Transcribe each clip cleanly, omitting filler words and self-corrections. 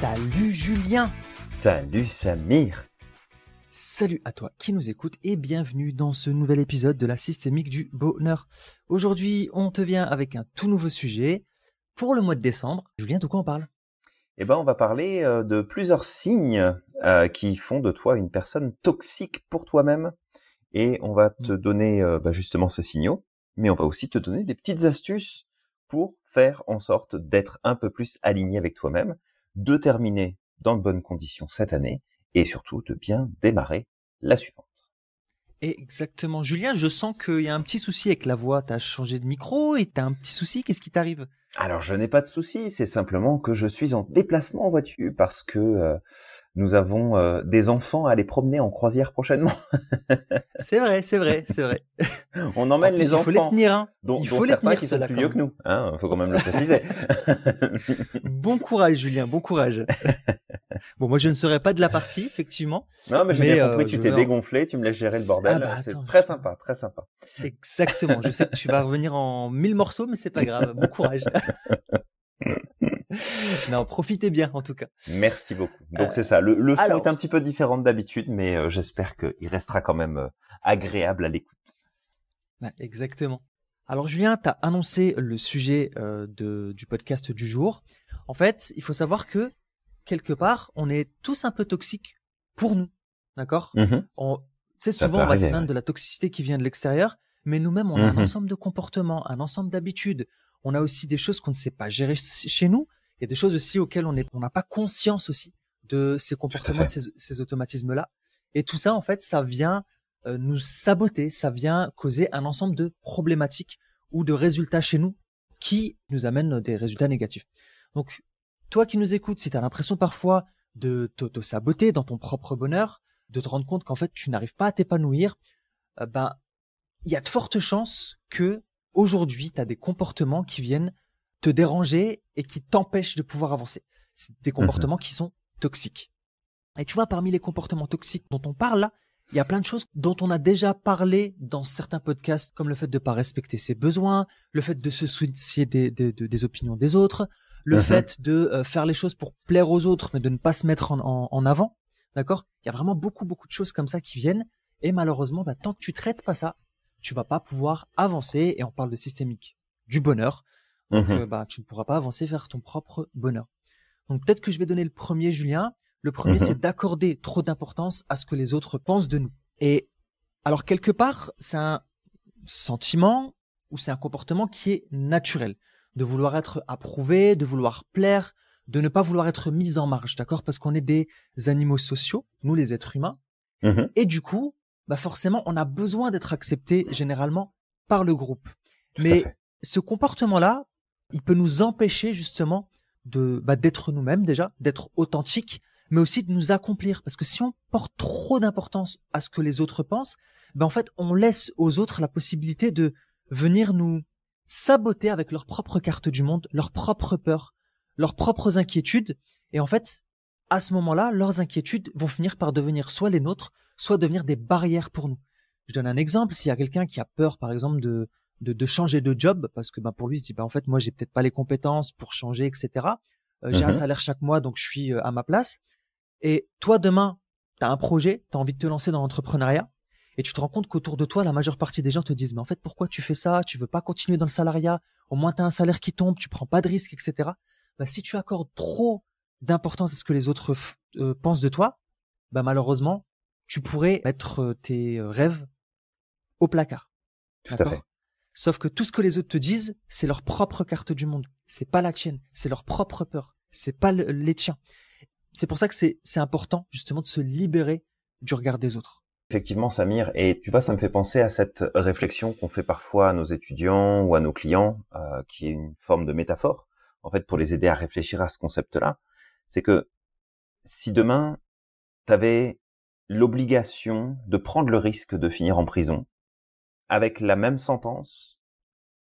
Salut Julien! Salut Samir! Salut à toi qui nous écoute et bienvenue dans ce nouvel épisode de la systémique du bonheur. Aujourd'hui, on te vient avec un tout nouveau sujet pour le mois de décembre. Julien, de quoi on parle? On va parler de plusieurs signes qui font de toi une personne toxique pour toi-même. Et on va te donner justement ces signaux, mais on va aussi te donner des petites astuces pour faire en sorte d'être un peu plus aligné avec toi-même, de terminer dans de bonnes conditions cette année et surtout de bien démarrer la suivante. Exactement. Julien, je sens qu'il y a un petit souci avec la voix. T'as changé de micro et t'as un petit souci. Qu'est-ce qui t'arrive? Alors je n'ai pas de souci, c'est simplement que je suis en déplacement en voiture parce que nous avons des enfants à aller promener en croisière prochainement. C'est vrai, c'est vrai, c'est vrai. On En emmène plus, les il faut les enfants, tenir, hein. dont Il faut les certains tenir, qui sont ceux-là, plus quand vieux que même. nous. Faut quand même le préciser. Bon courage, Julien, bon courage. Bon, moi, je ne serai pas de la partie, effectivement, Non, mais j'ai mais bien compris, je tu t'es vais dégonflé, tu me laisses gérer le Ah bordel. bah C'est attends, très sympa, très sympa. exactement. Je sais que tu vas revenir en 1000 morceaux, mais c'est pas grave. Bon courage. Non, profitez bien, en tout cas. Merci beaucoup. Donc Euh, c'est ça. Le son est un alors, petit peu différent d'habitude, mais j'espère qu'il restera quand même agréable à l'écoute. ouais, exactement. Alors, Julien, tu as annoncé le sujet du podcast du jour. En fait, il faut savoir que quelque part, on est tous un peu toxiques pour nous. D'accord? Mhm. On, c'est Ça peut souvent, on va se arriver, plaindre ouais. de la toxicité qui vient de l'extérieur, mais nous-mêmes, on a un Mhm. ensemble de comportements, un ensemble d'habitudes. On a aussi des choses qu'on ne sait pas gérer chez nous. Il y a des choses aussi auxquelles on n'a pas conscience aussi de ces Tout à comportements, de fait. ces automatismes-là. Et tout ça, en fait, ça vient nous saboter, ça vient causer un ensemble de problématiques ou de résultats chez nous qui nous amènent des résultats négatifs. Donc, toi qui nous écoutes, si tu as l'impression parfois de t'auto-saboter dans ton propre bonheur, de te rendre compte qu'en fait tu n'arrives pas à t'épanouir, il y a de fortes chances que aujourd'hui tu as des comportements qui viennent te déranger et qui t'empêchent de pouvoir avancer. C'est des Mhm. comportements qui sont toxiques. Et tu vois, parmi les comportements toxiques dont on parle là, il y a plein de choses dont on a déjà parlé dans certains podcasts, comme le fait de ne pas respecter ses besoins, le fait de se soucier des opinions des autres, le Mhm. fait de faire les choses pour plaire aux autres, mais de ne pas se mettre en avant. D'accord? Il y a vraiment beaucoup, beaucoup de choses comme ça qui viennent. Et malheureusement, tant que tu traites pas ça, tu vas pas pouvoir avancer. Et on parle de systémique du bonheur. Donc, Mhm. tu ne pourras pas avancer vers ton propre bonheur. Donc peut-être que je vais donner le premier, Julien. Le premier, c'est Mhm. d'accorder trop d'importance à ce que les autres pensent de nous. Et alors quelque part, c'est un sentiment ou c'est un comportement qui est naturel. De vouloir être approuvé, de vouloir plaire, de ne pas vouloir être mis en marge, d'accord? Parce qu'on est des animaux sociaux, nous les êtres humains. Mhm. Et du coup, forcément, on a besoin d'être accepté généralement par le groupe. Tout à Mais fait. ce comportement-là, il peut nous empêcher justement d'être nous-mêmes déjà, d'être authentiques, mais aussi de nous accomplir. Parce que si on porte trop d'importance à ce que les autres pensent, en fait, on laisse aux autres la possibilité de venir nous saboter avec leur propre carte du monde, leurs propres peurs, leurs propres inquiétudes. Et en fait, à ce moment-là, leurs inquiétudes vont finir par devenir soit les nôtres, soit devenir des barrières pour nous. Je donne un exemple. S'il y a quelqu'un qui a peur, par exemple, de changer de job, parce que pour lui, il se dit, en fait, moi, j'ai peut-être pas les compétences pour changer, etc. J'ai un Mhm. salaire chaque mois, donc je suis à ma place. Et toi, demain, tu as un projet, tu as envie de te lancer dans l'entrepreneuriat, et tu te rends compte qu'autour de toi, la majeure partie des gens te disent, mais en fait, pourquoi tu fais ça? Tu veux pas continuer dans le salariat? Au moins, tu as un salaire qui tombe, tu prends pas de risques, etc. Si tu accordes trop d'importance à ce que les autres pensent de toi, malheureusement, tu pourrais mettre tes rêves au placard. Tout à fait. D'accord? Sauf que tout ce que les autres te disent, c'est leur propre carte du monde. C'est pas la tienne. C'est leur propre peur. C'est pas les tiens. C'est pour ça que c'est important, justement, de se libérer du regard des autres. Effectivement, Samir, et tu vois, ça me fait penser à cette réflexion qu'on fait parfois à nos étudiants ou à nos clients, qui est une forme de métaphore, en fait, pour les aider à réfléchir à ce concept-là. C'est que si demain, tu avais l'obligation de prendre le risque de finir en prison, avec la même sentence,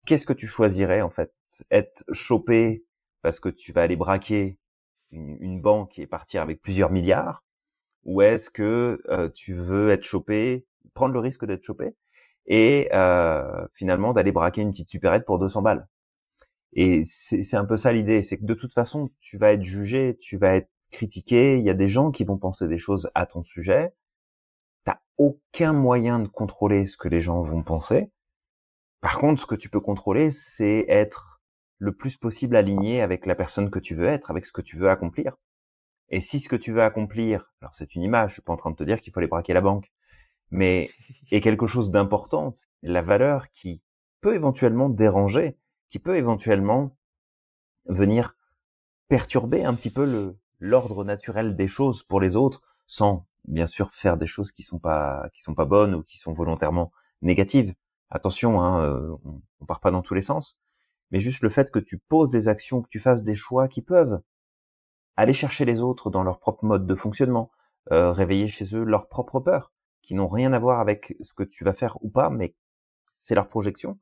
qu'est-ce que tu choisirais, en fait? Être chopé parce que tu vas aller braquer une banque et partir avec plusieurs milliards, ou est-ce que tu veux être chopé, prendre le risque d'être chopé et finalement d'aller braquer une petite supérette pour 200 balles? Et c'est un peu ça l'idée, c'est que de toute façon, tu vas être jugé, tu vas être critiqué, il y a des gens qui vont penser des choses à ton sujet. T'as aucun moyen de contrôler ce que les gens vont penser. Par contre, ce que tu peux contrôler, c'est être le plus possible aligné avec la personne que tu veux être, avec ce que tu veux accomplir. Et si ce que tu veux accomplir, alors c'est une image, je suis pas en train de te dire qu'il faut aller braquer la banque, mais est quelque chose d'important, la valeur qui peut éventuellement déranger, qui peut éventuellement venir perturber un petit peu l'ordre naturel des choses pour les autres, sans bien sûr faire des choses qui sont pas bonnes ou qui sont volontairement négatives. Attention, hein, on part pas dans tous les sens, mais juste le fait que tu poses des actions, que tu fasses des choix qui peuvent aller chercher les autres dans leur propre mode de fonctionnement, réveiller chez eux leurs propres peurs, qui n'ont rien à voir avec ce que tu vas faire ou pas, mais c'est leur projection.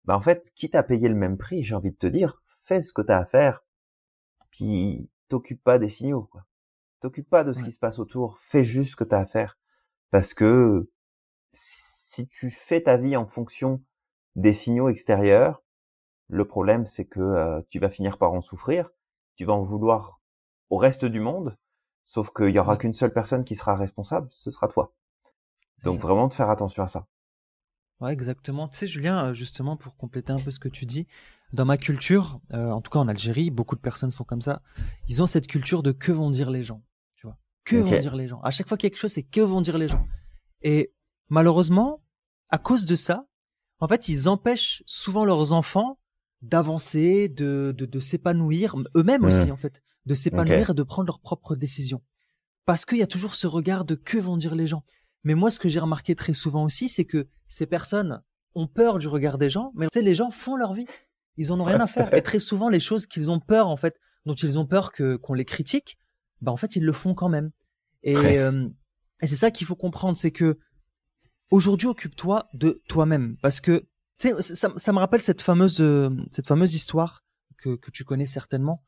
Bah en fait, quitte à payer le même prix, j'ai envie de te dire, fais ce que tu as à faire, puis t'occupe pas des signaux, quoi. T'occupe pas de ce Ouais. qui se passe autour, fais juste ce que tu as à faire. Parce que si tu fais ta vie en fonction des signaux extérieurs, le problème c'est que tu vas finir par en souffrir, tu vas en vouloir au reste du monde, sauf qu'il y aura Ouais. qu'une seule personne qui sera responsable, ce sera toi. Donc vraiment de faire attention à ça. Ouais, exactement. Tu sais, Julien, justement, pour compléter un peu ce que tu dis, dans ma culture, en tout cas en Algérie, beaucoup de personnes sont comme ça. Ils ont cette culture de que vont dire les gens, tu vois. Que Ok. vont dire les gens. À chaque fois qu'il y a quelque chose, c'est que vont dire les gens. Et malheureusement, à cause de ça, en fait, ils empêchent souvent leurs enfants d'avancer, de s'épanouir, eux-mêmes Hmm. aussi, en fait, de Ok. s'épanouir et de prendre leurs propres décisions. Parce qu'il y a toujours ce regard de que vont dire les gens. Mais moi, ce que j'ai remarqué très souvent aussi, c'est que ces personnes ont peur du regard des gens, mais tu sais, les gens font leur vie. Ils en ont rien Ouais, à tout à faire. Et fait. très souvent, les choses qu'ils ont peur, en fait, dont ils ont peur qu'on les critique, bah, en fait, ils le font quand même. Ouais. Et c'est ça qu'il faut comprendre, c'est que aujourd'hui, occupe-toi de toi-même. Parce que, tu sais, ça me rappelle cette fameuse histoire que tu connais certainement,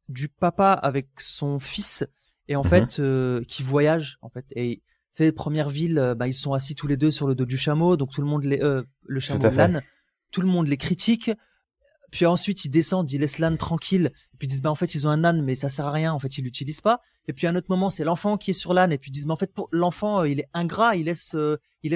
du papa avec son fils et en Mhm. fait qui voyage en fait et c'est les premières villes bah, ils sont assis tous les deux sur le dos du chameau donc tout le monde le Tout chameau à fait. l'âne tout le monde les critique puis ensuite ils descendent ils laissent l'âne tranquille et puis ils disent bah en fait ils ont un âne mais ça sert à rien en fait ils l'utilisent pas et puis à un autre moment c'est l'enfant qui est sur l'âne et puis ils disent mais en fait pour l'enfant il est ingrat il laisse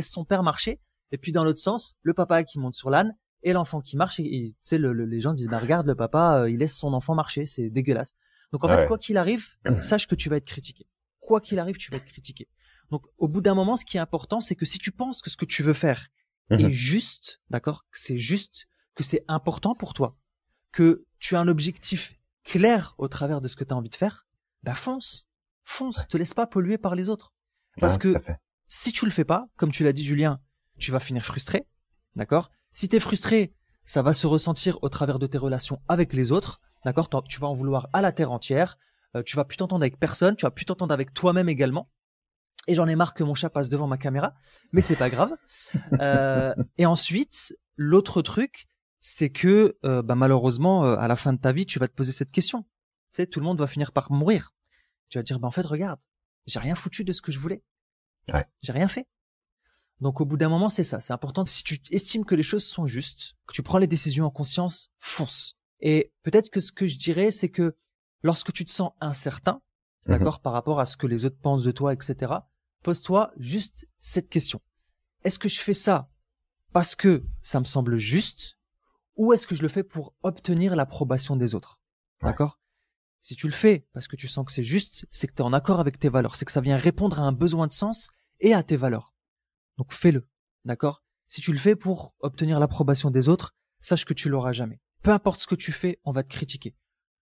son père marcher et puis dans l'autre sens le papa qui monte sur l'âne et l'enfant qui marche et tu sais les gens disent bah regarde le papa il laisse son enfant marcher c'est dégueulasse donc en fait Ouais. quoi qu'il arrive sache que tu vas être critiqué quoi qu'il arrive tu vas être critiqué donc au bout d'un moment ce qui est important c'est que si tu penses que ce que tu veux faire est Mhm. juste d'accord que c'est juste que c'est important pour toi que tu as un objectif clair au travers de ce que tu as envie de faire bah fonce fonce te laisse pas polluer par les autres parce Ouais, tout à que fait. si tu le fais pas comme tu l'as dit Julien tu vas finir frustré d'accord si tu es frustré ça va se ressentir au travers de tes relations avec les autres d'accord tu vas en vouloir à la terre entière tu vas plus t'entendre avec personne tu vas plus t'entendre avec toi-même également et j'en ai marre que mon chat passe devant ma caméra mais c'est pas grave et ensuite l'autre truc c'est que bah, malheureusement à la fin de ta vie tu vas te poser cette question tu sais tout le monde va finir par mourir tu vas te dire bah en fait regarde j'ai rien foutu de ce que je voulais Ouais. j'ai rien fait donc au bout d'un moment c'est ça c'est important que si tu estimes que les choses sont justes que tu prends les décisions en conscience fonce et peut-être que ce que je dirais c'est que lorsque tu te sens incertain Mhm. d'accord par rapport à ce que les autres pensent de toi etc pose-toi juste cette question est-ce que je fais ça parce que ça me semble juste ou est-ce que je le fais pour obtenir l'approbation des autres Ouais. d'accord si tu le fais parce que tu sens que c'est juste c'est que tu es en accord avec tes valeurs c'est que ça vient répondre à un besoin de sens et à tes valeurs donc fais-le, d'accord? Si tu le fais pour obtenir l'approbation des autres, sache que tu l'auras jamais. Peu importe ce que tu fais, on va te critiquer.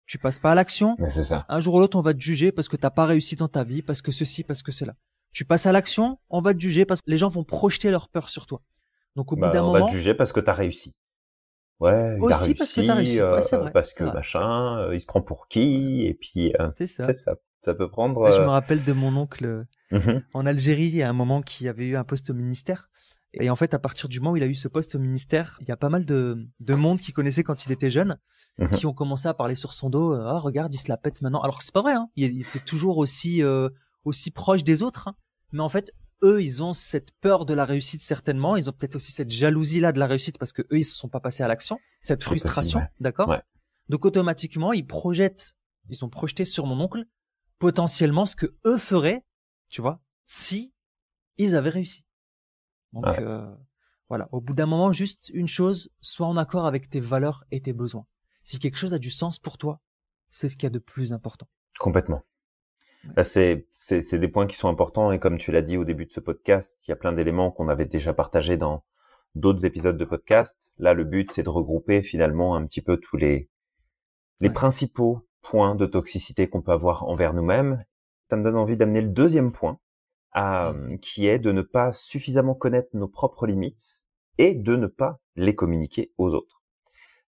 Tu passes pas à l'action, Mais c'est ça. un jour ou l'autre on va te juger parce que t'as pas réussi dans ta vie, parce que ceci, parce que cela. Tu passes à l'action, on va te juger parce que les gens vont projeter leur peur sur toi. Donc au bout d'un Bah, on va te moment, juger parce que t'as réussi. Ouais, il a aussi parce que t'as réussi, réussi. Ouais, parce c'est que vrai, machin, il se prend pour ouais, qui, et puis, c'est tu sais, ça. ça peut prendre. Je me rappelle de mon oncle Mhm. en Algérie à un moment qui avait eu un poste au ministère. Et en fait, à partir du moment où il a eu ce poste au ministère, il y a pas mal de monde qui connaissait quand il était jeune, Mhm. qui ont commencé à parler sur son dos. Ah, regarde, il se la pète maintenant. Alors que c'est pas vrai, hein. Il était toujours aussi proche des autres. Hein. Mais en fait, eux, ils ont cette peur de la réussite certainement. Ils ont peut-être aussi cette jalousie là de la réussite parce que eux, ils se sont pas passés à l'action. Cette C'est possible, frustration, ouais. d'accord? Ouais. Donc automatiquement, ils sont projetés sur mon oncle potentiellement ce que eux feraient, tu vois, si ils avaient réussi. Donc Ouais. voilà, au bout d'un moment, juste une chose, sois en accord avec tes valeurs et tes besoins. Si quelque chose a du sens pour toi, c'est ce qu'il y a de plus important. Complètement. Ouais. Là, c'est des points qui sont importants et comme tu l'as dit au début de ce podcast, il y a plein d'éléments qu'on avait déjà partagés dans d'autres épisodes de podcast. Là, le but, c'est de regrouper finalement un petit peu tous les Ouais. principaux points de toxicité qu'on peut avoir envers nous-mêmes. Ça me donne envie d'amener le deuxième point, qui est de ne pas suffisamment connaître nos propres limites et de ne pas les communiquer aux autres.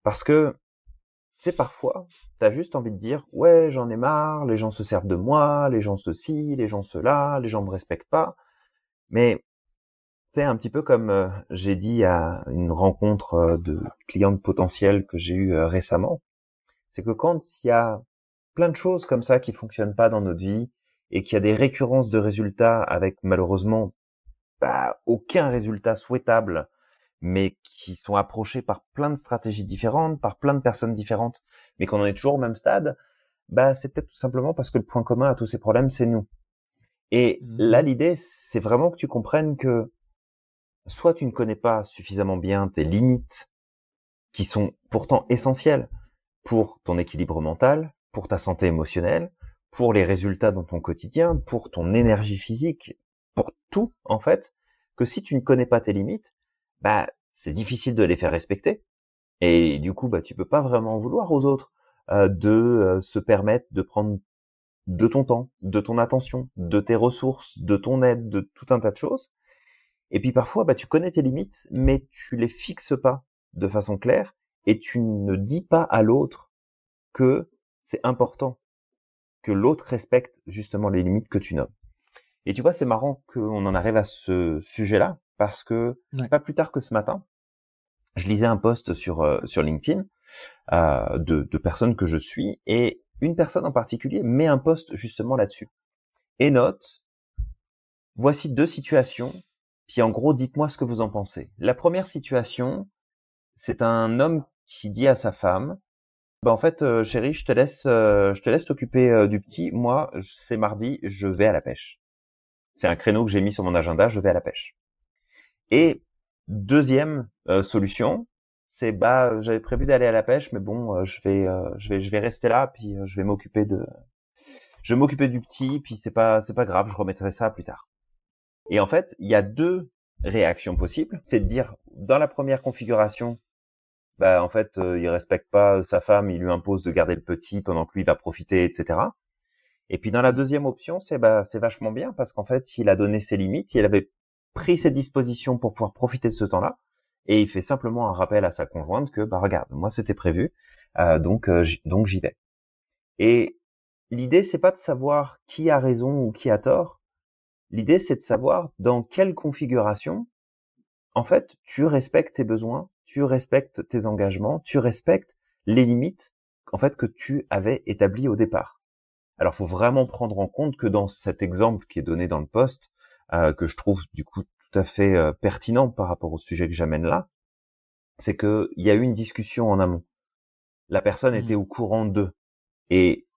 Parce que, tu sais, parfois, t'as juste envie de dire, ouais, j'en ai marre, les gens se servent de moi, les gens ceci, les gens cela, les gens me respectent pas. Mais, c'est un petit peu comme j'ai dit à une rencontre de clientes potentielles que j'ai eue récemment. C'est que quand il y a plein de choses comme ça qui fonctionnent pas dans notre vie et qu'il y a des récurrences de résultats avec malheureusement aucun résultat souhaitable, mais qui sont approchés par plein de stratégies différentes, par plein de personnes différentes, mais qu'on en est toujours au même stade, c'est peut-être tout simplement parce que le point commun à tous ces problèmes, c'est nous. Et là, l'idée, c'est vraiment que tu comprennes que soit tu ne connais pas suffisamment bien tes limites, qui sont pourtant essentielles pour ton équilibre mental, pour ta santé émotionnelle, pour les résultats dans ton quotidien, pour ton énergie physique, pour tout, en fait, que si tu ne connais pas tes limites, c'est difficile de les faire respecter. Et du coup, tu peux pas vraiment en vouloir aux autres de se permettre de prendre de ton temps, de ton attention, de tes ressources, de ton aide, de tout un tas de choses. Et puis parfois, tu connais tes limites, mais tu les fixes pas de façon claire et tu ne dis pas à l'autre que c'est important que l'autre respecte justement les limites que tu nommes. Et tu vois, c'est marrant qu'on en arrive à ce sujet-là parce que pas plus tard que ce matin, je lisais un post sur LinkedIn de personnes que je suis et une personne en particulier met un post justement là-dessus et note: voici 2 situations, puis en gros, dites-moi ce que vous en pensez. La première situation, c'est un homme qui dit à sa femme: en fait, chérie, je te laisse t'occuper du petit. Moi, c'est mardi, je vais à la pêche. C'est un créneau que j'ai mis sur mon agenda, je vais à la pêche. Et deuxième solution, c'est j'avais prévu d'aller à la pêche, mais bon, je vais rester là, puis je vais m'occuper du petit, puis c'est pas grave, je remettrai ça plus tard. Et en fait, il y a 2 réactions possibles. C'est de dire, dans la première configuration, en fait, il respecte pas sa femme, il lui impose de garder le petit pendant que lui va profiter, etc. Et puis dans la deuxième option, c'est vachement bien parce qu'en fait, il a donné ses limites, il avait pris ses dispositions pour pouvoir profiter de ce temps-là, et il fait simplement un rappel à sa conjointe que regarde, moi c'était prévu, donc j'y vais. Et l'idée, c'est pas de savoir qui a raison ou qui a tort. L'idée, c'est de savoir dans quelle configuration, en fait, tu respectes tes besoins, tu respectes tes engagements, tu respectes les limites, en fait, que tu avais établies au départ. Alors, faut vraiment prendre en compte que dans cet exemple qui est donné dans le post, que je trouve du coup tout à fait pertinent par rapport au sujet que j'amène là, c'est que il y a eu une discussion en amont. La personne était au courant d'eux. Et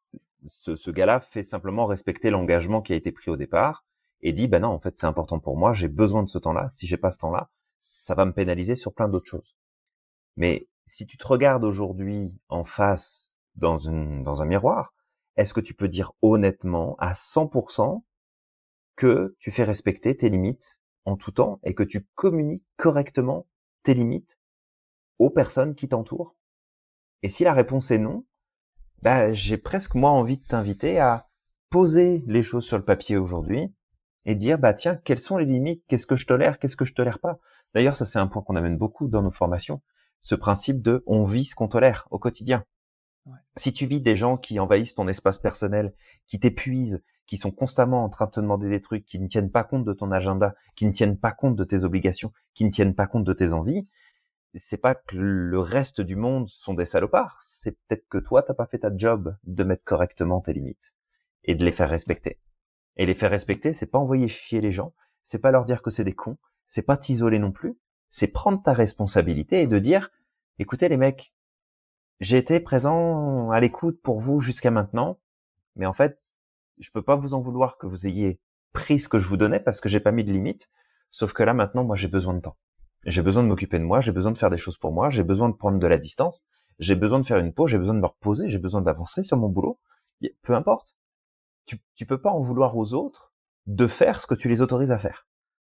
ce gars-là fait simplement respecter l'engagement qui a été pris au départ et dit, non, en fait, c'est important pour moi, j'ai besoin de ce temps-là. Si j'ai pas ce temps-là, ça va me pénaliser sur plein d'autres choses. Mais si tu te regardes aujourd'hui en face dans un miroir, est-ce que tu peux dire honnêtement à 100% que tu fais respecter tes limites en tout temps et que tu communiques correctement tes limites aux personnes qui t'entourent? Et si la réponse est non, j'ai presque moi envie de t'inviter à poser les choses sur le papier aujourd'hui et dire tiens, quelles sont les limites, qu'est-ce que je tolère, qu'est-ce que je tolère pas. D'ailleurs, ça c'est un point qu'on amène beaucoup dans nos formations, ce principe de on vit ce qu'on tolère au quotidien. Ouais. Si tu vis des gens qui envahissent ton espace personnel, qui t'épuisent, qui sont constamment en train de te demander des trucs, qui ne tiennent pas compte de ton agenda, qui ne tiennent pas compte de tes obligations, qui ne tiennent pas compte de tes envies, c'est pas que le reste du monde sont des salopards, c'est peut-être que toi, t'as pas fait ta job de mettre correctement tes limites et de les faire respecter. Et les faire respecter, c'est pas envoyer chier les gens, c'est pas leur dire que c'est des cons, c'est pas t'isoler non plus, c'est prendre ta responsabilité et de dire, écoutez les mecs, j'ai été présent à l'écoute pour vous jusqu'à maintenant, mais en fait, je peux pas vous en vouloir que vous ayez pris ce que je vous donnais parce que j'ai pas mis de limite. Sauf que là, maintenant, moi, j'ai besoin de temps. J'ai besoin de m'occuper de moi, j'ai besoin de faire des choses pour moi, j'ai besoin de prendre de la distance, j'ai besoin de faire une pause, j'ai besoin de me reposer, j'ai besoin d'avancer sur mon boulot. Peu importe. Tu peux pas en vouloir aux autres de faire ce que tu les autorises à faire.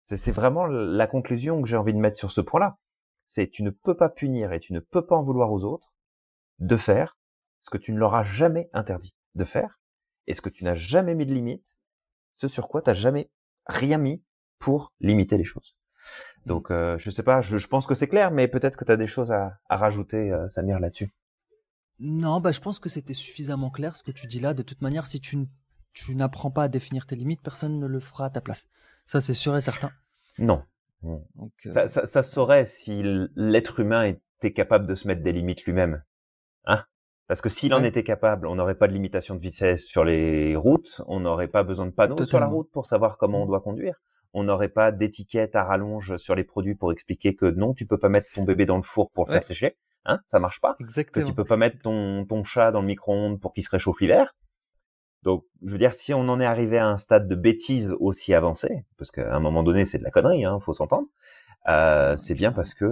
C'est vraiment la conclusion que j'ai envie de mettre sur ce point-là. C'est tu ne peux pas punir et tu ne peux pas en vouloir aux autres de faire ce que tu ne leur as jamais interdit de faire et ce que tu n'as jamais mis de limite, ce sur quoi tu n'as jamais rien mis pour limiter les choses. Donc, je sais pas, je pense que c'est clair, mais peut-être que tu as des choses à rajouter, Samir, là-dessus. Non, bah, je pense que c'était suffisamment clair ce que tu dis là. De toute manière, si tu n'apprends pas à définir tes limites, personne ne le fera à ta place. Ça, c'est sûr et certain. Non. Donc, Ça se saurait si l'être humain était capable de se mettre des limites lui-même. Hein? Parce que s'il en ouais, était capable, on n'aurait pas de limitation de vitesse sur les routes, on n'aurait pas besoin de panneaux sur la totalement. route pour savoir comment Mm. on doit conduire, on n'aurait pas d'étiquette à rallonge sur les produits pour expliquer que non, tu peux pas mettre ton bébé dans le four pour le faire Ouais, sécher, hein, ça marche pas, que tu exactement. peux pas mettre ton chat dans le micro-ondes pour qu'il se réchauffe l'hiver. Donc, je veux dire, si on en est arrivé à un stade de bêtise aussi avancé, parce qu'à un moment donné, c'est de la connerie, hein, faut s'entendre, c'est bien parce que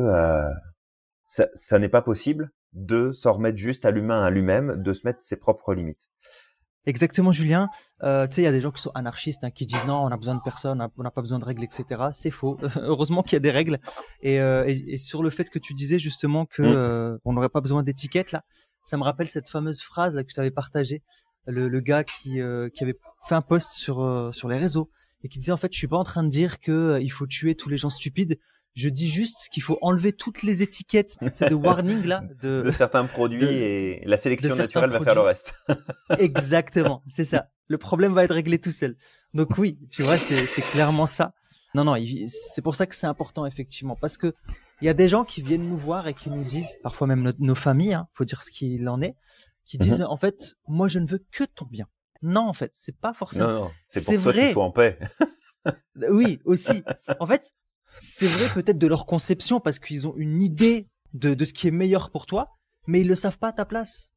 ça n'est pas possible de s'en remettre juste à l'humain, à lui-même, de se mettre ses propres limites. Exactement, Julien. Tu sais, il y a des gens qui sont anarchistes, hein, qui disent non, on a besoin de personne, on n'a pas besoin de règles, etc. C'est faux. Heureusement qu'il y a des règles. Et sur le fait que tu disais justement que Mm. on n'aurait pas besoin d'étiquettes là, ça me rappelle cette fameuse phrase là que je t'avais partagée. Le gars qui avait fait un post sur les réseaux et qui disait en fait, je suis pas en train de dire que il faut tuer tous les gens stupides. Je dis juste qu'il faut enlever toutes les étiquettes, tu sais, de warning là, De certains produits de et la de sélection certains naturelle va faire le produits. reste. Exactement, c'est ça. Le problème va être réglé tout seul. Donc oui, tu vois, c'est clairement ça. Non, non, c'est pour ça que c'est important effectivement, parce que il y a des gens qui viennent nous voir et qui nous disent, parfois même nos familles, hein, faut dire ce qu'il en est, qui disent Mhm. en fait, moi je ne veux que ton bien. Non, en fait, c'est pas forcément. Non, non, c'est pour C'est que toi tu vrai, sois en paix. oui, aussi. En fait, c'est vrai peut-être de leur conception parce qu'ils ont une idée de ce qui est meilleur pour toi, mais ils le savent pas à ta place.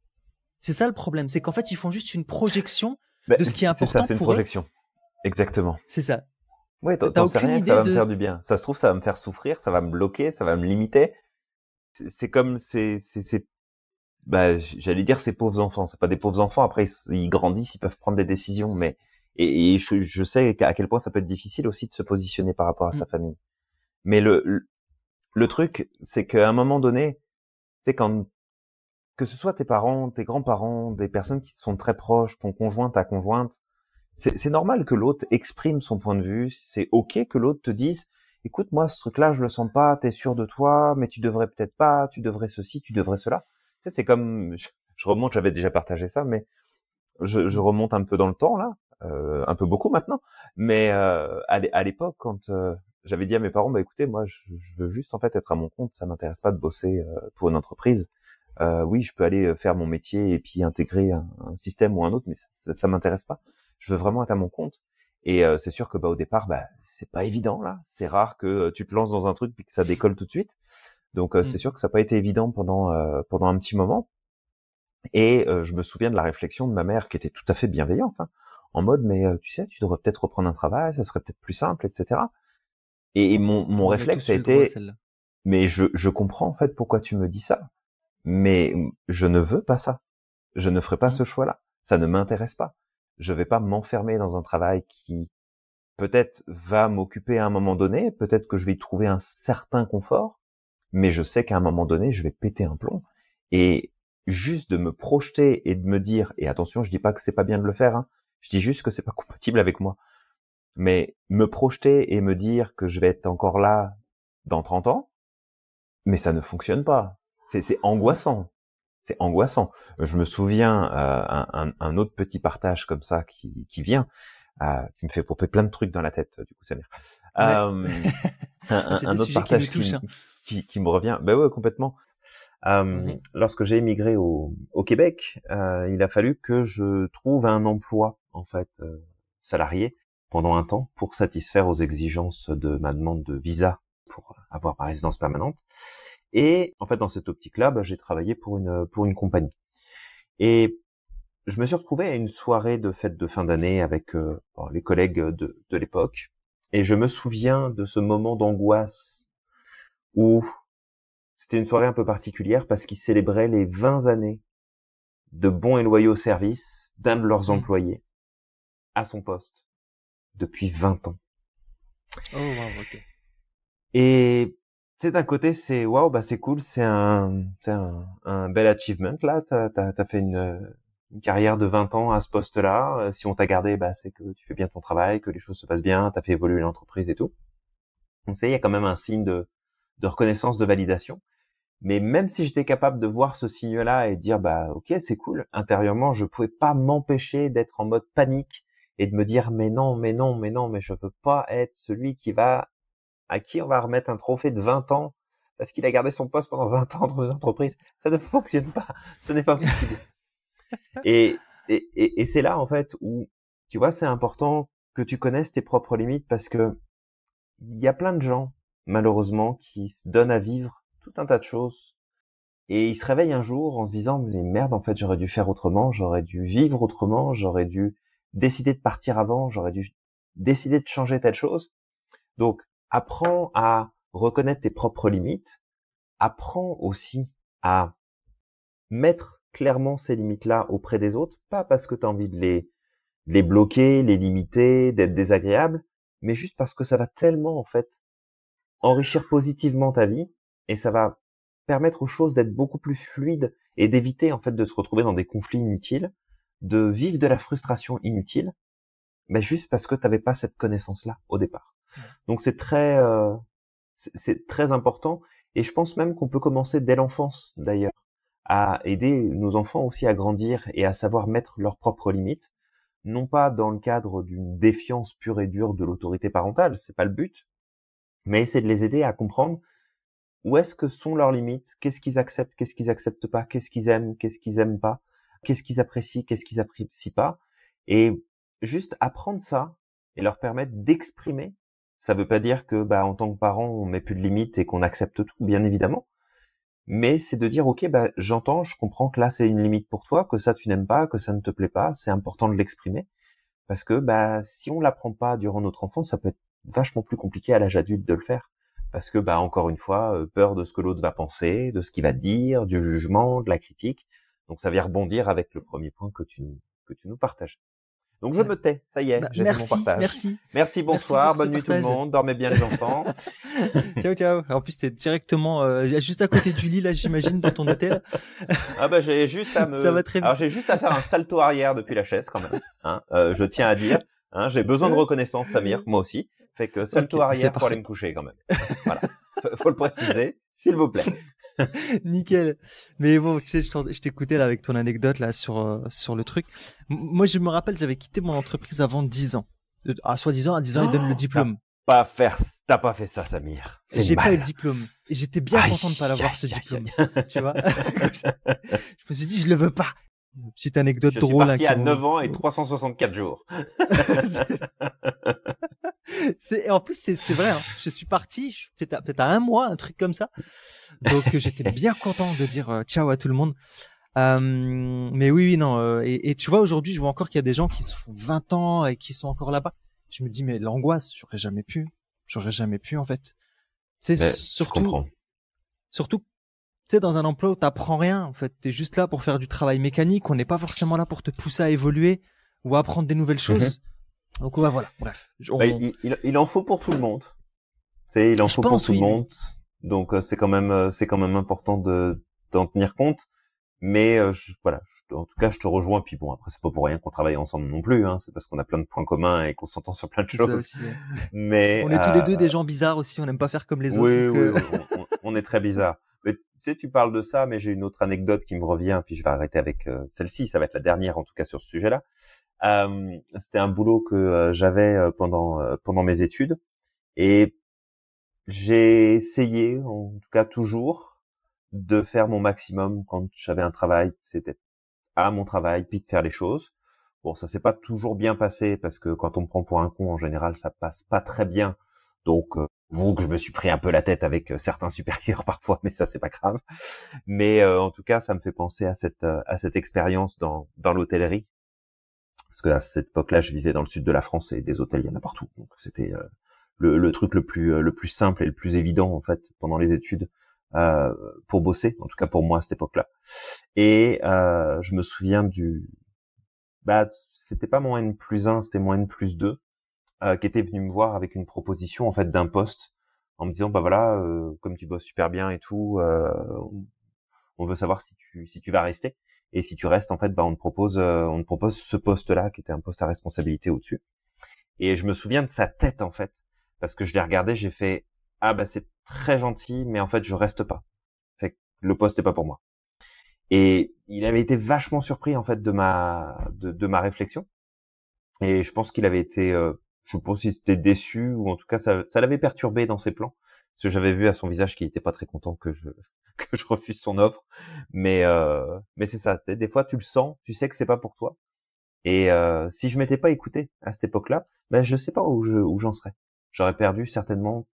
C'est ça le problème, c'est qu'en fait, ils font juste une projection Ben, de ce qui est c'est ça, important c'est une pour eux. projection. Exactement. C'est ça. Ouais, T'as t'en sais aucune rien que ça idée va me faire de. du bien. Ça se trouve, ça va me faire souffrir, ça va me bloquer, ça va me limiter. C'est comme bah, j'allais dire ces pauvres enfants. C'est pas des pauvres enfants. Après, ils grandissent, ils peuvent prendre des décisions, mais et je sais à quel point ça peut être difficile aussi de se positionner par rapport à sa Mm, famille. Mais le truc, c'est qu'à un moment donné, c'est quand que ce soit tes parents, tes grands-parents, des personnes qui sont très proches, ton conjoint, ta conjointe, c'est normal que l'autre exprime son point de vue. C'est ok que l'autre te dise, écoute, moi, ce truc-là, je le sens pas, t'es sûr de toi, mais tu devrais peut-être pas, tu devrais ceci, tu devrais cela. Tu sais, c'est comme, je remonte, j'avais déjà partagé ça, mais je mm, remonte un peu dans le temps, là, un peu beaucoup maintenant, mais à l'époque, quand j'avais dit à mes parents, bah écoutez, moi, je veux juste en fait être à mon compte, ça m'intéresse pas de bosser pour une entreprise. Oui, je peux aller faire mon métier et puis intégrer un système ou un autre, mais ça m'intéresse pas. Je veux vraiment être à mon compte. Et c'est sûr que bah au départ, bah c'est pas évident là. C'est rare que tu te lances dans un truc puis que ça décolle tout de suite. Donc c'est mm. sûr que ça n'a pas été évident pendant un petit moment. Et je me souviens de la réflexion de ma mère qui était tout à fait bienveillante, hein, en mode mais tu sais, tu devrais peut-être reprendre un travail, ça serait peut-être plus simple, etc. Et mon On a réflexe tous a eu le droit à été celle-là. mais je comprends en fait pourquoi tu me dis ça, mais je ne veux pas ça. Je ne ferai pas Mm, ce choix-là. Ça ne m'intéresse pas. Je vais pas m'enfermer dans un travail qui peut-être va m'occuper à un moment donné, peut-être que je vais y trouver un certain confort, mais je sais qu'à un moment donné, je vais péter un plomb. Et juste de me projeter et de me dire, et attention, je dis pas que c'est pas bien de le faire, hein, je dis juste que c'est pas compatible avec moi, mais me projeter et me dire que je vais être encore là dans 30 ans, mais ça ne fonctionne pas. C'est mm. angoissant. C'est angoissant. Je me souviens un autre petit partage comme ça qui vient, qui me fait popper plein de trucs dans la tête, du coup, Samir. Ouais. Euh, C'est des un autre sujets qui nous partage touchent, hein. qui me revient. Ben ouais, complètement. Mhm. Lorsque j'ai émigré au Québec, il a fallu que je trouve un emploi en fait salarié pendant un temps pour satisfaire aux exigences de ma demande de visa pour avoir ma résidence permanente. Et en fait, dans cette optique-là, j'ai travaillé pour une compagnie. Et je me suis retrouvé à une soirée de fête de fin d'année avec les collègues de l'époque. Et je me souviens de ce moment d'angoisse où c'était une soirée un peu particulière parce qu'ils célébraient les 20 années de bons et loyaux services d'un de leurs employés à son poste depuis 20 ans. Oh, wow, ok. Et tu sais, d'un côté, c'est waouh, c'est cool, c'est un bel achievement là. T'as fait une carrière de 20 ans à ce poste-là. Si on t'a gardé, c'est que tu fais bien ton travail, que les choses se passent bien, t'as fait évoluer l'entreprise et tout. Donc, il y a quand même un signe de reconnaissance, de validation. Mais même si j'étais capable de voir ce signe-là et de dire, ok, c'est cool, intérieurement, je pouvais pas m'empêcher d'être en mode panique et de me dire, mais non, mais non, mais non, mais je veux pas être celui à qui on va remettre un trophée de 20 ans parce qu'il a gardé son poste pendant 20 ans dans une entreprise. Ça ne fonctionne pas. Ce n'est pas possible. Et c'est là, en fait, où, tu vois, c'est important que tu connaisses tes propres limites parce que il y a plein de gens, malheureusement, qui se donnent à vivre tout un tas de choses et ils se réveillent un jour en se disant, mais merde, en fait, j'aurais dû faire autrement, j'aurais dû vivre autrement, j'aurais dû décider de partir avant, j'aurais dû décider de changer telle chose. Donc, apprends à reconnaître tes propres limites, apprends aussi à mettre clairement ces limites-là auprès des autres, pas parce que tu as envie de les bloquer, les limiter, d'être désagréable, mais juste parce que ça va tellement, en fait, enrichir positivement ta vie et ça va permettre aux choses d'être beaucoup plus fluides et d'éviter, en fait, de te retrouver dans des conflits inutiles, de vivre de la frustration inutile, mais juste parce que tu n'avais pas cette connaissance-là au départ. Donc c'est très important et je pense même qu'on peut commencer dès l'enfance d'ailleurs à aider nos enfants aussi à grandir et à savoir mettre leurs propres limites, non pas dans le cadre d'une défiance pure et dure de l'autorité parentale, c'est pas le but, mais essayer de les aider à comprendre où est-ce que sont leurs limites, qu'est-ce qu'ils acceptent pas, qu'est-ce qu'ils aiment pas, qu'est-ce qu'ils apprécient, qu'est-ce qu'ils apprécient pas, et juste apprendre ça et leur permettre d'exprimer. Ça veut pas dire que, en tant que parent, on met plus de limites et qu'on accepte tout, bien évidemment. Mais c'est de dire, ok, j'entends, je comprends que là, c'est une limite pour toi, que ça, tu n'aimes pas, que ça ne te plaît pas. C'est important de l'exprimer. Parce que, si on l'apprend pas durant notre enfance, ça peut être vachement plus compliqué à l'âge adulte de le faire. Parce que, encore une fois, peur de ce que l'autre va penser, de ce qu'il va dire, du jugement, de la critique. Donc, ça vient rebondir avec le premier point que tu nous partages. Donc je me tais, ça y est, j'ai fait mon partage. Merci, bonsoir, bonne nuit tout le monde, dormez bien les enfants. Ciao, ciao. En plus, t'es directement juste à côté du lit, là, j'imagine, dans ton hôtel. J'ai juste Ça va très vite. Alors j'ai juste à faire un salto arrière depuis la chaise quand même. Je tiens à dire, j'ai besoin de reconnaissance, Samir, moi aussi. Fait que salto arrière pour aller me coucher quand même. Voilà, faut le préciser, s'il vous plaît. Nickel. Mais bon, tu sais, je t'écoutais là avec ton anecdote là sur le truc. Moi, je me rappelle, j'avais quitté mon entreprise avant 10 ans. Soi-disant, à 10 ans, ils donnent le diplôme. T'as pas fait ça, Samir. J'ai pas eu le diplôme. Et j'étais bien content de pas l'avoir, ce diplôme. Tu vois? Je me suis dit, je le veux pas. Petite anecdote drôle. Je suis parti à 9 ans et 364 jours. En plus, c'est vrai, hein. Je suis parti, peut-être à 1 mois, un truc comme ça. Donc, j'étais bien content de dire ciao à tout le monde. Mais oui, non. Et tu vois, aujourd'hui, je vois encore qu'il y a des gens qui se font 20 ans et qui sont encore là-bas. Je me dis, mais l'angoisse, j'aurais jamais pu, en fait. C'est surtout, tu sais, dans un emploi où t'apprends rien, en fait. T'es juste là pour faire du travail mécanique. On n'est pas forcément là pour te pousser à évoluer ou à apprendre des nouvelles choses. Donc, voilà, bref. Il en faut pour tout le monde. Il en faut pour tout le monde. Donc, c'est quand même important d'en tenir compte. Mais voilà, en tout cas, je te rejoins. Puis bon, après, c'est pas pour rien qu'on travaille ensemble non plus. C'est parce qu'on a plein de points communs et qu'on s'entend sur plein de choses. Ça aussi, ouais. Mais on est tous les deux des gens bizarres aussi. On n'aime pas faire comme les autres. Oui, on est très bizarres. Mais tu sais, tu parles de ça, mais j'ai une autre anecdote qui me revient. Puis je vais arrêter avec celle-ci. Ça va être la dernière, en tout cas, sur ce sujet-là. C'était un boulot que j'avais pendant mes études et j'ai essayé, en tout cas toujours, de faire mon maximum quand j'avais un travail, c'était à mon travail, puis de faire les choses. Bon, ça s'est pas toujours bien passé parce que quand on me prend pour un con, en général, ça passe pas très bien. Donc, Vous que je me suis pris un peu la tête avec certains supérieurs parfois, mais ça c'est pas grave. Mais en tout cas, ça me fait penser à cette expérience dans l'hôtellerie, parce que à cette époque-là, je vivais dans le sud de la France et des hôtels il y en a partout. Donc c'était le truc le plus simple et le plus évident en fait pendant les études euh, pour bosser, en tout cas pour moi à cette époque-là. Et je me souviens c'était pas mon N+1, c'était mon N+2 qui était venu me voir avec une proposition en fait d'un poste en me disant bah voilà comme tu bosses super bien et tout on veut savoir si tu vas rester et si tu restes en fait bah on te propose ce poste-là qui était un poste à responsabilité au-dessus et je me souviens de sa tête en fait parce que je l'ai regardé, j'ai fait ah bah c'est très gentil mais en fait je reste pas, fait que le poste est pas pour moi. Et il avait été vachement surpris en fait de ma réflexion. Et je pense qu'il avait été, je pense qu'il était déçu ou en tout cas ça l'avait perturbé dans ses plans. Parce que j'avais vu à son visage qu'il était pas très content que je que je refuse son offre. Mais c'est ça. Tu sais, des fois tu le sens, tu sais que c'est pas pour toi. Et si je m'étais pas écouté à cette époque-là, ben je sais pas où j'en serais. J'aurais perdu certainement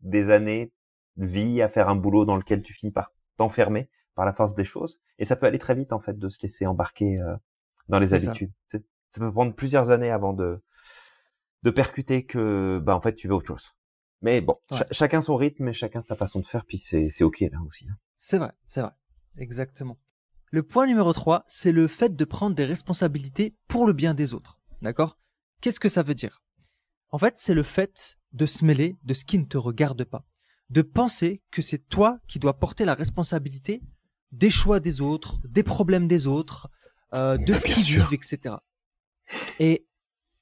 des années de vie à faire un boulot dans lequel tu finis par t'enfermer par la force des choses. Et ça peut aller très vite en fait de se laisser embarquer dans les C'est ça. habitudes. Ça peut prendre plusieurs années avant de percuter que bah en fait tu veux autre chose. Mais bon, Ouais. chacun son rythme et chacun sa façon de faire, puis c'est ok là aussi. Hein. C'est vrai, c'est vrai. Exactement. Le point numéro 3, c'est le fait de prendre des responsabilités pour le bien des autres. D'accord? Qu'est-ce que ça veut dire? En fait, c'est le fait de se mêler de ce qui ne te regarde pas. De penser que c'est toi qui dois porter la responsabilité des choix des autres, des problèmes des autres, de ce Bien qu'ils sûr. vivent, etc. Et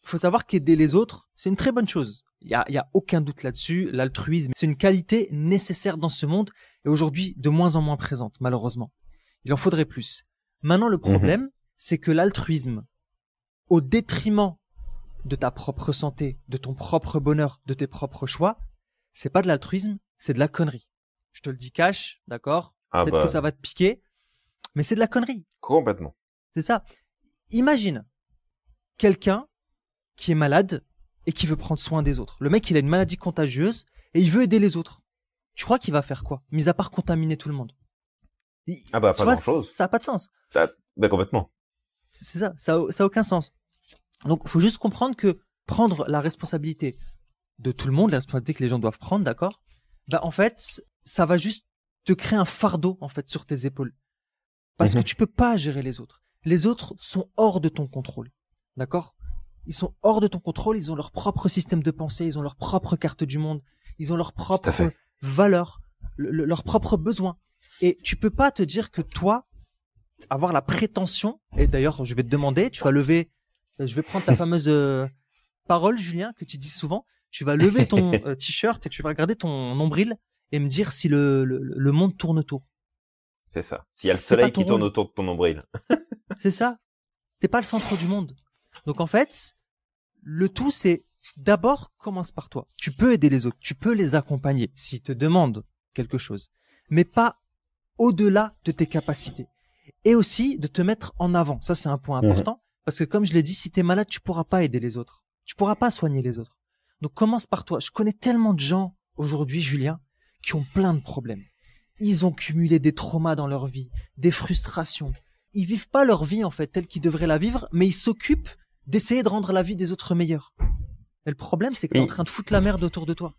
il faut savoir qu'aider les autres, c'est une très bonne chose. Il y a aucun doute là-dessus. L'altruisme, c'est une qualité nécessaire dans ce monde et aujourd'hui de moins en moins présente, malheureusement. Il en faudrait plus. Maintenant, le Mhm. problème, c'est que l'altruisme, au détriment de ta propre santé, de ton propre bonheur, de tes propres choix, c'est pas de l'altruisme, c'est de la connerie. Je te le dis cash, d'accord? Ah Peut-être que bah ça va te piquer, mais c'est de la connerie. complètement. C'est ça. Imagine quelqu'un qui est malade et qui veut prendre soin des autres. Le mec, il a une maladie contagieuse et il veut aider les autres. Tu crois qu'il va faire quoi? Mis à part contaminer tout le monde. Ah bah Tu pas vois, grand-chose. ça n'a pas de sens. Bah complètement. C'est ça, ça a aucun sens. Donc, il faut juste comprendre que prendre la responsabilité de tout le monde, la responsabilité que les gens doivent prendre, d'accord? Bah, en fait, ça va juste te créer un fardeau, en fait, sur tes épaules. Parce que Mhm. tu peux pas gérer les autres. Les autres sont hors de ton contrôle. D'accord? Ils sont hors de ton contrôle, ils ont leur propre système de pensée, ils ont leur propre carte du monde, ils ont leurs Tout à fait. propres valeurs, leurs propres besoins. Et tu peux pas te dire que toi, avoir la prétention, et d'ailleurs, je vais te demander, tu vas lever, je vais prendre ta fameuse parole, Julien, que tu dis souvent, tu vas lever ton t-shirt et tu vas regarder ton nombril et me dire si le monde tourne autour. C'est ça. S'il y a le C'est pas soleil ton qui tourne rôle. autour de ton nombril. C'est ça. T'es pas le centre du monde. Donc en fait, le tout c'est d'abord commence par toi. Tu peux aider les autres, tu peux les accompagner s'ils te demandent quelque chose, mais pas au-delà de tes capacités. Et aussi de te mettre en avant. Ça c'est un point Mhm. important parce que comme je l'ai dit, si t'es malade, tu pourras pas aider les autres. Tu pourras pas soigner les autres. Donc commence par toi. Je connais tellement de gens aujourd'hui, Julien, qui ont plein de problèmes. Ils ont cumulé des traumas dans leur vie, des frustrations. Ils vivent pas leur vie en fait telle qu'ils devraient la vivre, mais ils s'occupent d'essayer de rendre la vie des autres meilleure. Et le problème, c'est que tu es en Oui, train de foutre la merde autour de toi.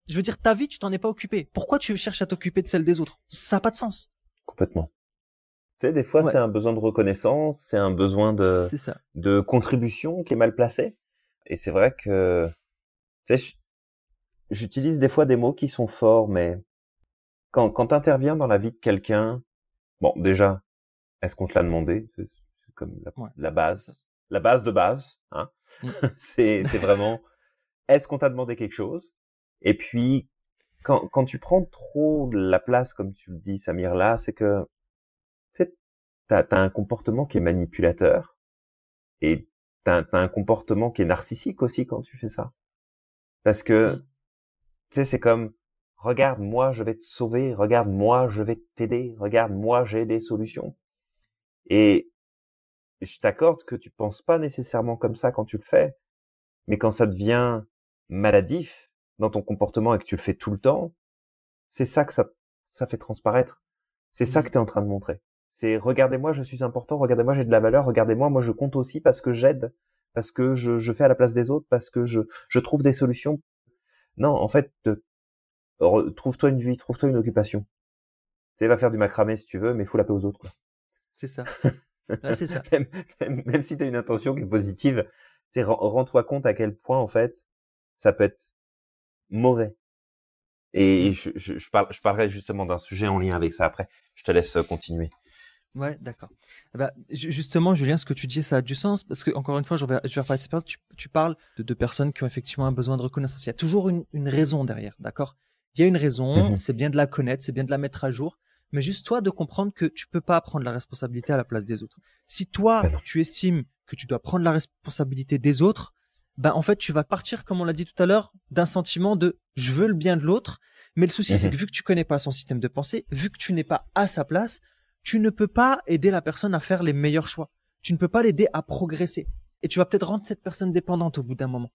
Je veux dire, ta vie, tu t'en es pas occupé. Pourquoi tu cherches à t'occuper de celle des autres? Ça n'a pas de sens. complètement. Tu sais, des fois, c'est Ouais, un besoin de reconnaissance, c'est un besoin c'est ça. de contribution qui est mal placé. Et c'est vrai que, tu sais, j'utilise des fois des mots qui sont forts, mais quand tu interviens dans la vie de quelqu'un, bon, déjà, est-ce qu'on te l'a demandé? C'est comme Ouais, c'est ça. la base de base, hein. Mm. C'est vraiment, est-ce qu'on t'a demandé quelque chose? Et puis, quand tu prends trop la place, comme tu le dis, Samir, là, c'est que, tu sais, t'as un comportement qui est manipulateur et t'as un comportement qui est narcissique aussi quand tu fais ça. Parce que, Mm. tu sais, c'est comme, regarde, moi, je vais te sauver, regarde, moi, je vais t'aider, regarde, moi, j'ai des solutions. Et je t'accorde que tu penses pas nécessairement comme ça quand tu le fais, mais quand ça devient maladif, dans ton comportement et que tu le fais tout le temps, c'est ça que ça fait transparaître. C'est ça que tu es en train de montrer. C'est regardez-moi, je suis important, regardez-moi, j'ai de la valeur, regardez-moi, moi je compte aussi parce que j'aide, parce que je fais à la place des autres, parce que je trouve des solutions. Non, en fait, trouve-toi une vie, trouve-toi une occupation. Tu sais, va faire du macramé si tu veux, mais fous la paix aux autres, quoi. C'est ça. Là, c'est ça. Même si tu as une intention qui est positive, tu sais, rends-toi compte à quel point, en fait, ça peut être mauvais. Et je parlerai justement d'un sujet en lien avec ça après. Je te laisse continuer. Ouais, d'accord. Bah, justement, Julien, ce que tu dis, ça a du sens parce que, encore une fois, je vais reparler de ces personnes. Tu parles de personnes qui ont effectivement un besoin de reconnaissance. Il y a toujours une raison derrière, d'accord? Il y a une raison, c'est bien de la connaître, c'est bien de la mettre à jour, mais juste toi de comprendre que tu peux pas prendre la responsabilité à la place des autres. Si toi, tu estimes que tu dois prendre la responsabilité des autres, ben, en fait, tu vas partir, comme on l'a dit tout à l'heure, d'un sentiment de je veux le bien de l'autre, mais le souci, c'est que vu que tu connais pas son système de pensée, vu que tu n'es pas à sa place, tu ne peux pas aider la personne à faire les meilleurs choix. Tu ne peux pas l'aider à progresser. Et tu vas peut-être rendre cette personne dépendante au bout d'un moment.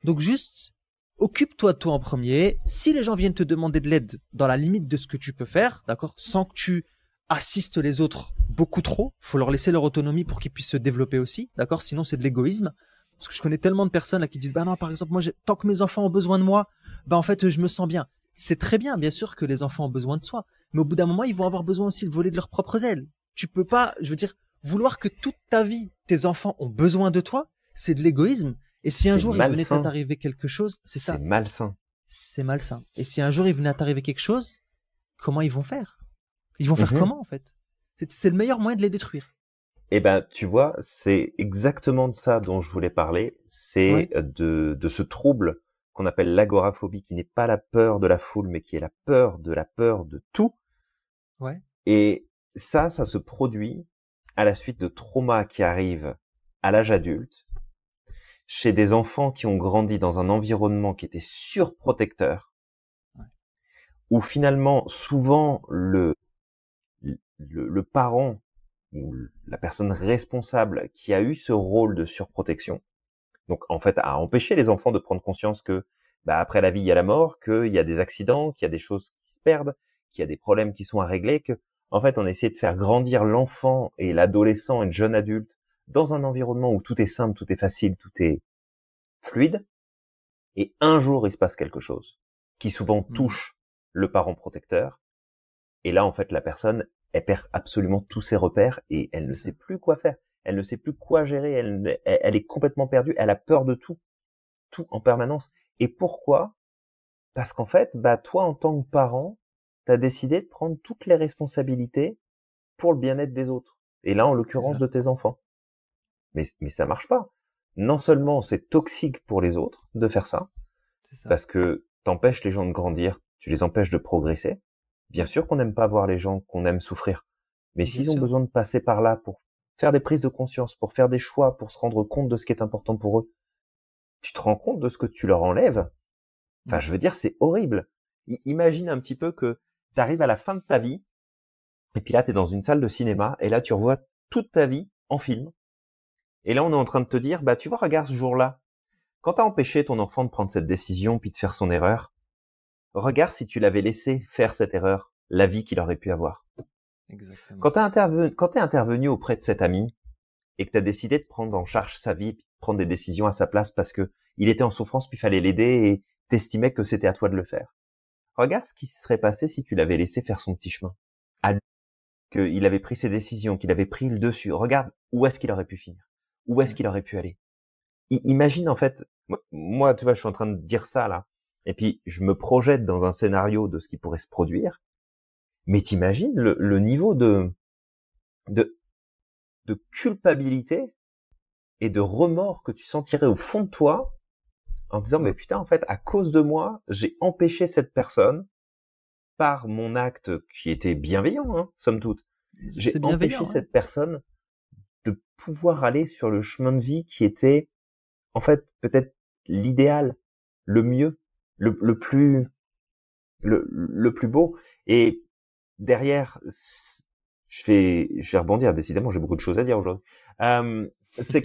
Donc juste, occupe-toi de toi en premier. Si les gens viennent te demander de l'aide dans la limite de ce que tu peux faire, d'accord, sans que tu assistes les autres beaucoup trop, faut leur laisser leur autonomie pour qu'ils puissent se développer aussi, d'accord, sinon c'est de l'égoïsme. Parce que je connais tellement de personnes là qui disent, bah non, par exemple, moi, tant que mes enfants ont besoin de moi, bah en fait, je me sens bien. C'est très bien, bien sûr que les enfants ont besoin de soi, mais au bout d'un moment, ils vont avoir besoin aussi de voler de leurs propres ailes. Tu peux pas, je veux dire, vouloir que toute ta vie, tes enfants ont besoin de toi, c'est de l'égoïsme. Et si un jour il venait à t'arriver quelque chose, c'est ça. C'est malsain. C'est malsain. Et si un jour il venait à t'arriver quelque chose, comment ils vont faire? Ils vont faire comment, en fait? C'est le meilleur moyen de les détruire. Eh ben, tu vois, c'est exactement de ça dont je voulais parler. C'est de ce trouble qu'on appelle l'agoraphobie, qui n'est pas la peur de la foule, mais qui est la peur de tout. Ouais. Et ça se produit à la suite de traumas qui arrivent à l'âge adulte, chez des enfants qui ont grandi dans un environnement qui était surprotecteur, où finalement, souvent, le parent ou la personne responsable qui a eu ce rôle de surprotection, donc en fait a empêché les enfants de prendre conscience que après la vie il y a la mort, qu'il y a des accidents, qu'il y a des choses qui se perdent, qu'il y a des problèmes qui sont à régler, que en fait on essaie de faire grandir l'enfant et l'adolescent et le jeune adulte dans un environnement où tout est simple, tout est facile, tout est fluide, et un jour il se passe quelque chose qui souvent touche le parent protecteur, et là en fait la personne elle perd absolument tous ses repères et elle ne sait plus quoi faire. Elle ne sait plus quoi gérer. Elle est complètement perdue. Elle a peur de tout en permanence. Et pourquoi? Parce qu'en fait, toi, en tant que parent, tu as décidé de prendre toutes les responsabilités pour le bien-être des autres. Et là, en l'occurrence, de tes enfants. Mais ça marche pas. Non seulement c'est toxique pour les autres de faire ça, parce que t'empêches les gens de grandir, tu les empêches de progresser. Bien sûr qu'on n'aime pas voir les gens qu'on aime souffrir, mais s'ils ont besoin de passer par là pour faire des prises de conscience, pour faire des choix, pour se rendre compte de ce qui est important pour eux, tu te rends compte de ce que tu leur enlèves? Enfin, je veux dire, c'est horrible. Imagine un petit peu que tu arrives à la fin de ta vie, et puis là, tu es dans une salle de cinéma, et là, tu revois toute ta vie en film. Et là, on est en train de te dire, tu vois, regarde ce jour-là, quand tu as empêché ton enfant de prendre cette décision, puis de faire son erreur, regarde si tu l'avais laissé faire cette erreur, la vie qu'il aurait pu avoir. Exactement. Quand t'es intervenu auprès de cet ami et que tu as décidé de prendre en charge sa vie, de prendre des décisions à sa place parce que il était en souffrance, puis il fallait l'aider et t'estimais que c'était à toi de le faire. Regarde ce qui se serait passé si tu l'avais laissé faire son petit chemin. Qu'il avait pris ses décisions, qu'il avait pris le dessus. Regarde où est-ce qu'il aurait pu finir. Où est-ce qu'il aurait pu aller. Imagine en fait, moi tu vois, je suis en train de dire ça là. Et puis, je me projette dans un scénario de ce qui pourrait se produire. Mais t'imagines le niveau de culpabilité et de remords que tu sentirais au fond de toi en disant, mais putain, en fait, à cause de moi, j'ai empêché cette personne par mon acte qui était bienveillant, hein, somme toute. J'ai empêché cette personne de pouvoir aller sur le chemin de vie qui était, en fait, peut-être l'idéal, le mieux, le plus beau. Et derrière, je vais rebondir. Décidément, j'ai beaucoup de choses à dire aujourd'hui. C'est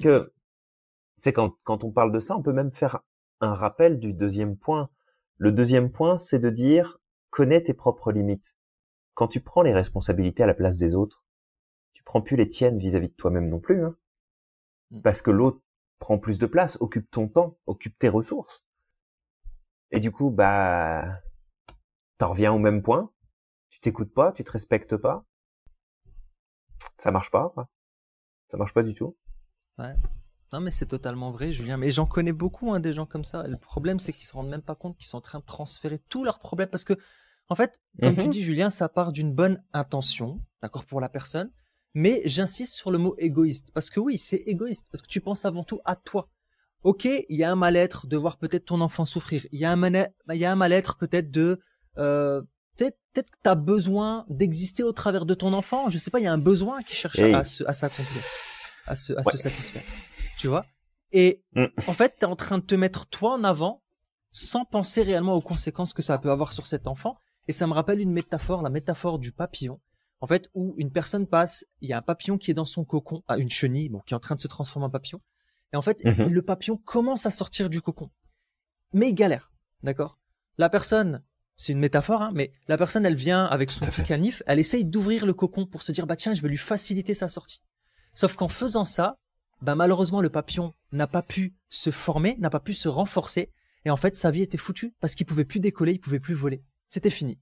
quand on parle de ça, on peut même faire un rappel du deuxième point, Le deuxième point, c'est de dire, connais tes propres limites. Quand tu prends les responsabilités à la place des autres, tu prends plus les tiennes vis-à-vis de toi-même non plus, hein. Parce que l'autre prend plus de place, occupe ton temps, occupe tes ressources. Et du coup, t'en reviens au même point. Tu t'écoutes pas, tu te respectes pas. Ça marche pas, quoi. Ça marche pas du tout. Ouais. Non, mais c'est totalement vrai, Julien. Mais j'en connais beaucoup, hein, des gens comme ça. Le problème, c'est qu'ils se rendent même pas compte qu'ils sont en train de transférer tous leurs problèmes. Parce que, en fait, comme tu dis, Julien, ça part d'une bonne intention, d'accord, pour la personne. Mais j'insiste sur le mot égoïste. Parce que oui, c'est égoïste. Parce que tu penses avant tout à toi. Ok, il y a un mal-être de voir peut-être ton enfant souffrir. Il y a un mal-être peut-être peut-être que tu as besoin d'exister au travers de ton enfant. Je sais pas, il y a un besoin qui cherche à s'accomplir, à se satisfaire. Tu vois? Et en fait, tu es en train de te mettre toi en avant sans penser réellement aux conséquences que ça peut avoir sur cet enfant. Et ça me rappelle une métaphore, la métaphore du papillon. En fait, où une personne passe, il y a un papillon qui est dans son cocon, une chenille, qui est en train de se transformer en papillon. Et en fait, le papillon commence à sortir du cocon. Mais il galère. D'accord? La personne, c'est une métaphore, hein, mais la personne, elle vient avec son petit canif, elle essaye d'ouvrir le cocon pour se dire, tiens, je vais lui faciliter sa sortie. Sauf qu'en faisant ça, malheureusement, le papillon n'a pas pu se former, n'a pas pu se renforcer. Et en fait, sa vie était foutue parce qu'il pouvait plus décoller, il pouvait plus voler. C'était fini.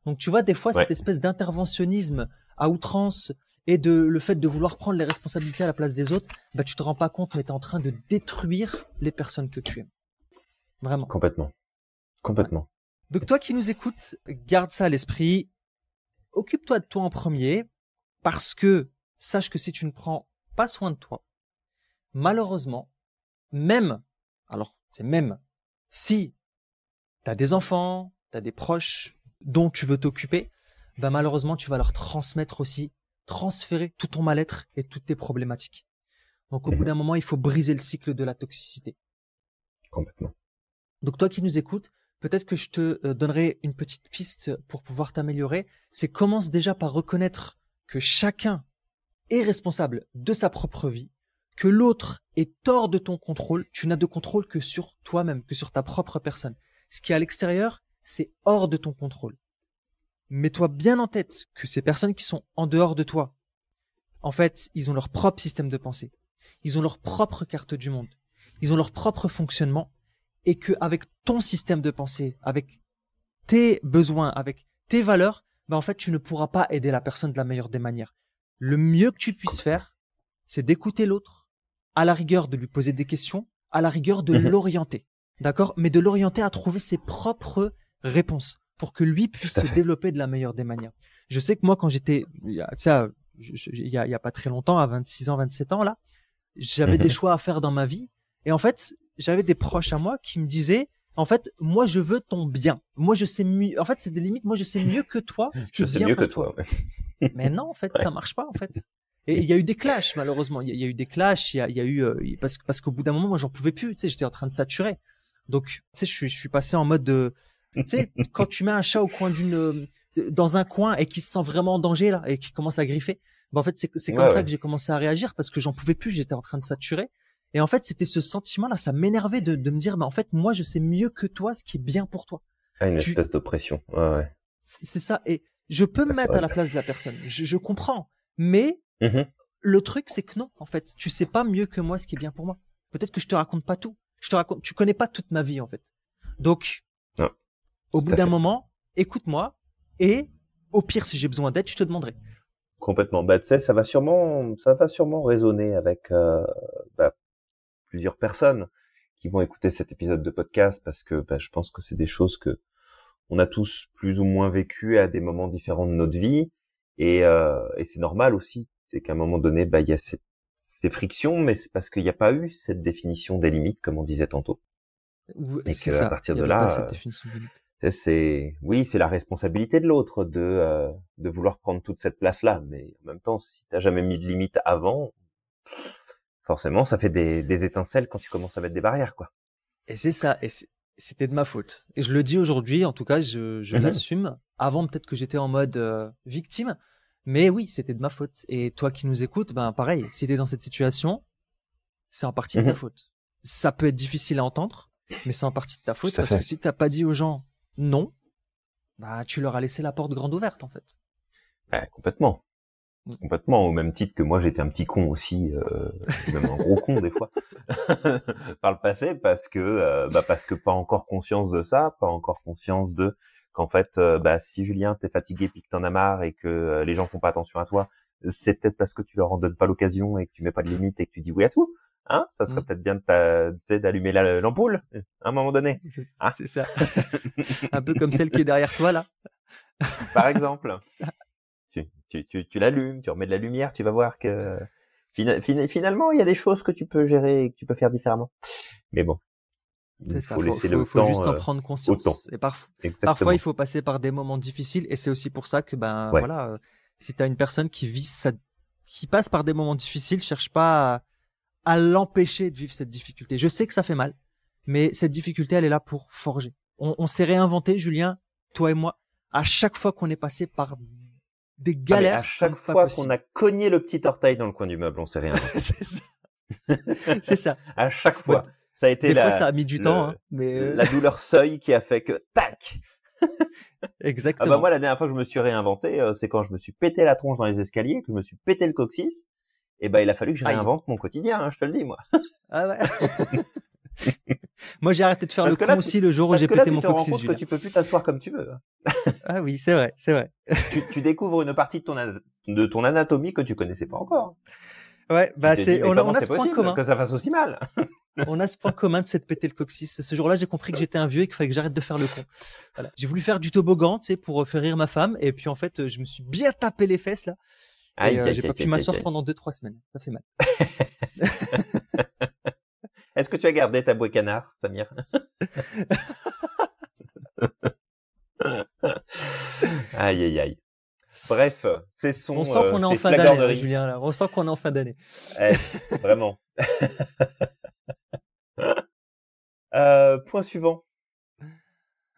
Donc, tu vois, des fois, cette espèce d'interventionnisme à outrance et le fait de vouloir prendre les responsabilités à la place des autres, tu te rends pas compte, mais tu es en train de détruire les personnes que tu aimes. Vraiment. Complètement. Ouais. Donc, toi qui nous écoutes, garde ça à l'esprit. Occupe-toi de toi en premier parce que sache que si tu ne prends pas soin de toi, malheureusement, même si tu as des enfants, tu as des proches dont tu veux t'occuper, malheureusement, tu vas leur transférer tout ton mal-être et toutes tes problématiques. Donc, au bout d'un moment, il faut briser le cycle de la toxicité. Complètement. Donc, toi qui nous écoutes, peut-être que je te donnerai une petite piste pour pouvoir t'améliorer. C'est commence déjà par reconnaître que chacun est responsable de sa propre vie, que l'autre est hors de ton contrôle. Tu n'as de contrôle que sur toi-même, que sur ta propre personne. Ce qui est à l'extérieur, c'est hors de ton contrôle. Mets-toi bien en tête que ces personnes qui sont en dehors de toi, en fait, ils ont leur propre système de pensée. Ils ont leur propre carte du monde. Ils ont leur propre fonctionnement. Et qu'avec ton système de pensée, avec tes besoins, avec tes valeurs, en fait, tu ne pourras pas aider la personne de la meilleure des manières. Le mieux que tu puisses faire, c'est d'écouter l'autre, à la rigueur de lui poser des questions, à la rigueur de l'orienter. D'accord? Mais de l'orienter à trouver ses propres réponses pour que lui puisse se développer de la meilleure des manières. Je sais que moi, quand j'étais, il y a pas très longtemps, à 26 ans, 27 ans, là, j'avais des choix à faire dans ma vie. Et en fait, j'avais des proches à moi qui me disaient, en fait, moi, je veux ton bien. Moi, je sais mieux. En fait, c'est des limites. Moi, je sais mieux que toi ce qui est bien pour toi. Mais non, en fait, ça marche pas, en fait. Et il y a eu des clashs, malheureusement. Il y a eu des clashs. Il y a eu parce qu'au bout d'un moment, moi, j'en pouvais plus. Tu sais, j'étais en train de saturer. Donc, tu sais, je suis passé en mode de, tu sais, quand tu mets un chat au coin dans un coin et qui se sent vraiment en danger là et qui commence à griffer, en fait, c'est comme ça que j'ai commencé à réagir parce que j'en pouvais plus. J'étais en train de saturer. Et en fait, c'était ce sentiment-là, ça m'énervait de me dire, en fait, moi, je sais mieux que toi ce qui est bien pour toi. Une espèce d'oppression. Ouais. C'est ça. Et je peux me mettre à la place de la personne. Je comprends. Mais le truc, c'est que non, en fait, tu sais pas mieux que moi ce qui est bien pour moi. Peut-être que je te raconte pas tout. Tu connais pas toute ma vie, en fait. Donc, au bout d'un moment, écoute-moi. Et au pire, si j'ai besoin d'aide, je te demanderai. Complètement. Tu sais, ça va sûrement résonner avec plusieurs personnes qui vont écouter cet épisode de podcast parce que je pense que c'est des choses que on a tous plus ou moins vécues à des moments différents de notre vie et c'est normal aussi. C'est qu'à un moment donné, il y a ces frictions, mais c'est parce qu'il n'y a pas eu cette définition des limites, comme on disait tantôt. Et que à partir de là, c'est la responsabilité de l'autre de vouloir prendre toute cette place-là. Mais en même temps, si t'as jamais mis de limite avant, forcément, ça fait des étincelles quand tu commences à mettre des barrières, quoi. Et c'est ça. Et c'était de ma faute. Et je le dis aujourd'hui, en tout cas, je l'assume. Avant, peut-être que j'étais en mode victime. Mais oui, c'était de ma faute. Et toi qui nous écoutes, pareil, si t'es dans cette situation, c'est en partie de ta faute. Ça peut être difficile à entendre, Mais c'est en partie de ta faute Tout à parce que fait. si t'as pas dit aux gens non, bah tu leur as laissé la porte grande ouverte en fait. Ouais, complètement. Mm. Complètement, au même titre que moi j'étais un petit con aussi, même un gros con des fois, par le passé, parce que pas encore conscience de ça, pas encore conscience de qu'en fait, si Julien t'es fatigué puis que t'en as marre et que les gens font pas attention à toi, c'est peut-être parce que tu leur en donnes pas l'occasion et que tu mets pas de limite et que tu dis oui à tout, hein. Ça serait Mm. peut-être bien tu sais, d'allumer l'ampoule à un moment donné, hein. C'est ça. Un peu comme celle qui est derrière toi là. Par exemple. Tu l'allumes, tu remets de la lumière, tu vas voir que finalement, il y a des choses que tu peux gérer et que tu peux faire différemment. Mais bon, C'est il ça, faut laisser le faut temps juste en prendre au temps. conscience. Et parfois, il Exactement. faut passer par des moments difficiles. Et c'est aussi pour ça que, ben Ouais. voilà, si tu as une personne qui passe par des moments difficiles, cherche pas à l'empêcher de vivre cette difficulté. Je sais que ça fait mal, mais cette difficulté, elle est là pour forger. On s'est réinventé, Julien, toi et moi, à chaque fois qu'on est passé par des Ah, mais à galères chaque comme pas fois qu'on possible. a cogné le petit orteil dans le coin du meuble, on s'est réinventé. C'est ça. C'est ça. À chaque Bon, fois. Ça a été des fois, ça a mis du temps, hein, mais la douleur seuil qui a fait que, tac! Ah bah moi, exactement. la dernière fois que je me suis réinventé, c'est quand je me suis pété la tronche dans les escaliers, que je me suis pété le coccyx. Et ben, il a fallu que je Aïe. réinvente mon quotidien, hein, je te le dis, moi. Ah ouais. Moi, j'ai arrêté de faire le Parce que là, con aussi le jour où parce j'ai que là, pété tu mon te rends coccyx, compte que Julien. tu peux plus t'asseoir comme tu veux. Ah oui, c'est vrai, c'est vrai. Tu découvres une partie de ton anatomie que tu connaissais pas encore. Ouais, Tu bah t'es dit, mais on comment a c'est ce point possible commun. que ça fasse aussi mal? On a ce point commun de s'être pété le coccyx. Ce jour-là, j'ai compris que j'étais un vieux et qu'il fallait que j'arrête de faire le con. Voilà. J'ai voulu faire du toboggan, tu sais, pour faire rire ma femme. Et puis, en fait, je me suis bien tapé les fesses, là. Et Aïe, aïe, j'ai pas aïe, pu aïe, aïe, m'asseoir aïe. pendant 2-3 semaines. Ça fait mal. Est-ce que tu as gardé ta bouée canard, Samir? Aïe, aïe, aïe. Bref, On sent qu'on est en ces fin d'année, hein, flagorneries. Julien, là. On sent qu'on est en fin d'année. Eh, vraiment. Point suivant.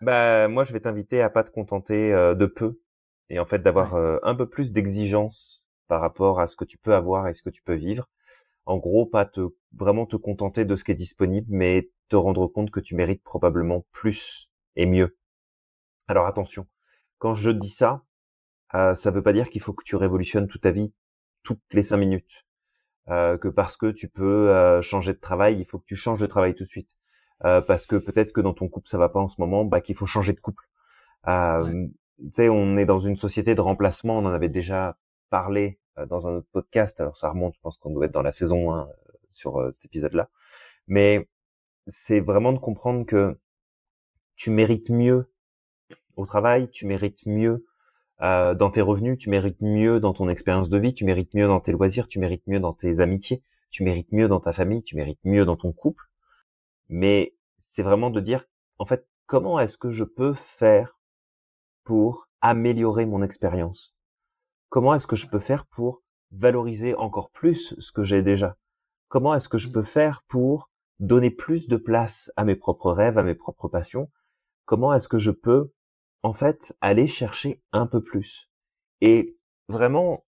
Bah, moi, je vais t'inviter à pas te contenter de peu et en fait d'avoir Ouais. un peu plus d'exigence par rapport à ce que tu peux avoir et ce que tu peux vivre. En gros, pas vraiment te contenter de ce qui est disponible, mais te rendre compte que tu mérites probablement plus et mieux. Alors attention, quand je dis ça, ça veut pas dire qu'il faut que tu révolutionnes toute ta vie toutes les 5 minutes. Que parce que tu peux changer de travail, il faut que tu changes de travail tout de suite. Parce que peut-être que dans ton couple ça va pas en ce moment, bah qu'il faut changer de couple. Ouais. Tu sais, on est dans une société de remplacement, on en avait déjà parlé dans un autre podcast, alors ça remonte, je pense qu'on doit être dans la saison 1 sur cet épisode-là. Mais c'est vraiment de comprendre que tu mérites mieux au travail, tu mérites mieux dans tes revenus, tu mérites mieux dans ton expérience de vie, tu mérites mieux dans tes loisirs, tu mérites mieux dans tes amitiés, tu mérites mieux dans ta famille, tu mérites mieux dans ton couple. Mais c'est vraiment de dire, en fait, comment est-ce que je peux faire pour améliorer mon expérience? Comment est-ce que je peux faire pour valoriser encore plus ce que j'ai déjà? Comment est-ce que je peux faire pour donner plus de place à mes propres rêves, à mes propres passions? Comment est-ce que je peux, en fait, aller chercher un peu plus? Et vraiment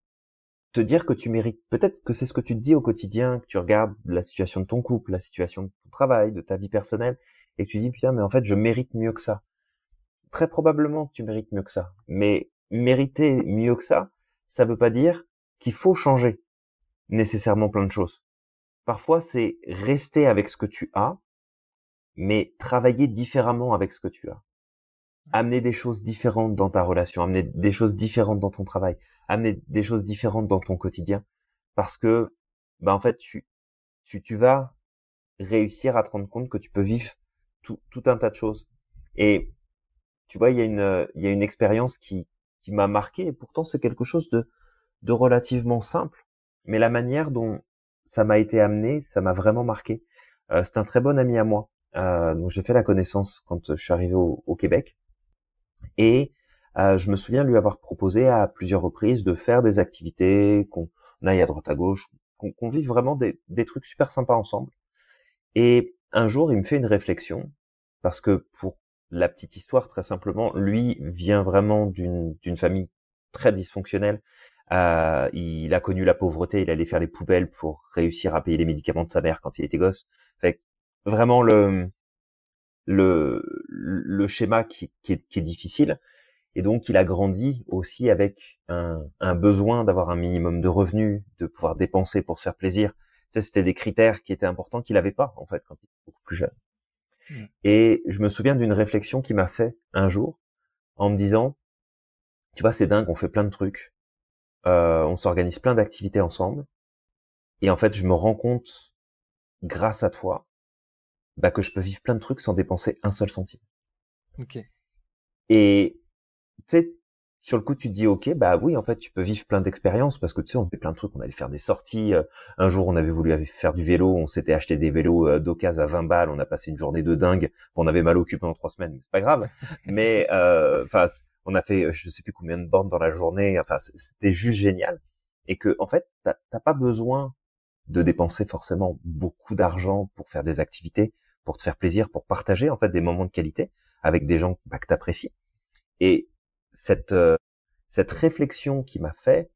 te dire que tu mérites, peut-être que c'est ce que tu te dis au quotidien, que tu regardes la situation de ton couple, la situation de ton travail, de ta vie personnelle, et que tu dis, putain, mais en fait, je mérite mieux que ça. Très probablement que tu mérites mieux que ça. Mais mériter mieux que ça veut pas dire qu'il faut changer nécessairement plein de choses. Parfois, c'est rester avec ce que tu as, mais travailler différemment avec ce que tu as. Amener des choses différentes dans ta relation, amener des choses différentes dans ton travail, amener des choses différentes dans ton quotidien, parce que, bah, en fait, tu vas réussir à te rendre compte que tu peux vivre tout un tas de choses. Et tu vois, il y a une expérience qui m'a marqué, et pourtant c'est quelque chose de relativement simple, mais la manière dont ça m'a été amené, ça m'a vraiment marqué. C'est un très bon ami à moi, dont j'ai fait la connaissance quand je suis arrivé au Québec, et je me souviens lui avoir proposé à plusieurs reprises de faire des activités, qu'on aille à droite à gauche, qu'on vive vraiment des trucs super sympas ensemble. Et un jour, il me fait une réflexion, parce que pour la petite histoire, très simplement, lui vient vraiment d'une famille très dysfonctionnelle. Il a connu la pauvreté, il allait faire les poubelles pour réussir à payer les médicaments de sa mère quand il était gosse. Fait que vraiment le schéma qui est difficile. Et donc, il a grandi aussi avec un besoin d'avoir un minimum de revenus, de pouvoir dépenser pour se faire plaisir. Ça, c'était des critères qui étaient importants qu'il avait pas, en fait, quand il était beaucoup plus jeune. Et je me souviens d'une réflexion qu'il m'a fait un jour en me disant, tu vois, c'est dingue, on fait plein de trucs, on s'organise plein d'activités ensemble. Et en fait, je me rends compte, grâce à toi, bah, que je peux vivre plein de trucs sans dépenser un seul centime. Ok. Et tu sais, sur le coup, tu te dis, ok, bah oui, en fait, tu peux vivre plein d'expériences parce que tu sais, on fait plein de trucs, on allait faire des sorties. Un jour, on avait voulu aller faire du vélo, on s'était acheté des vélos d'occasion à 20 balles, on a passé une journée de dingue, on avait mal au cul pendant 3 semaines, mais c'est pas grave. Mais enfin, on a fait, je sais plus combien de bornes dans la journée. Enfin, c'était juste génial. Et que, en fait, t'as pas besoin de dépenser forcément beaucoup d'argent pour faire des activités, pour te faire plaisir, pour partager en fait des moments de qualité avec des gens que t'apprécies. Et cette cette réflexion qui m'a fait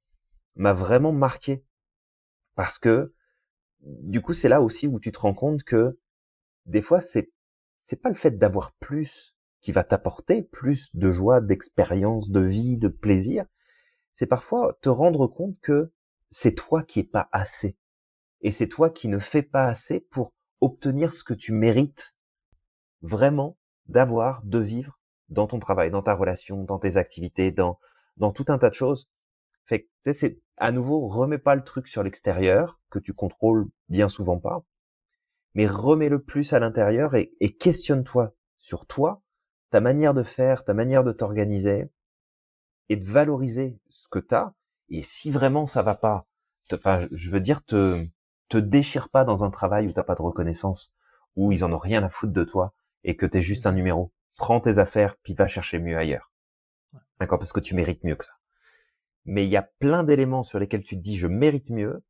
m'a vraiment marqué parce que du coup c'est là aussi où tu te rends compte que des fois c'est pas le fait d'avoir plus qui va t'apporter plus de joie, d'expérience, de vie, de plaisir, c'est parfois te rendre compte que c'est toi qui es pas assez et c'est toi qui ne fais pas assez pour obtenir ce que tu mérites vraiment d'avoir, de vivre dans ton travail, dans ta relation, dans tes activités, dans tout un tas de choses. Fait que, tu sais, c'est, à nouveau, remets pas le truc sur l'extérieur, que tu contrôles bien souvent pas, mais remets-le plus à l'intérieur et questionne-toi sur toi, ta manière de faire, ta manière de t'organiser et de valoriser ce que t'as. Et si vraiment ça va pas, enfin, je veux dire, te déchire pas dans un travail où t'as pas de reconnaissance, où ils en ont rien à foutre de toi et que t'es juste un numéro. Prends tes affaires, puis va chercher mieux ailleurs. D'accord? Parce que tu mérites mieux que ça. Mais il y a plein d'éléments sur lesquels tu te dis je mérite mieux,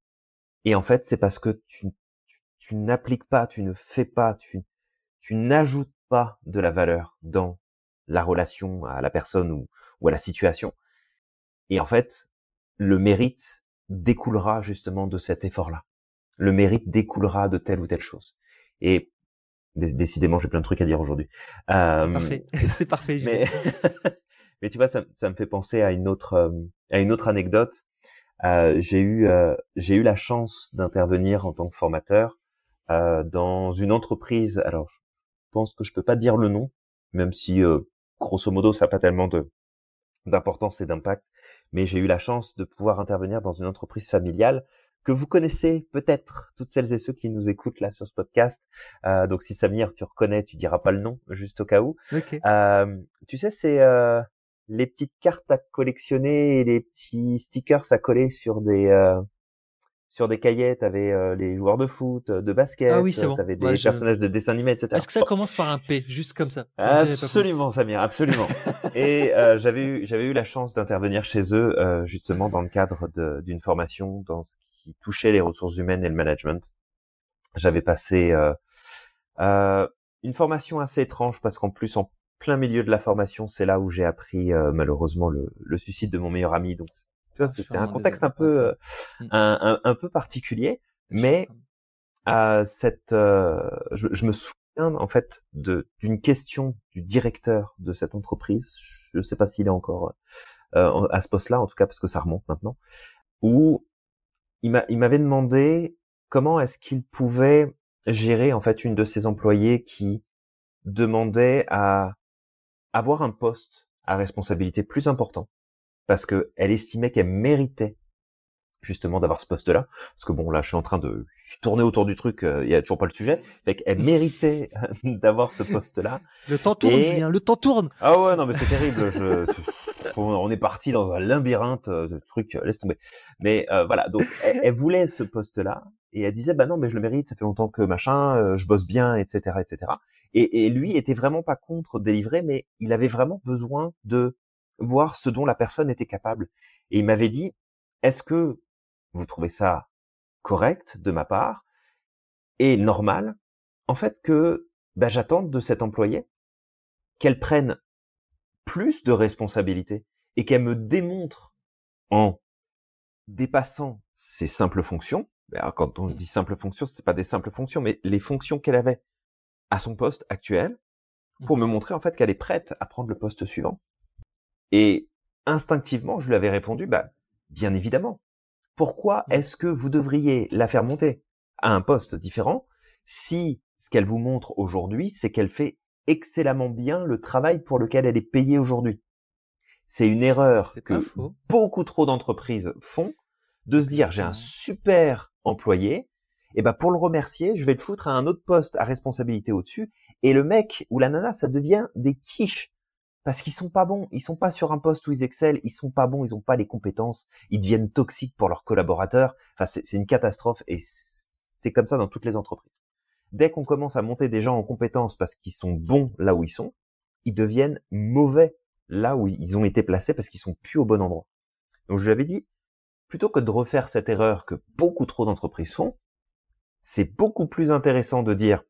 et en fait c'est parce que tu n'appliques pas, tu ne fais pas, tu n'ajoutes pas de la valeur dans la relation à la personne ou à la situation. Et en fait, le mérite découlera justement de cet effort-là. Le mérite découlera de telle ou telle chose. Et décidément, j'ai plein de trucs à dire aujourd'hui. C'est parfait. C'est parfait, j'y Mais vais. mais tu vois, ça me fait penser à une autre anecdote. J'ai eu la chance d'intervenir en tant que formateur dans une entreprise. Alors, je pense que je peux pas dire le nom, même si grosso modo, ça n'a pas tellement d'importance et d'impact. Mais j'ai eu la chance de pouvoir intervenir dans une entreprise familiale que vous connaissez peut-être, toutes celles et ceux qui nous écoutent là sur ce podcast. Donc, si Samir, tu reconnais, tu diras pas le nom, juste au cas où. Ok. Tu sais, c'est les petites cartes à collectionner et les petits stickers à coller sur des cahiers. T'avais les joueurs de foot, de Ah oui, basket, c'est bon. t'avais Ouais, des personnages de dessins animés, Est-ce etc. que ça Bon, commence par un P, juste comme ça? J'en dirai pas plus. absolument, Samir, absolument. Et j'avais eu la chance d'intervenir chez eux justement dans le cadre d'une formation dans ce qui touchait les ressources humaines et le management. J'avais passé euh, une formation assez étrange parce qu'en plus en plein milieu de la formation, c'est là où j'ai appris malheureusement le suicide de mon meilleur ami. Donc tu vois, Ah, je suis c'était un vraiment contexte désolé. un Ouais, peu c'est. Hmm. un peu particulier, Je suis mais je me souviens en fait d'une question du directeur de cette entreprise. Je ne sais pas s'il est encore à ce poste-là, en tout cas parce que ça remonte maintenant, où il m'avait demandé comment est-ce qu'il pouvait gérer en fait une de ses employées qui demandait à avoir un poste à responsabilité plus important parce que elle estimait qu'elle méritait justement d'avoir ce poste-là. Parce que bon, là, je suis en train de tourner autour du truc, il y a toujours pas le sujet. Fait qu'elle méritait d'avoir ce poste-là. Le temps tourne, Et Julien, le temps tourne. ah ouais, non, mais c'est terrible. On est parti dans un labyrinthe de trucs. Laisse tomber. Mais voilà, donc elle voulait ce poste-là et elle disait bah non, mais je le mérite. Ça fait longtemps que machin, je bosse bien, etc., etc. Et lui était vraiment pas contre délivrer, mais il avait vraiment besoin de voir ce dont la personne était capable. Et il m'avait dit est-ce que vous trouvez ça correct de ma part et normal, en fait, que bah, j'attende de cette employée qu'elle prenne plus de responsabilités et qu'elle me démontre en dépassant ses simples fonctions. Alors, quand on dit simples fonctions, c'est pas des simples fonctions, mais les fonctions qu'elle avait à son poste actuel, pour me montrer en fait qu'elle est prête à prendre le poste suivant. Et instinctivement, je lui avais répondu, bien évidemment. Pourquoi est-ce que vous devriez la faire monter à un poste différent si ce qu'elle vous montre aujourd'hui, c'est qu'elle fait excellemment bien le travail pour lequel elle est payée aujourd'hui? C'est une erreur que beaucoup trop d'entreprises font, de se dire, j'ai un super employé, et pour le remercier, je vais le foutre à un autre poste à responsabilité au-dessus, et le mec ou la nana, ça devient des quiches. Parce qu'ils sont pas bons, ils sont pas sur un poste où ils excellent, ils sont pas bons, ils ont pas les compétences, ils deviennent toxiques pour leurs collaborateurs. Enfin, c'est une catastrophe et c'est comme ça dans toutes les entreprises. Dès qu'on commence à monter des gens en compétences parce qu'ils sont bons là où ils deviennent mauvais là où ils ont été placés parce qu'ils sont plus au bon endroit. Donc je lui avais dit, plutôt que de refaire cette erreur que beaucoup trop d'entreprises font, c'est beaucoup plus intéressant de dire,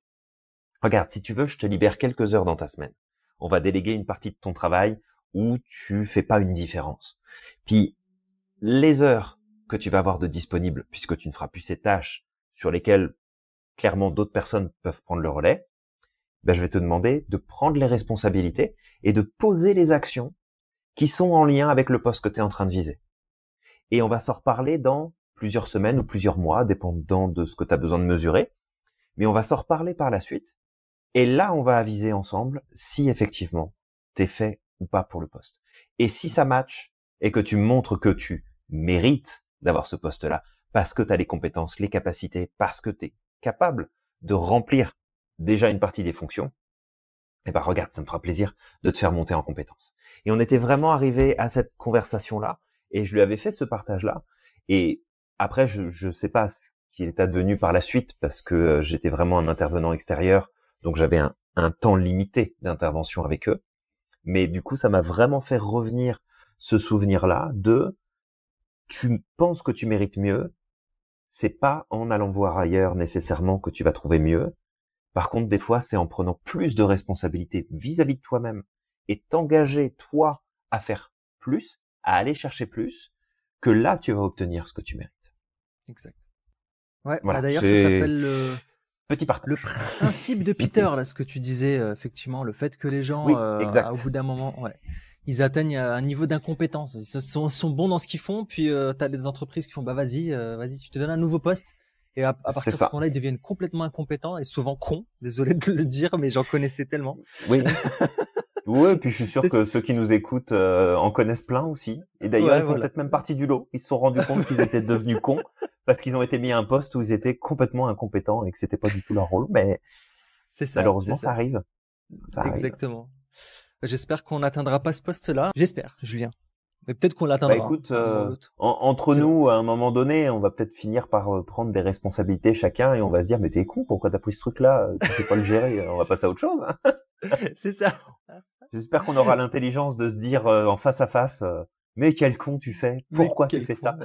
regarde, si tu veux, je te libère quelques heures dans ta semaine. On va déléguer une partie de ton travail où tu fais pas une différence. Puis, les heures que tu vas avoir de disponibles, puisque tu ne feras plus ces tâches sur lesquelles, clairement, d'autres personnes peuvent prendre le relais, je vais te demander de prendre les responsabilités et de poser les actions qui sont en lien avec le poste que tu es en train de viser. Et on va s'en reparler dans plusieurs semaines ou plusieurs mois, dépendant de ce que tu as besoin de mesurer. Mais on va s'en reparler par la suite. Et là, on va aviser ensemble si effectivement t'es fait ou pas pour le poste. Et si ça match et que tu montres que tu mérites d'avoir ce poste-là, parce que tu as les compétences, les capacités, parce que tu es capable de remplir déjà une partie des fonctions, regarde, ça me fera plaisir de te faire monter en compétences. Et on était vraiment arrivé à cette conversation-là, et je lui avais fait ce partage-là. Et après, je sais pas ce qu'il est advenu par la suite, parce que j'étais vraiment un intervenant extérieur, donc j'avais un temps limité d'intervention avec eux. Mais du coup, ça m'a vraiment fait revenir ce souvenir-là de tu penses que tu mérites mieux, c'est pas en allant voir ailleurs nécessairement que tu vas trouver mieux. Par contre, des fois, c'est en prenant plus de responsabilités vis-à-vis de toi-même et t'engager, toi, à faire plus, à aller chercher plus, que là, tu vas obtenir ce que tu mérites. Exact. Ouais, voilà, d'ailleurs, ça s'appelle petit partage. Le principe de Peter, là, ce que tu disais, effectivement, le fait que les gens, au bout d'un moment, ils atteignent un niveau d'incompétence. Ils sont bons dans ce qu'ils font, puis tu as des entreprises qui font, vas-y, je te donne un nouveau poste. Et à partir de ce moment-là, ils deviennent complètement incompétents et souvent cons. Désolé de le dire, mais j'en connaissais tellement. Oui. Oui, puis je suis sûr que ceux qui nous écoutent en connaissent plein aussi. Et d'ailleurs, ils font peut-être même partie du lot. Ils se sont rendus compte qu'ils étaient devenus cons parce qu'ils ont été mis à un poste où ils étaient complètement incompétents et que c'était pas du tout leur rôle. Mais malheureusement, ça arrive. Exactement. J'espère qu'on n'atteindra pas ce poste-là. J'espère, Julien. Mais peut-être qu'on l'atteindra. Écoute, entre nous, à un moment donné, on va peut-être finir par prendre des responsabilités chacun et on va se dire, mais t'es con, pourquoi t'as pris ce truc-là? Tu sais pas le gérer, on va passer à autre chose. Hein. C'est ça. J'espère qu'on aura l'intelligence de se dire en face à face, mais quel con tu fais? Pourquoi tu fais ça?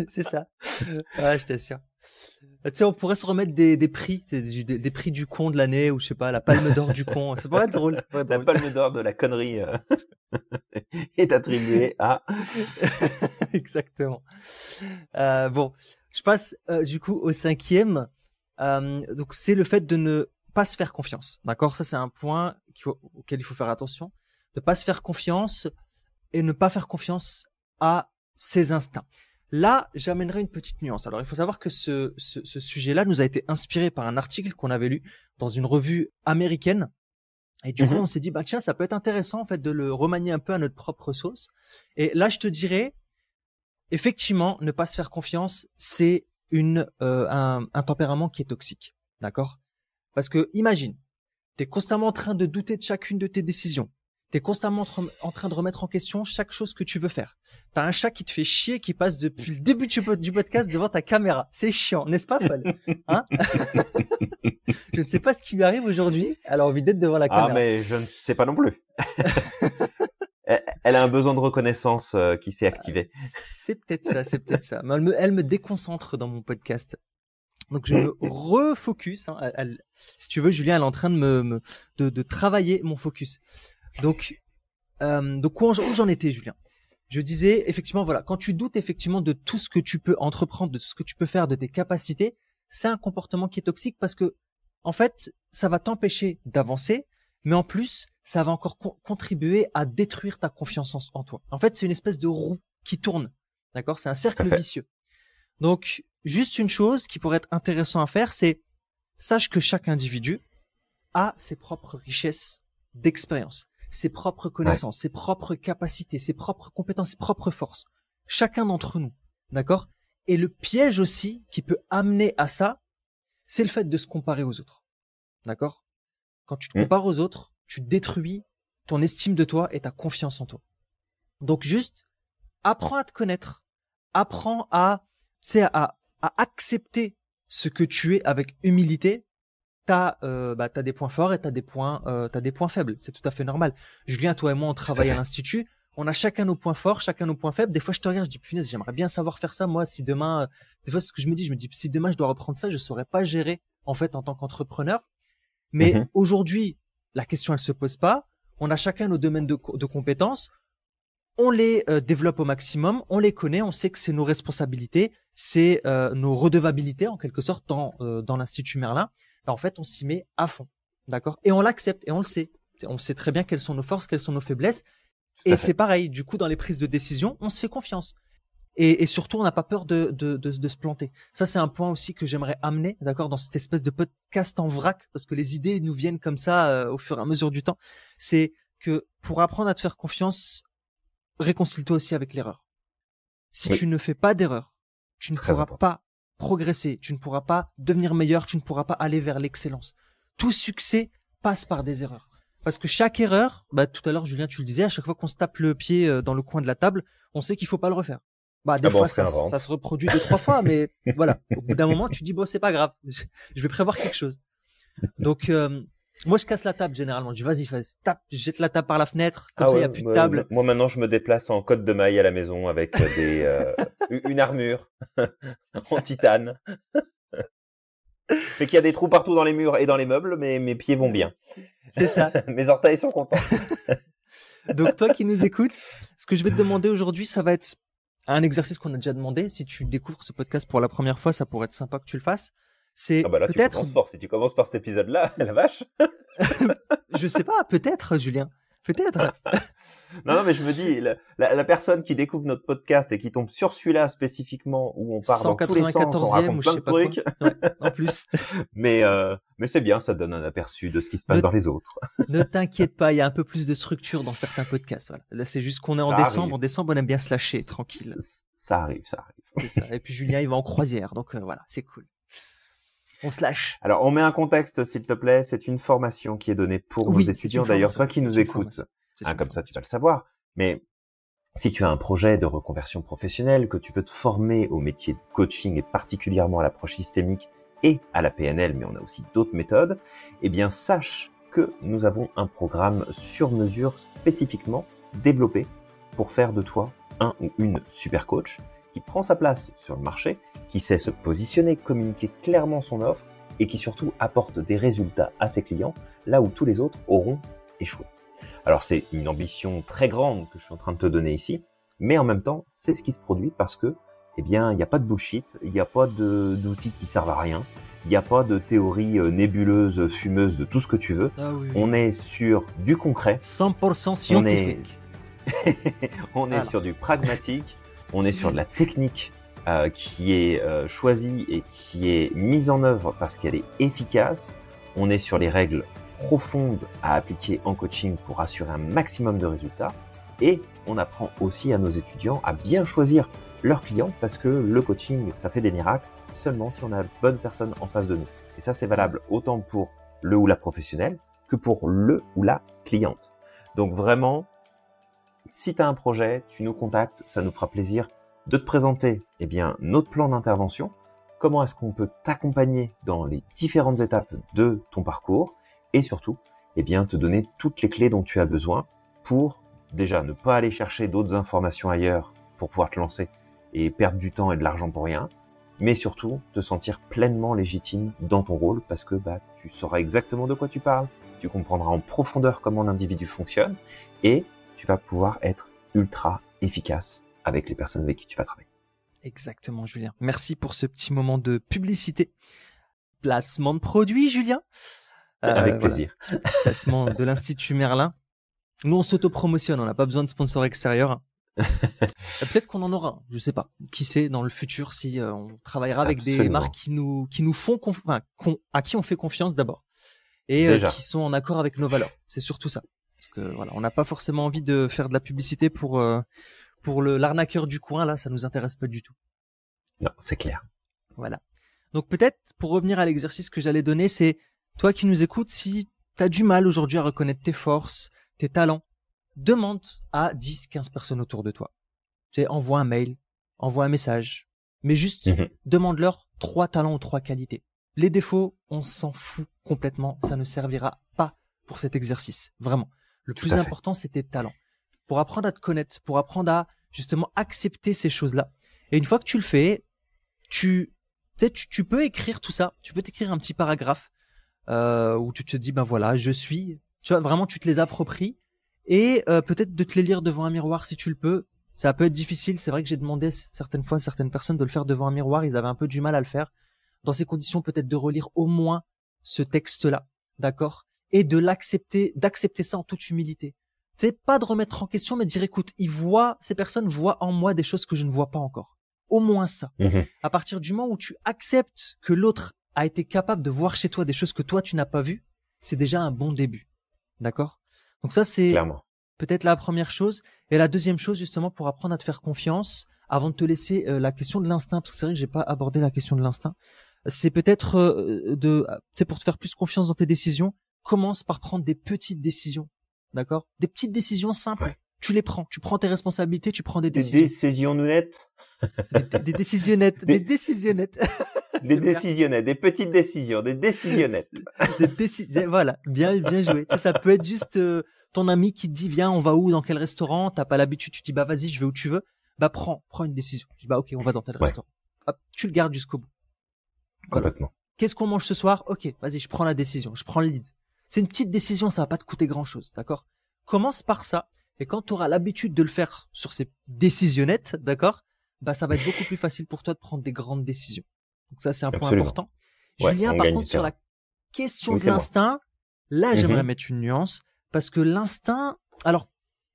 C'est ça. Ouais, je t'assure. Tu sais, on pourrait se remettre des prix, des prix du con de l'année, ou je sais pas, la palme d'or du con. Ça pourrait être drôle. La palme d'or de la connerie est attribuée à... Exactement. Bon, je passe du coup au 5e. Donc, c'est le fait de ne pas se faire confiance. D'accord? Ça, c'est un point auquel il faut faire attention. De pas se faire confiance et ne pas faire confiance à ses instincts. Là, j'amènerai une petite nuance. Alors, il faut savoir que ce sujet-là nous a été inspiré par un article qu'on avait lu dans une revue américaine. Et du coup, on s'est dit, tiens, ça peut être intéressant, en fait, de le remanier un peu à notre propre sauce. Et là, je te dirais, effectivement, ne pas se faire confiance, c'est un tempérament qui est toxique. D'accord? Parce que, imagine, t'es constamment en train de douter de chacune de tes décisions. T'es constamment en train de remettre en question chaque chose que tu veux faire. T'as un chat qui te fait chier, qui passe depuis le début du podcast devant ta caméra. C'est chiant, n'est-ce pas, Paul? Hein? Je ne sais pas ce qui lui arrive aujourd'hui. Elle a envie d'être devant la caméra. Ah, mais je ne sais pas non plus. Elle a un besoin de reconnaissance qui s'est activé. C'est peut-être ça. Mais elle me déconcentre dans mon podcast. Donc je me refocus. Hein. Si tu veux, Julien, elle est en train de travailler mon focus. Donc où j'en étais, Julien? Je disais effectivement, voilà, quand tu doutes effectivement de tout ce que tu peux entreprendre, de tout ce que tu peux faire, de tes capacités, c'est un comportement qui est toxique parce que en fait, ça va t'empêcher d'avancer, mais en plus, ça va encore contribuer à détruire ta confiance en toi. En fait, c'est une espèce de roue qui tourne. D'accord? C'est un cercle vicieux. Donc, juste une chose qui pourrait être intéressant à faire, c'est sache que chaque individu a ses propres richesses d'expérience, ses propres connaissances, ses propres capacités, ses propres compétences, ses propres forces. Chacun d'entre nous. D'accord? Et le piège aussi qui peut amener à ça, c'est le fait de se comparer aux autres. D'accord? Quand tu te compares aux autres, tu détruis ton estime de toi et ta confiance en toi. Donc juste, apprends à te connaître. Apprends à accepter ce que tu es avec humilité. T'as des points forts et t'as des points faibles. C'est tout à fait normal. Julien, toi et moi, on travaille à l'Institut. On a chacun nos points forts, chacun nos points faibles. Des fois, je te regarde, je dis, punaise, j'aimerais bien savoir faire ça. Moi, si demain, des fois, c'est ce que je me dis, si demain je dois reprendre ça, je saurais pas gérer, en fait, en tant qu'entrepreneur. Mais aujourd'hui, la question, elle se pose pas. On a chacun nos domaines de compétences. On les développe au maximum. On les connaît. On sait que c'est nos responsabilités. C'est nos redevabilités, en quelque sorte, dans l'Institut Merlin. En fait, on s'y met à fond. D'accord? Et on l'accepte. Et on le sait. On sait très bien quelles sont nos forces, quelles sont nos faiblesses. Et c'est pareil. Du coup, dans les prises de décision, on se fait confiance. Et surtout, on n'a pas peur de se planter. Ça, c'est un point aussi que j'aimerais amener, d'accord, dans cette espèce de podcast en vrac, parce que les idées nous viennent comme ça au fur et à mesure du temps. C'est que pour apprendre à te faire confiance, réconcilie-toi aussi avec l'erreur. Si tu ne fais pas d'erreur, tu ne pourras pas progresser, tu ne pourras pas devenir meilleur, tu ne pourras pas aller vers l'excellence. Tout succès passe par des erreurs. Parce que chaque erreur, tout à l'heure, Julien, tu le disais, à chaque fois qu'on se tape le pied dans le coin de la table, on sait qu'il faut pas le refaire. Des fois, ça se reproduit 2-3 fois, mais voilà. Au bout d'un moment, tu dis, bon, c'est pas grave. Je vais prévoir quelque chose. Donc, moi, je casse la table, généralement. Je dis, vas-y, tape, jette la table par la fenêtre. Comme ça, il n'y a plus de table. Moi, maintenant, je me déplace en côte de maille à la maison avec une armure en titane. Fait qu'il y a des trous partout dans les murs et dans les meubles, mais mes pieds vont bien. C'est ça. Mes orteils sont contents. Donc, toi qui nous écoutes, ce que je vais te demander aujourd'hui, ça va être un exercice qu'on a déjà demandé. Si tu découvres ce podcast pour la première fois, ça pourrait être sympa que tu le fasses. C'est là, peut-être. Tu commences fort. Si tu commences par cet épisode-là, la vache. Je sais pas, peut-être, Julien. Peut-être. Non, mais je me dis, la personne qui découvre notre podcast et qui tombe sur celui-là spécifiquement, où on part dans tous les sens, on raconte plein de trucs. Ouais, en plus. mais c'est bien, ça donne un aperçu de ce qui se passe dans les autres. Ne t'inquiète pas, il y a un peu plus de structure dans certains podcasts. Voilà. Là, c'est juste qu'on est en décembre. Arrive. En décembre, on aime bien se lâcher, tranquille. Ça arrive. C'est ça. Et puis Julien, il va en croisière, donc voilà, c'est cool. On se lâche. Alors, on met un contexte, s'il te plaît. C'est une formation qui est donnée pour nos étudiants. D'ailleurs, toi qui nous écoutes, comme ça, tu vas le savoir. Mais si tu as un projet de reconversion professionnelle, que tu veux te former au métier de coaching et particulièrement à l'approche systémique et à la PNL, mais on a aussi d'autres méthodes, eh bien, sache que nous avons un programme sur mesure spécifiquement développé pour faire de toi un ou une super coach qui prend sa place sur le marché, qui sait se positionner, communiquer clairement son offre et qui surtout apporte des résultats à ses clients là où tous les autres auront échoué. Alors c'est une ambition très grande que je suis en train de te donner ici, mais en même temps, c'est ce qui se produit parce que, il n'y a pas de bullshit, il n'y a pas d'outils qui servent à rien, il n'y a pas de théorie nébuleuse, fumeuse, de tout ce que tu veux. On est sur du concret. 100% scientifique. On est sur du pragmatique, on est sur de la technique qui est choisie et qui est mise en œuvre parce qu'elle est efficace. On est sur les règles profondes à appliquer en coaching pour assurer un maximum de résultats. Et on apprend aussi à nos étudiants à bien choisir leurs clients parce que le coaching, ça fait des miracles seulement si on a la bonne personne en face de nous. Et ça, c'est valable autant pour le ou la professionnelle que pour le ou la cliente. Donc vraiment, si tu as un projet, tu nous contactes, ça nous fera plaisir de te présenter notre plan d'intervention, comment est-ce qu'on peut t'accompagner dans les différentes étapes de ton parcours et surtout te donner toutes les clés dont tu as besoin pour déjà ne pas aller chercher d'autres informations ailleurs pour pouvoir te lancer et perdre du temps et de l'argent pour rien, mais surtout te sentir pleinement légitime dans ton rôle parce que tu sauras exactement de quoi tu parles, tu comprendras en profondeur comment l'individu fonctionne et tu vas pouvoir être ultra efficace avec les personnes avec qui tu vas travailler. Exactement, Julien. Merci pour ce petit moment de publicité. placement de produit, Julien. Avec Voilà, plaisir. petit placement de l'Institut Merlin. Nous, on s'auto-promotionne, on n'a pas besoin de sponsors extérieurs. Peut-être qu'on en aura un, je sais pas. Qui sait dans le futur si on travaillera avec des Absolument. marques qui nous font à qui on fait confiance d'abord et Déjà. qui sont en accord avec nos valeurs. C'est surtout ça. Parce que voilà, on n'a pas forcément envie de faire de la publicité pour l'arnaqueur du coin là, ça nous intéresse pas du tout. Non, c'est clair. Voilà. Donc peut-être pour revenir à l'exercice que j'allais donner, c'est toi qui nous écoutes, si tu as du mal aujourd'hui à reconnaître tes forces, tes talents, demande à 10-15 personnes autour de toi. C'est envoie un mail, envoie un message, mais juste demande-leur 3 talents ou 3 qualités. Les défauts, on s'en fout complètement, ça ne servira pas pour cet exercice, vraiment. Le plus important, c'est tes talents. Pour apprendre à te connaître, pour apprendre à justement accepter ces choses-là. Et une fois que tu le fais, tu peux écrire tout ça, tu peux t'écrire un petit paragraphe où tu te dis, ben voilà, je suis, tu vois, vraiment, tu te les appropries et peut-être de te les lire devant un miroir si tu le peux. Ça peut être difficile, c'est vrai que j'ai demandé certaines fois à certaines personnes de le faire devant un miroir, ils avaient un peu du mal à le faire. Dans ces conditions, peut-être de relire au moins ce texte-là, d'accord? Et de l'accepter, d'accepter ça en toute humilité. C'est pas de remettre en question, mais de dire, écoute, ces personnes voient en moi des choses que je ne vois pas encore. Au moins ça. À partir du moment où tu acceptes que l'autre a été capable de voir chez toi des choses que toi tu n'as pas vues, c'est déjà un bon début. D'accord? Donc ça, c'est peut-être la première chose. Et la deuxième chose, justement, pour apprendre à te faire confiance, avant de te laisser la question de l'instinct, parce que c'est vrai que j'ai pas abordé la question de l'instinct, c'est peut-être pour te faire plus confiance dans tes décisions, commence par prendre des petites décisions. D'accord? Des petites décisions simples. Ouais. Tu les prends. Tu prends tes responsabilités, tu prends des décisions. Des décisions nettes. Des décisionnettes. Des décisionnettes. Des décisionnettes, des petites décisions, des décisionnettes. Voilà, bien joué. Ça peut être juste ton ami qui te dit, viens, on va où, dans quel restaurant, t'as pas l'habitude, tu dis, bah vas-y, je vais où tu veux. Bah prends une décision. Tu dis, bah ok, on va dans tel restaurant. Hop, tu le gardes jusqu'au bout. Voilà. Complètement. Qu'est-ce qu'on mange ce soir? Ok, vas-y, je prends la décision, je prends le lead. C'est une petite décision, ça va pas te coûter grand-chose, d'accord? Commence par ça, et quand tu auras l'habitude de le faire sur ces décisionnettes, d'accord? Bah ça va être beaucoup plus facile pour toi de prendre des grandes décisions. Donc ça, c'est un point important. Ouais, Julien, par contre, sur la question de l'instinct, là, j'aimerais mettre une nuance, parce que l'instinct, alors,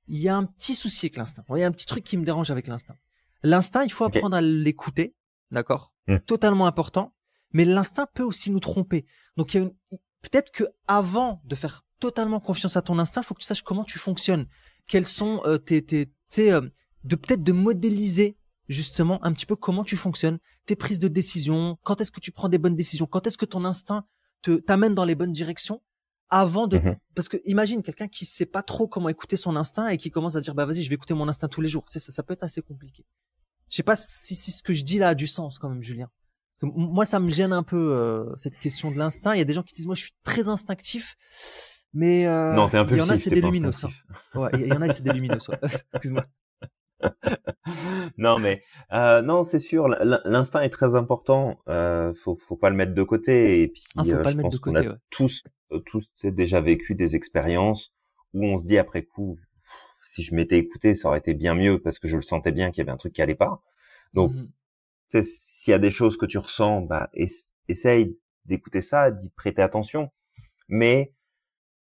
il y a un petit souci avec l'instinct. Il y a un petit truc qui me dérange avec l'instinct. L'instinct, il faut apprendre à l'écouter, d'accord? Totalement important. Mais l'instinct peut aussi nous tromper. Donc, peut-être que avant de faire totalement confiance à ton instinct, il faut que tu saches comment tu fonctionnes. Quels sont peut-être de modéliser justement un petit peu comment tu fonctionnes, tes prises de décision, quand est-ce que tu prends des bonnes décisions, quand est-ce que ton instinct t'amène dans les bonnes directions avant de, parce que imagine quelqu'un qui sait pas trop comment écouter son instinct et qui commence à dire, bah, vas-y, je vais écouter mon instinct tous les jours. Tu sais, ça peut être assez compliqué. Je sais pas si ce que je dis là a du sens quand même, Julien. Moi, ça me gêne un peu, cette question de l'instinct. Il y a des gens qui disent, moi, je suis très instinctif. Mais, non, t'es impulsif, il y en a, c'est des luminos. Ouais, il y en a, c'est des luminos, ouais. Excuse-moi. Non, mais non, c'est sûr, l'instinct est très important. Faut pas le mettre de côté. Et puis, je pense qu'on a tous déjà vécu des expériences où on se dit après coup, si je m'étais écouté, ça aurait été bien mieux parce que je le sentais bien qu'il y avait un truc qui allait pas. Donc, s'il y a des choses que tu ressens, bah, essaye d'écouter ça, d'y prêter attention, mais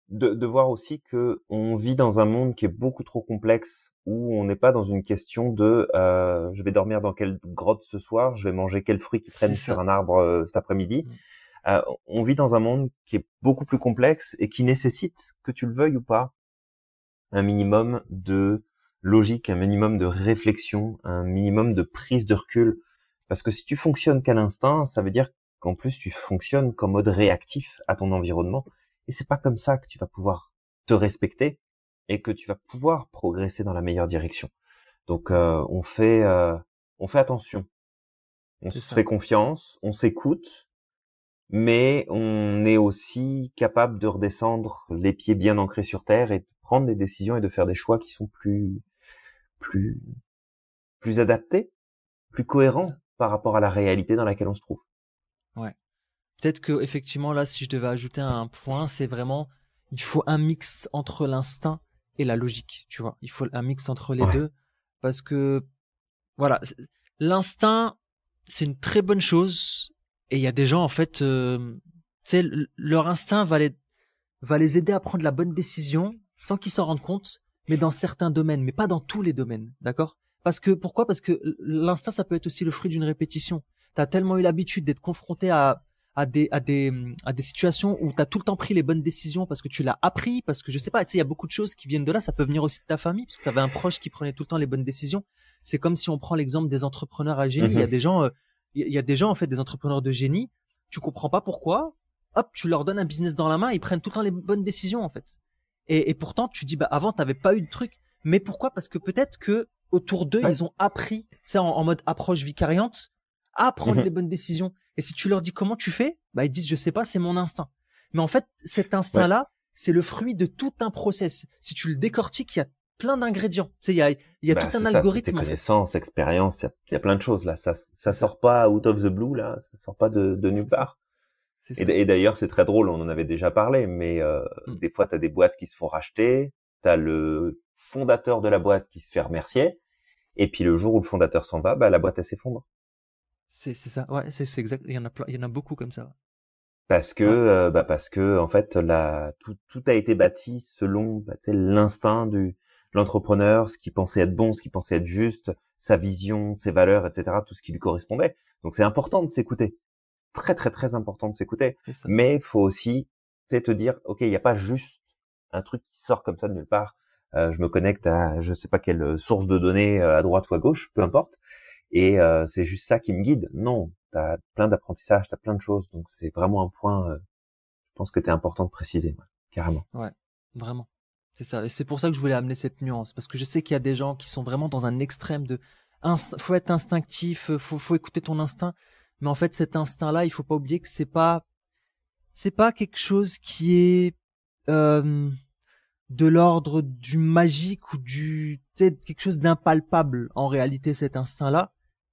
de voir aussi que on vit dans un monde qui est beaucoup trop complexe, où on n'est pas dans une question de je vais dormir dans quelle grotte ce soir, je vais manger quel fruit qui traîne sur un arbre cet après-midi. On vit dans un monde qui est beaucoup plus complexe et qui nécessite, que tu le veuilles ou pas, un minimum de logique, un minimum de réflexion, un minimum de prise de recul. Parce que si tu fonctionnes qu'à l'instinct, ça veut dire qu'en plus tu fonctionnes qu'en mode réactif à ton environnement. Et c'est pas comme ça que tu vas pouvoir te respecter et que tu vas pouvoir progresser dans la meilleure direction. Donc on fait attention. On se fait confiance, on s'écoute, mais on est aussi capable de redescendre les pieds bien ancrés sur terre et de prendre des décisions et de faire des choix qui sont plus adaptés, plus cohérents par rapport à la réalité dans laquelle on se trouve. Ouais. Peut-être que effectivement là, si je devais ajouter un point, c'est vraiment, il faut un mix entre l'instinct et la logique, tu vois. Il faut un mix entre les deux, parce que voilà, l'instinct, c'est une très bonne chose Et il y a des gens, en fait, tu sais, leur instinct va les aider à prendre la bonne décision sans qu'ils s'en rendent compte, mais dans certains domaines, mais pas dans tous les domaines, d'accord? Pourquoi? Parce que l'instinct, ça peut être aussi le fruit d'une répétition. T'as tellement eu l'habitude d'être confronté à des situations où t'as tout le temps pris les bonnes décisions parce que tu l'as appris, parce que je sais pas, tu sais, il y a beaucoup de choses qui viennent de là. Ça peut venir aussi de ta famille, parce que t'avais un proche qui prenait tout le temps les bonnes décisions. C'est comme si on prend l'exemple des entrepreneurs à génie. Il y a des gens, il y a des gens, en fait, des entrepreneurs de génie. Tu comprends pas pourquoi. Hop, tu leur donnes un business dans la main, ils prennent tout le temps les bonnes décisions, en fait. Et pourtant, tu dis, bah, avant, t'avais pas eu de truc. Mais pourquoi? Parce que peut-être que autour d'eux, Ouais. ils ont appris, c'est en mode approche vicariante, à prendre les bonnes décisions. Et si tu leur dis comment tu fais, bah, ils disent, je sais pas, c'est mon instinct. Mais en fait, cet instinct-là, c'est le fruit de tout un process. Si tu le décortiques, il y a plein d'ingrédients. Tu sais, il y a Bah, tout un c'est ça, toutes tes algorithme, en fait. connaissances, expériences, il y a plein de choses là. Ça C'est sort pas out of the blue là, ça sort pas de nulle C'est ça. part. C'est Et, ça. et d'ailleurs, c'est très drôle, on en avait déjà parlé, mais des fois, tu as des boîtes qui se font racheter, tu as le fondateur de la boîte qui se fait remercier, et puis le jour où le fondateur s'en va, bah, la boîte, elle s'effondre. C'est ça. Ouais, c'est exact. Il y en a plein, il y en a beaucoup comme ça. Ouais. Parce que en fait, tout a été bâti selon tu sais, l'instinct de l'entrepreneur, ce qui pensait être bon, ce qui pensait être juste, sa vision, ses valeurs, etc., tout ce qui lui correspondait. Donc c'est important de s'écouter. Très très très important de s'écouter, C'est ça. mais faut aussi, tu sais, te dire, ok, il n'y a pas juste un truc qui sort comme ça de nulle part. Je me connecte à je sais pas quelle source de données à droite ou à gauche, peu importe, et c'est juste ça qui me guide. Non, t'as plein d'apprentissages, t'as plein de choses, donc c'est vraiment un point, je pense que t'es important de préciser, ouais, carrément. Ouais. Vraiment. C'est ça. Et c'est pour ça que je voulais amener cette nuance. Parce que je sais qu'il y a des gens qui sont vraiment dans un extrême de, faut être instinctif, faut écouter ton instinct. Mais en fait, cet instinct-là, il faut pas oublier que c'est pas quelque chose qui est, euh, de l'ordre du magique ou tu sais, quelque chose d'impalpable. En réalité, cet instinct-là,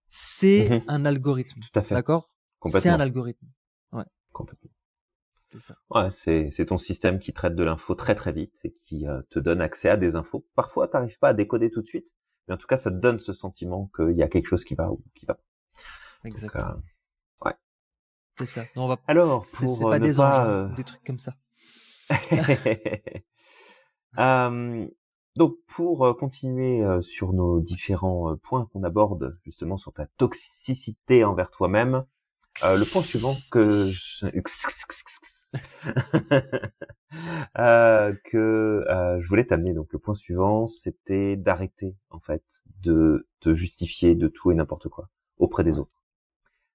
c'est Mhm, un algorithme. tout à fait, D'accord? C'est un complètement, algorithme. Ouais. complètement. C'est ça. Ouais, c'est ton système qui traite de l'info très très vite et qui te donne accès à des infos. Parfois, t'arrives pas à décoder tout de suite, mais en tout cas, ça te donne ce sentiment qu'il y a quelque chose qui va ou qui va. Donc, Exactement. ouais. C'est ça. Non, Alors, c'est pour pas ne des anges, pas... hein, ou des trucs comme ça. Euh, donc, pour continuer sur nos différents points qu'on aborde, justement, sur ta toxicité envers toi-même, le point suivant que je voulais t'amener, donc le point suivant, c'était d'arrêter, en fait, de te justifier de tout et n'importe quoi auprès des Ouais. autres.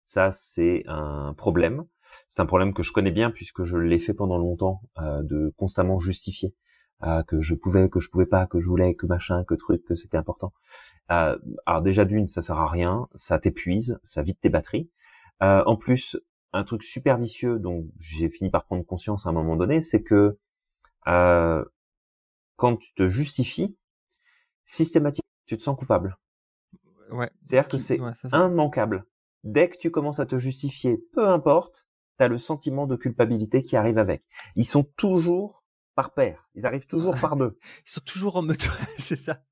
Ça, c'est un problème. C'est un problème que je connais bien puisque je l'ai fait pendant longtemps, de constamment justifier que je pouvais pas, que je voulais, que machin, que truc, que c'était important. Alors déjà d'une, ça sert à rien, ça t'épuise, ça vide tes batteries. En plus, un truc super vicieux dont j'ai fini par prendre conscience à un moment donné, c'est que euh, quand tu te justifies, systématiquement, tu te sens coupable. Ouais. C'est-à-dire que c'est Ouais, ça, immanquable. Dès que tu commences à te justifier, peu importe, tu as le sentiment de culpabilité qui arrive avec. Ils sont toujours par paire. Ils arrivent toujours par deux. ils sont toujours en mode, c'est ça.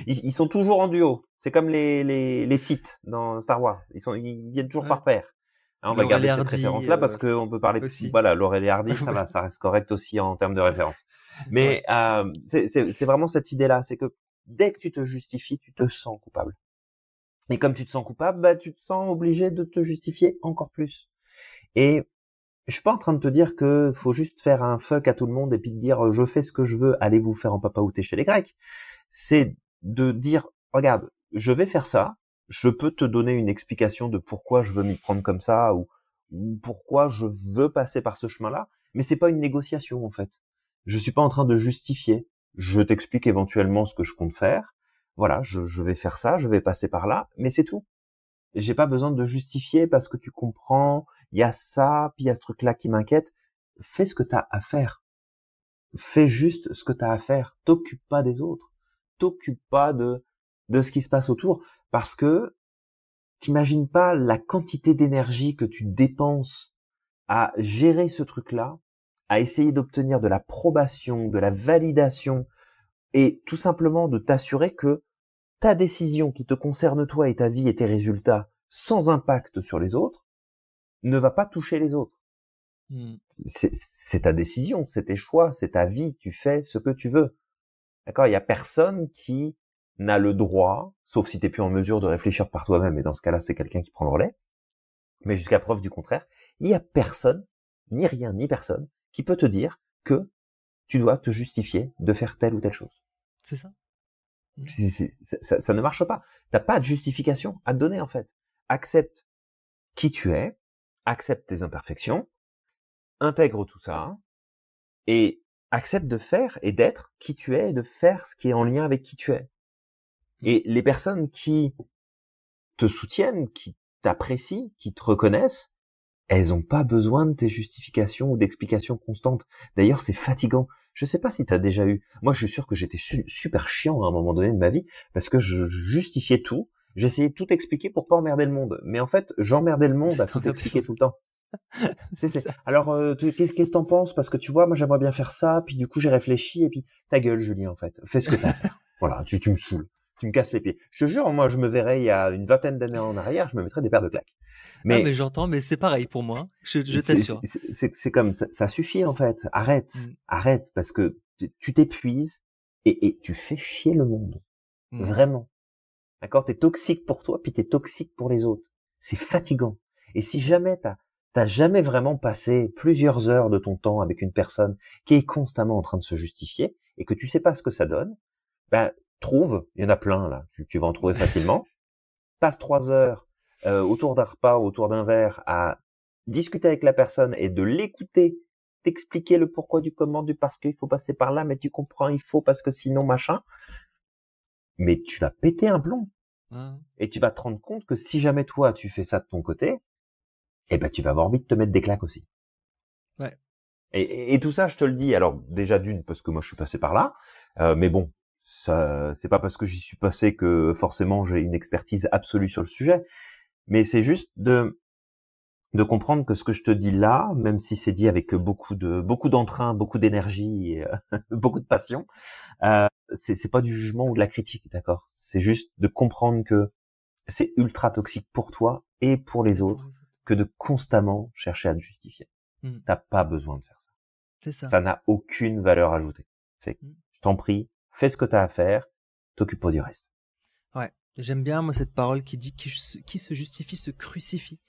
Ils sont toujours en duo. C'est comme les Sith dans Star Wars. Ils viennent toujours Ouais. par paire. Hein, on va Laurel et garder cette Hardy, référence-là parce qu'on peut parler, aussi. voilà, Laurel et Hardy, ça Ouais. va, ça reste correct aussi en termes de référence. Ouais. Mais c'est vraiment cette idée-là, c'est que dès que tu te justifies, tu te sens coupable. Et comme tu te sens coupable, bah, tu te sens obligé de te justifier encore plus. Et je suis pas en train de te dire que faut juste faire un fuck à tout le monde et puis de dire je fais ce que je veux, allez vous faire en papaouter chez les Grecs. C'est de dire regarde, je vais faire ça, je peux te donner une explication de pourquoi je veux m'y prendre comme ça ou pourquoi je veux passer par ce chemin-là, mais c'est pas une négociation en fait. Je suis pas en train de justifier. Je t'explique éventuellement ce que je compte faire. Voilà, je vais faire ça, je vais passer par là, mais c'est tout. J'ai pas besoin de justifier parce que tu comprends, il y a ça, puis il y a ce truc-là qui m'inquiète. Fais ce que tu as à faire. Fais juste ce que tu as à faire. T'occupe pas des autres. T'occupe pas de ce qui se passe autour parce que t'imagines pas la quantité d'énergie que tu dépenses à gérer ce truc-là, à essayer d'obtenir de l'approbation, de la validation et tout simplement de t'assurer que ta décision qui te concerne toi et ta vie et tes résultats sans impact sur les autres ne va pas toucher les autres. C'est ta décision, c'est tes choix, c'est ta vie, tu fais ce que tu veux. D'accord? Il y a personne qui n'a le droit, sauf si tu n'es plus en mesure de réfléchir par toi-même, et dans ce cas-là, c'est quelqu'un qui prend le relais. Mais jusqu'à preuve du contraire, il y a personne, ni rien, ni personne, qui peut te dire que tu dois te justifier de faire telle ou telle chose. C'est ça. Ça ne marche pas. T'as pas de justification à te donner, en fait. Accepte qui tu es, accepte tes imperfections, intègre tout ça, et accepte de faire et d'être qui tu es et de faire ce qui est en lien avec qui tu es. Et les personnes qui te soutiennent, qui t'apprécient, qui te reconnaissent, elles ont pas besoin de tes justifications ou d'explications constantes. D'ailleurs, c'est fatigant. Je sais pas si t'as déjà eu. Moi, je suis sûr que j'étais super chiant à un moment donné de ma vie parce que je justifiais tout. J'essayais de tout expliquer pour pas emmerder le monde. Mais en fait, j'emmerdais le monde à tout expliquer tout le temps. Alors, qu'est-ce que t'en penses? Parce que tu vois, moi, j'aimerais bien faire ça. Puis du coup, j'ai réfléchi. Et puis, ta gueule, Julien, en fait. Fais ce que t'as à faire. Voilà, tu me saoules. Tu me casses les pieds. Je te jure, moi, je me verrais il y a une vingtaine d'années en arrière, je me mettrais des paires de claques. Mais j'entends, mais c'est pareil pour moi. Je t'assure. C'est comme ça suffit en fait. Arrête, parce que tu t'épuises et tu fais chier le monde. Vraiment. D'accord? T'es toxique pour toi, puis t'es toxique pour les autres. C'est fatigant. Et si jamais t'as jamais vraiment passé plusieurs heures de ton temps avec une personne qui est constamment en train de se justifier et que tu sais pas ce que ça donne, ben trouve, il y en a plein là. Tu vas en trouver facilement. Passe 3 heures autour d'un repas, autour d'un verre, à discuter avec la personne et de l'écouter, t'expliquer le pourquoi du comment, du parce qu'il faut passer par là, mais tu comprends, il faut parce que sinon machin. Mais tu vas péter un plomb. Et tu vas te rendre compte que si jamais toi tu fais ça de ton côté, eh ben tu vas avoir envie de te mettre des claques aussi. Ouais. Et tout ça, je te le dis. Alors déjà d'une parce que moi je suis passé par là, mais bon. Ça, c'est pas parce que j'y suis passé que forcément j'ai une expertise absolue sur le sujet, mais c'est juste de comprendre que ce que je te dis là, même si c'est dit avec beaucoup d'entrain, beaucoup d'énergie et beaucoup de passion, c'est pas du jugement ou de la critique, d'accord? C'est juste de comprendre que c'est ultra toxique pour toi et pour les autres que de constamment chercher à te justifier. T'as pas besoin de faire ça. C'est ça. Ça n'a aucune valeur ajoutée. Fait que, je t'en prie, fais ce que t'as à faire, t'occupe pas du reste. Ouais, j'aime bien moi cette parole qui dit qui se justifie se crucifie.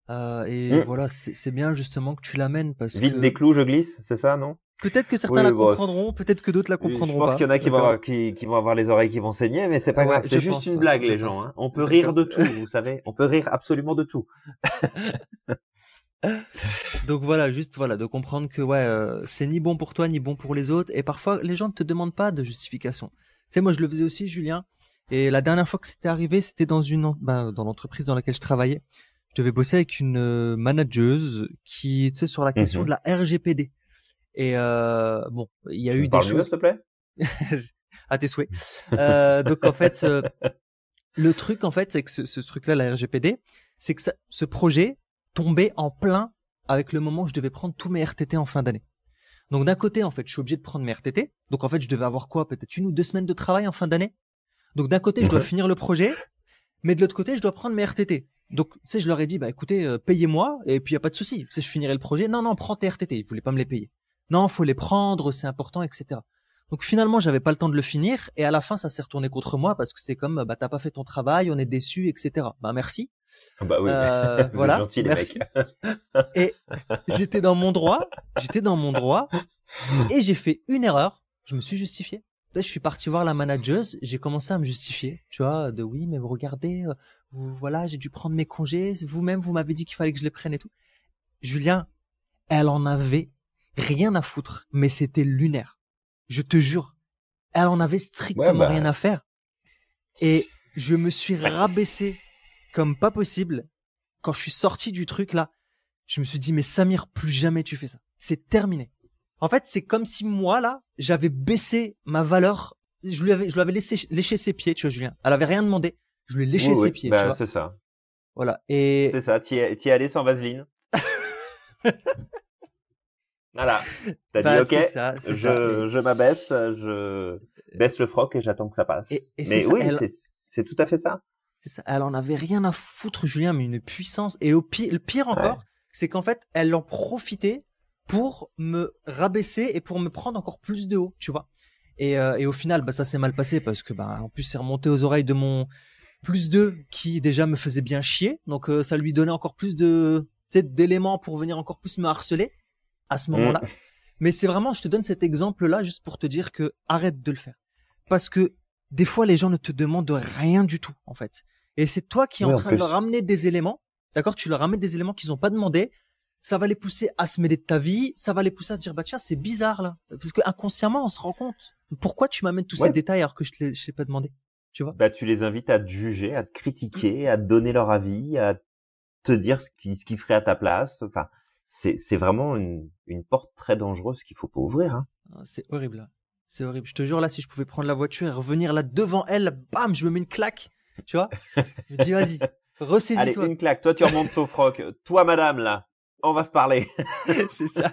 Voilà, c'est bien justement que tu l'amènes parce Vite que des clous, je glisse, c'est ça, non? Peut-être que certains la comprendront, peut-être que d'autres la comprendront pas. Je pense qu'il y en a qui vont avoir les oreilles qui vont saigner, mais c'est pas grave, c'est juste une blague, les gens. Hein. On peut rire de tout, vous savez, on peut rire absolument de tout. Donc voilà, juste voilà, de comprendre que c'est ni bon pour toi ni bon pour les autres, et parfois les gens ne te demandent pas de justification. Tu sais, moi je le faisais aussi, Julien, et la dernière fois que c'était arrivé, c'était dans dans l'entreprise dans laquelle je travaillais. Je devais bosser avec une manageuse qui, tu sais, sur la question de la RGPD. Et bon, il y a eu des choses. Mieux, s'il te plaît. À tes souhaits. Donc en fait, le truc en fait, c'est que ce truc-là, la RGPD, c'est que ce projet tombait en plein avec le moment où je devais prendre tous mes RTT en fin d'année. Donc d'un côté, en fait, je suis obligé de prendre mes RTT. Donc en fait, je devais avoir quoi, peut-être 1 ou 2 semaines de travail en fin d'année. Donc d'un côté, je dois finir le projet, mais de l'autre côté, je dois prendre mes RTT. Donc, tu sais, je leur ai dit, bah écoutez, payez-moi, et puis y a pas de souci. Tu sais, je finirai le projet. Non, prends tes RTT. Ils voulaient pas me les payer. Non, faut les prendre, c'est important, etc. Donc finalement, j'avais pas le temps de le finir, et à la fin, ça s'est retourné contre moi parce que c'est comme, bah t'as pas fait ton travail, on est déçu, etc. Bah merci. Bah oui. Voilà. Gentil, les merci. mecs. Et j'étais dans mon droit, et j'ai fait une erreur. Je me suis justifié. Là, je suis parti voir la manageuse, j'ai commencé à me justifier, tu vois, de oui, mais vous regardez, voilà, j'ai dû prendre mes congés, vous-même, vous m'avez dit qu'il fallait que je les prenne et tout. Julien, elle en avait rien à foutre, mais c'était lunaire. Je te jure, elle en avait strictement rien à faire. Et je me suis rabaissé comme pas possible. Quand je suis sorti du truc là, je me suis dit, mais Samir, plus jamais tu fais ça. C'est terminé. En fait, c'est comme si moi, là, j'avais baissé ma valeur. Je lui avais laissé lécher ses pieds, tu vois, Julien. Elle avait rien demandé. Je lui ai léché ses pieds, tu vois. C'est ça. Voilà. Et c'est ça. T'y es allé sans vaseline. Voilà. T'as dit, ok, je m'abaisse, je baisse le froc et j'attends que ça passe. Mais oui, c'est tout à fait ça. C'est ça. Elle en avait rien à foutre, Julien, mais une puissance. Et le pire encore, c'est qu'en fait, elle en profitait pour me rabaisser et pour me prendre encore plus de haut, tu vois. Et au final, bah, ça s'est mal passé parce que, bah, en plus, c'est remonté aux oreilles de mon plus 2 qui déjà me faisait bien chier. Donc, ça lui donnait encore plus de, tu sais, d'éléments pour venir encore plus me harceler à ce Mm. moment-là. Mais c'est vraiment, je te donne cet exemple-là juste pour te dire que arrête de le faire. Parce que des fois, les gens ne te demandent rien du tout, en fait. Et c'est toi qui es en Oui, en train de plus. leur ramener des éléments. D'accord? Tu leur ramènes des éléments qu'ils n'ont pas demandé. Ça va les pousser à se mêler de ta vie. Ça va les pousser à se dire, bah, tiens, c'est bizarre, là. Parce que inconsciemment, on se rend compte. Pourquoi tu m'amènes tous ces Ouais. détails alors que je l'ai pas demandé? Tu vois? Bah, tu les invites à te juger, à te critiquer, à te donner leur avis, à te dire ce qu'ils feraient à ta place. Enfin, c'est vraiment une porte très dangereuse qu'il faut pas ouvrir, hein. Ah, c'est horrible, là. C'est horrible. Je te jure, là, si je pouvais prendre la voiture et revenir là devant elle, bam, je me mets une claque. Tu vois? Je me dis, vas-y, Allez, ressaisis-toi. une claque. Toi, tu remontes ton froc. Toi, madame, là, on va se parler. C'est ça.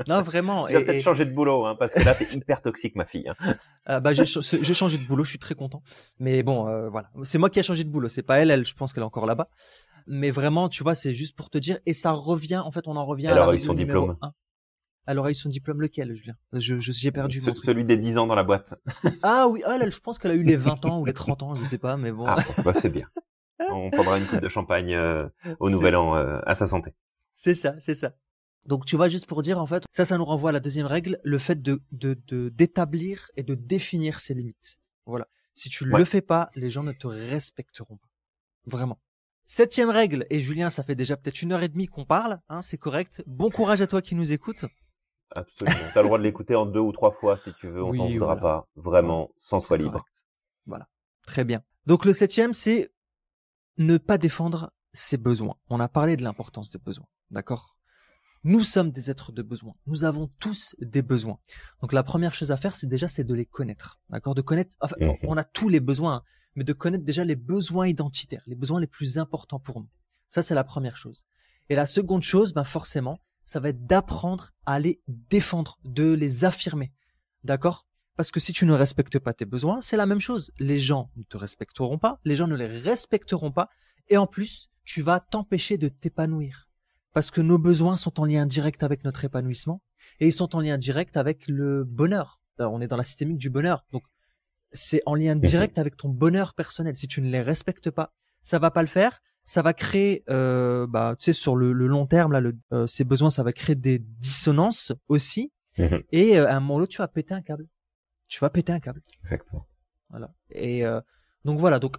Non, vraiment. Tu vas peut-être changer de boulot, hein, parce que là, t'es hyper toxique, ma fille, hein. Bah, j'ai changé de boulot, je suis très content. Mais bon, voilà. C'est moi qui ai changé de boulot. C'est pas elle. Elle, je pense qu'elle est encore là-bas. Mais vraiment, tu vois, c'est juste pour te dire. Et ça revient, en fait, on en revient Elle à la aura eu règle son numéro diplôme. 1. Elle aurait eu son diplôme lequel, Julien? J'ai perdu mon truc. Celui des 10 ans dans la boîte. Ah oui, elle, je pense qu'elle a eu les 20 ans ou les 30 ans, je sais pas, mais bon. Ah, bah, c'est bien. On prendra une coupe de champagne au C'est- nouvel an à sa santé. C'est ça, c'est ça. Donc tu vois, juste pour dire, en fait, ça nous renvoie à la deuxième règle, le fait d'établir et de définir ses limites. Voilà. Si tu Ouais. le fais pas, les gens ne te respecteront pas. Vraiment. Septième règle, et Julien, ça fait déjà peut-être 1h30 qu'on parle, hein, c'est correct. Bon courage à toi qui nous écoute. Absolument. T'as le droit de l'écouter en 2 ou 3 fois si tu veux, on t'en Oui, voudra voilà. pas. Vraiment, sans C'est toi libre. correct. Voilà. Très bien. Donc le septième, c'est ne pas défendre ses besoins. On a parlé de l'importance des besoins. D'accord? Nous sommes des êtres de besoin. Nous avons tous des besoins. Donc la première chose à faire, c'est de les connaître. D'accord? De connaître, enfin, on a tous les besoins, hein, mais de connaître déjà les besoins identitaires, les besoins les plus importants pour nous. Ça, c'est la première chose. Et la seconde chose, ben forcément, ça va être d'apprendre à les défendre, de les affirmer. D'accord? Parce que si tu ne respectes pas tes besoins, c'est la même chose. Les gens ne te respecteront pas, les gens ne les respecteront pas, et en plus, tu vas t'empêcher de t'épanouir. Parce que nos besoins sont en lien direct avec notre épanouissement, et ils sont en lien direct avec le bonheur. Alors, on est dans la systémique du bonheur, donc c'est en lien direct avec ton bonheur personnel. Si tu ne les respectes pas, ça va pas le faire. Ça va créer, bah, tu sais, sur le long terme, là, ces besoins, ça va créer des dissonances aussi. Et à un moment ou l'autre, tu vas péter un câble. Tu vas péter un câble. Exactement. Voilà. Et donc voilà. Donc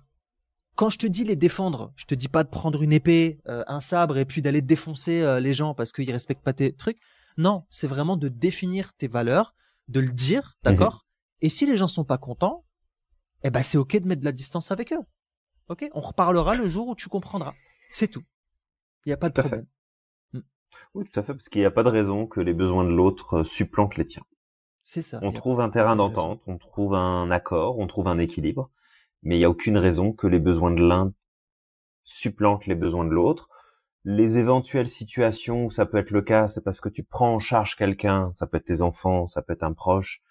quand je te dis les défendre, je te dis pas de prendre une épée, un sabre et puis d'aller défoncer les gens parce qu'ils respectent pas tes trucs. Non, c'est vraiment de définir tes valeurs, de le dire, d'accord. Et si les gens sont pas contents, eh ben c'est ok de mettre de la distance avec eux. Ok, on reparlera le jour où tu comprendras. C'est tout. Il y a pas de Tout à fait. problème. Oui, tout à fait, parce qu'il n'y a pas de raison que les besoins de l'autre supplantent les tiens. C'est ça. On trouve un terrain d'entente, on trouve un accord, on trouve un équilibre, mais il n'y a aucune raison que les besoins de l'un supplantent les besoins de l'autre. Les éventuelles situations où ça peut être le cas, c'est parce que tu prends en charge quelqu'un, ça peut être tes enfants, ça peut être un proche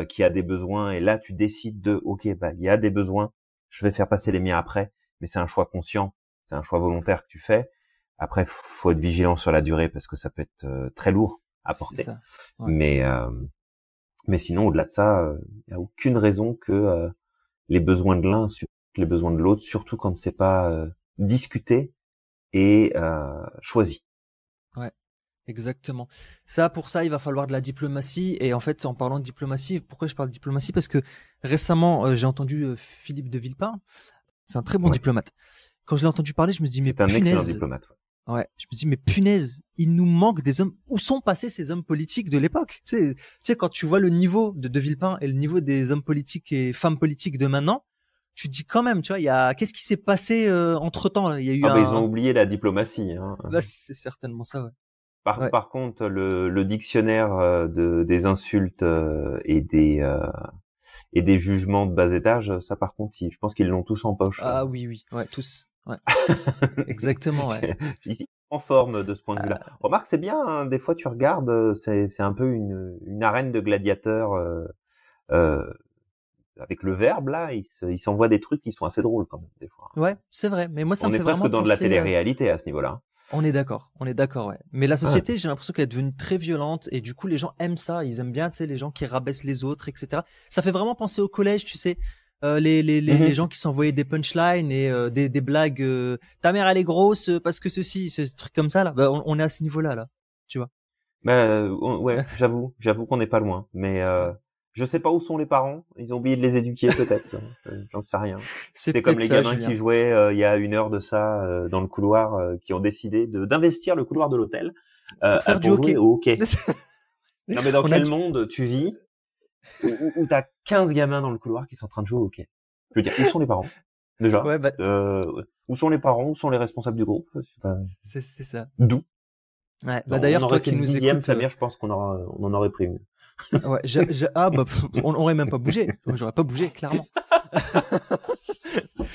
qui a des besoins, et là tu décides de, ok, bah il y a des besoins, je vais faire passer les miens après, mais c'est un choix conscient, c'est un choix volontaire que tu fais. Après, faut être vigilant sur la durée parce que ça peut être très lourd à porter. Ça. Ouais. Mais sinon, au-delà de ça, il n'y a aucune raison que les besoins de l'un supplantent les besoins de l'autre, surtout quand c'est pas discuté et choisi. Ouais, exactement. Ça, pour ça, il va falloir de la diplomatie. Et en fait, en parlant de diplomatie, pourquoi je parle de diplomatie? Parce que récemment, j'ai entendu Philippe de Villepin. C'est un très bon diplomate. Quand je l'ai entendu parler, je me dis, mais c'est un punaise. excellent diplomate. Ouais, je me dis, mais punaise, il nous manque des hommes. Où sont passés ces hommes politiques de l'époque? Tu sais, quand tu vois le niveau de Villepin et le niveau des hommes politiques et femmes politiques de maintenant, tu te dis quand même, tu vois, qu'est-ce qui s'est passé entre temps là? Il y a eu Ils ont oublié la diplomatie. Hein. Là, c'est certainement ça, ouais. Par contre, le dictionnaire des insultes et des jugements de bas étage, ça par contre, je pense qu'ils l'ont tous en poche. Ah oui, ouais, tous. Ouais. Exactement, ouais. Je suis en forme de ce point de vue-là. Remarque, c'est bien, hein, des fois tu regardes, c'est un peu une arène de gladiateurs avec le verbe là, ils s'envoient des trucs qui sont assez drôles quand même des fois. Ouais, c'est vrai, mais moi ça on me est fait presque vraiment dans de la penser. télé-réalité à ce niveau-là. On est d'accord, ouais. Mais la Ouais. société, j'ai l'impression qu'elle est devenue très violente et du coup, les gens aiment ça. Ils aiment bien, tu sais, les gens qui rabaissent les autres, etc. Ça fait vraiment penser au collège, tu sais, les Mhm. gens qui s'envoyaient des punchlines et des blagues. Ta mère, elle est grosse parce que ceci, ce truc comme ça là. Bah, on est à ce niveau-là là, tu vois. Ouais, j'avoue qu'on n'est pas loin. Mais Ouais. je sais pas où sont les parents. Ils ont oublié de les éduquer peut-être. J'en sais rien. C'est C'est comme peut-être les ça, gamins qui Julien. jouaient il y a 1 heure de ça dans le couloir, qui ont décidé d'investir le couloir de l'hôtel Pour faire du pour jouer hockey. au hockey. Non mais dans On a quel dû... monde tu vis où t'as 15 gamins dans le couloir qui sont en train de jouer au hockey? Je veux dire, où sont les parents déjà? Ouais, bah, Où sont les parents? Où sont les responsables du groupe? Enfin, c'est ça. d'où? Ouais, bah On d'ailleurs, aurait toi fait qui le nous dixième, écoutes, Samir, je pense on en aurait pris une. ouais, ah bah, on aurait même pas bougé. J'aurais pas bougé, clairement.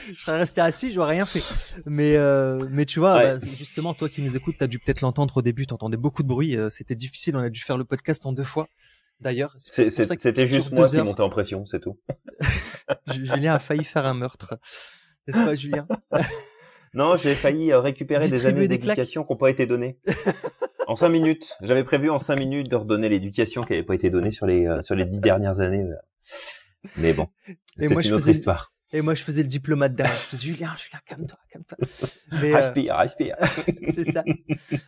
Je serais resté assis, j'aurais rien fait. Mais tu vois, Ouais, bah, justement, toi qui nous écoutes, t'as dû peut-être l'entendre au début, t'entendais beaucoup de bruit. C'était difficile, on a dû faire le podcast en 2 fois. D'ailleurs, c'est peut-être pour ça c'était qu'il dure juste moi deux qui heures. montais en pression, c'est tout. Julien a failli faire un meurtre, n'est-ce pas, Julien? Non, j'ai failli récupérer des années Distribuer des claques. d'éducation qui n'ont pas été données. En 5 minutes. J'avais prévu en 5 minutes de redonner l'éducation qui n'avait pas été donnée sur les 10 dernières années. Mais bon, Et moi, c'est je une autre faisais le, histoire. et moi, je faisais le diplomate derrière. Je faisais Julien, Julien, calme-toi, calme-toi. Mais Respire, respire. c'est ça.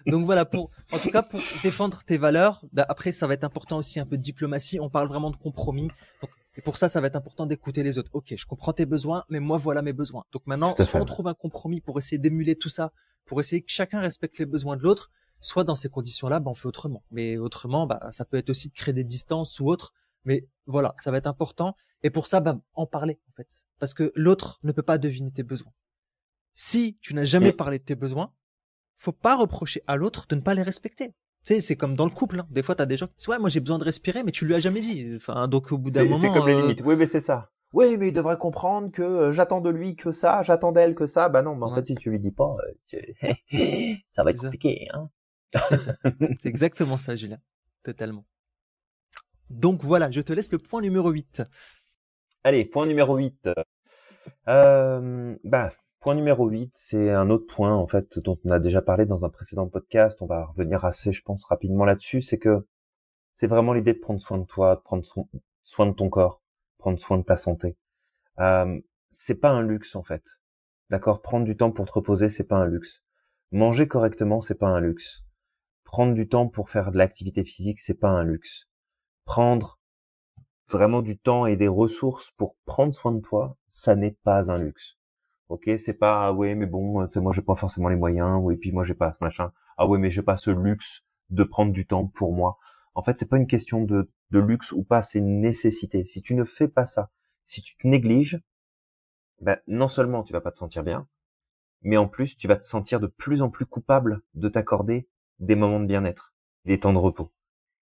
Donc voilà, en tout cas, pour défendre tes valeurs, bah, après, ça va être important aussi un peu de diplomatie. On parle vraiment de compromis. Donc, et pour ça, ça va être important d'écouter les autres. Ok, je comprends tes besoins, mais moi, voilà mes besoins. Donc maintenant, Tout à soit fait. on trouve un compromis pour essayer d'émuler tout ça, pour essayer que chacun respecte les besoins de l'autre, soit dans ces conditions-là, bah, on fait autrement. Mais autrement, bah, ça peut être aussi de créer des distances ou autre. Mais voilà, ça va être important. Et pour ça, bah, en parler, en fait. Parce que l'autre ne peut pas deviner tes besoins. Si tu n'as jamais Mm. parlé de tes besoins, faut pas reprocher à l'autre de ne pas les respecter. Tu sais, c'est comme dans le couple. Hein. Des fois, t'as des gens qui disent ouais, moi j'ai besoin de respirer, mais tu lui as jamais dit. Enfin, donc au bout d'un C'est moment, comme les limites. Oui, mais c'est ça. Oui, mais il devrait comprendre que j'attends de lui que ça, j'attends d'elle que ça. Bah non, mais en ouais, fait, si tu lui dis pas, ça va c'est être ça, compliqué, hein. c'est ça, c'est exactement ça, Julien, totalement. Donc voilà, je te laisse le point numéro 8. Allez, point numéro 8. Bah, point numéro 8, c'est un autre point, en fait, dont on a déjà parlé dans un précédent podcast. On va revenir assez, je pense, rapidement là-dessus. C'est que c'est vraiment l'idée de prendre soin de toi, de prendre soin de ton corps, prendre soin de ta santé. Euh, c'est pas un luxe, en fait. D'accord? Prendre du temps pour te reposer, c'est pas un luxe. Manger correctement, c'est pas un luxe. Prendre du temps pour faire de l'activité physique, c'est pas un luxe. Prendre vraiment du temps et des ressources pour prendre soin de toi, ça n'est pas un luxe. Ok, c'est pas ah ouais mais bon, tu sais moi j'ai pas forcément les moyens, ou et puis moi j'ai pas ce machin. Ah ouais mais j'ai pas ce luxe de prendre du temps pour moi. En fait, c'est pas une question de luxe ou pas, c'est une nécessité. Si tu ne fais pas ça, si tu te négliges, ben, non seulement tu vas pas te sentir bien, mais en plus tu vas te sentir de plus en plus coupable de t'accorder des moments de bien-être, des temps de repos.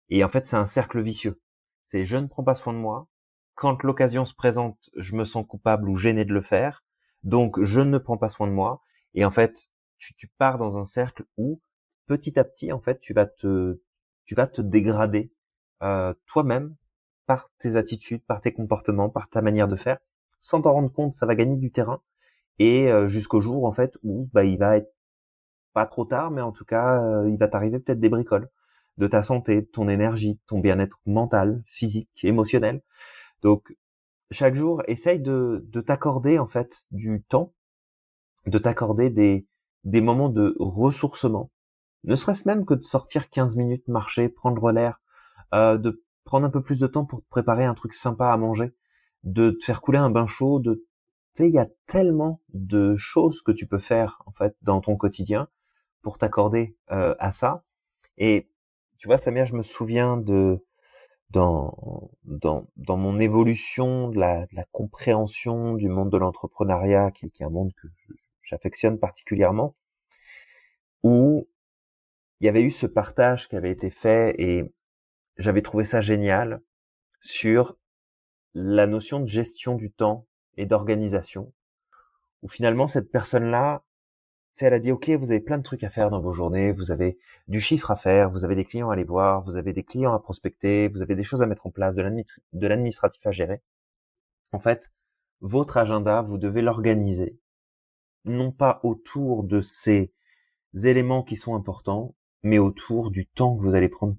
Et en fait, c'est un cercle vicieux. C'est je ne prends pas soin de moi. Quand l'occasion se présente, je me sens coupable ou gêné de le faire. Donc, je ne prends pas soin de moi. Et en fait, tu pars dans un cercle où, petit à petit, en fait, tu vas te dégrader toi-même par tes attitudes, par tes comportements, par ta manière de faire. Sans t'en rendre compte, ça va gagner du terrain. Et jusqu'au jour, en fait, où bah, il va être pas trop tard, mais en tout cas, il va t'arriver peut-être des bricoles de ta santé, de ton énergie, de ton bien-être mental, physique, émotionnel. Donc, chaque jour, essaye de t'accorder, en fait, du temps, de t'accorder des moments de ressourcement. Ne serait-ce même que de sortir 15 minutes, marcher, prendre l'air, de prendre un peu plus de temps pour te préparer un truc sympa à manger, de te faire couler un bain chaud, tu sais, il y a tellement de choses que tu peux faire, en fait, dans ton quotidien pour t'accorder à ça. Et tu vois, Samir, je me souviens dans mon évolution de la compréhension du monde de l'entrepreneuriat, qui est un monde que j'affectionne particulièrement, où il y avait eu ce partage qui avait été fait et j'avais trouvé ça génial sur la notion de gestion du temps et d'organisation, où finalement cette personne-là, c'est elle a dit, OK, vous avez plein de trucs à faire dans vos journées, vous avez du chiffre à faire, vous avez des clients à aller voir, vous avez des clients à prospecter, vous avez des choses à mettre en place, de l'administratif à gérer. En fait, votre agenda, vous devez l'organiser, non pas autour de ces éléments qui sont importants, mais autour du temps que vous allez prendre.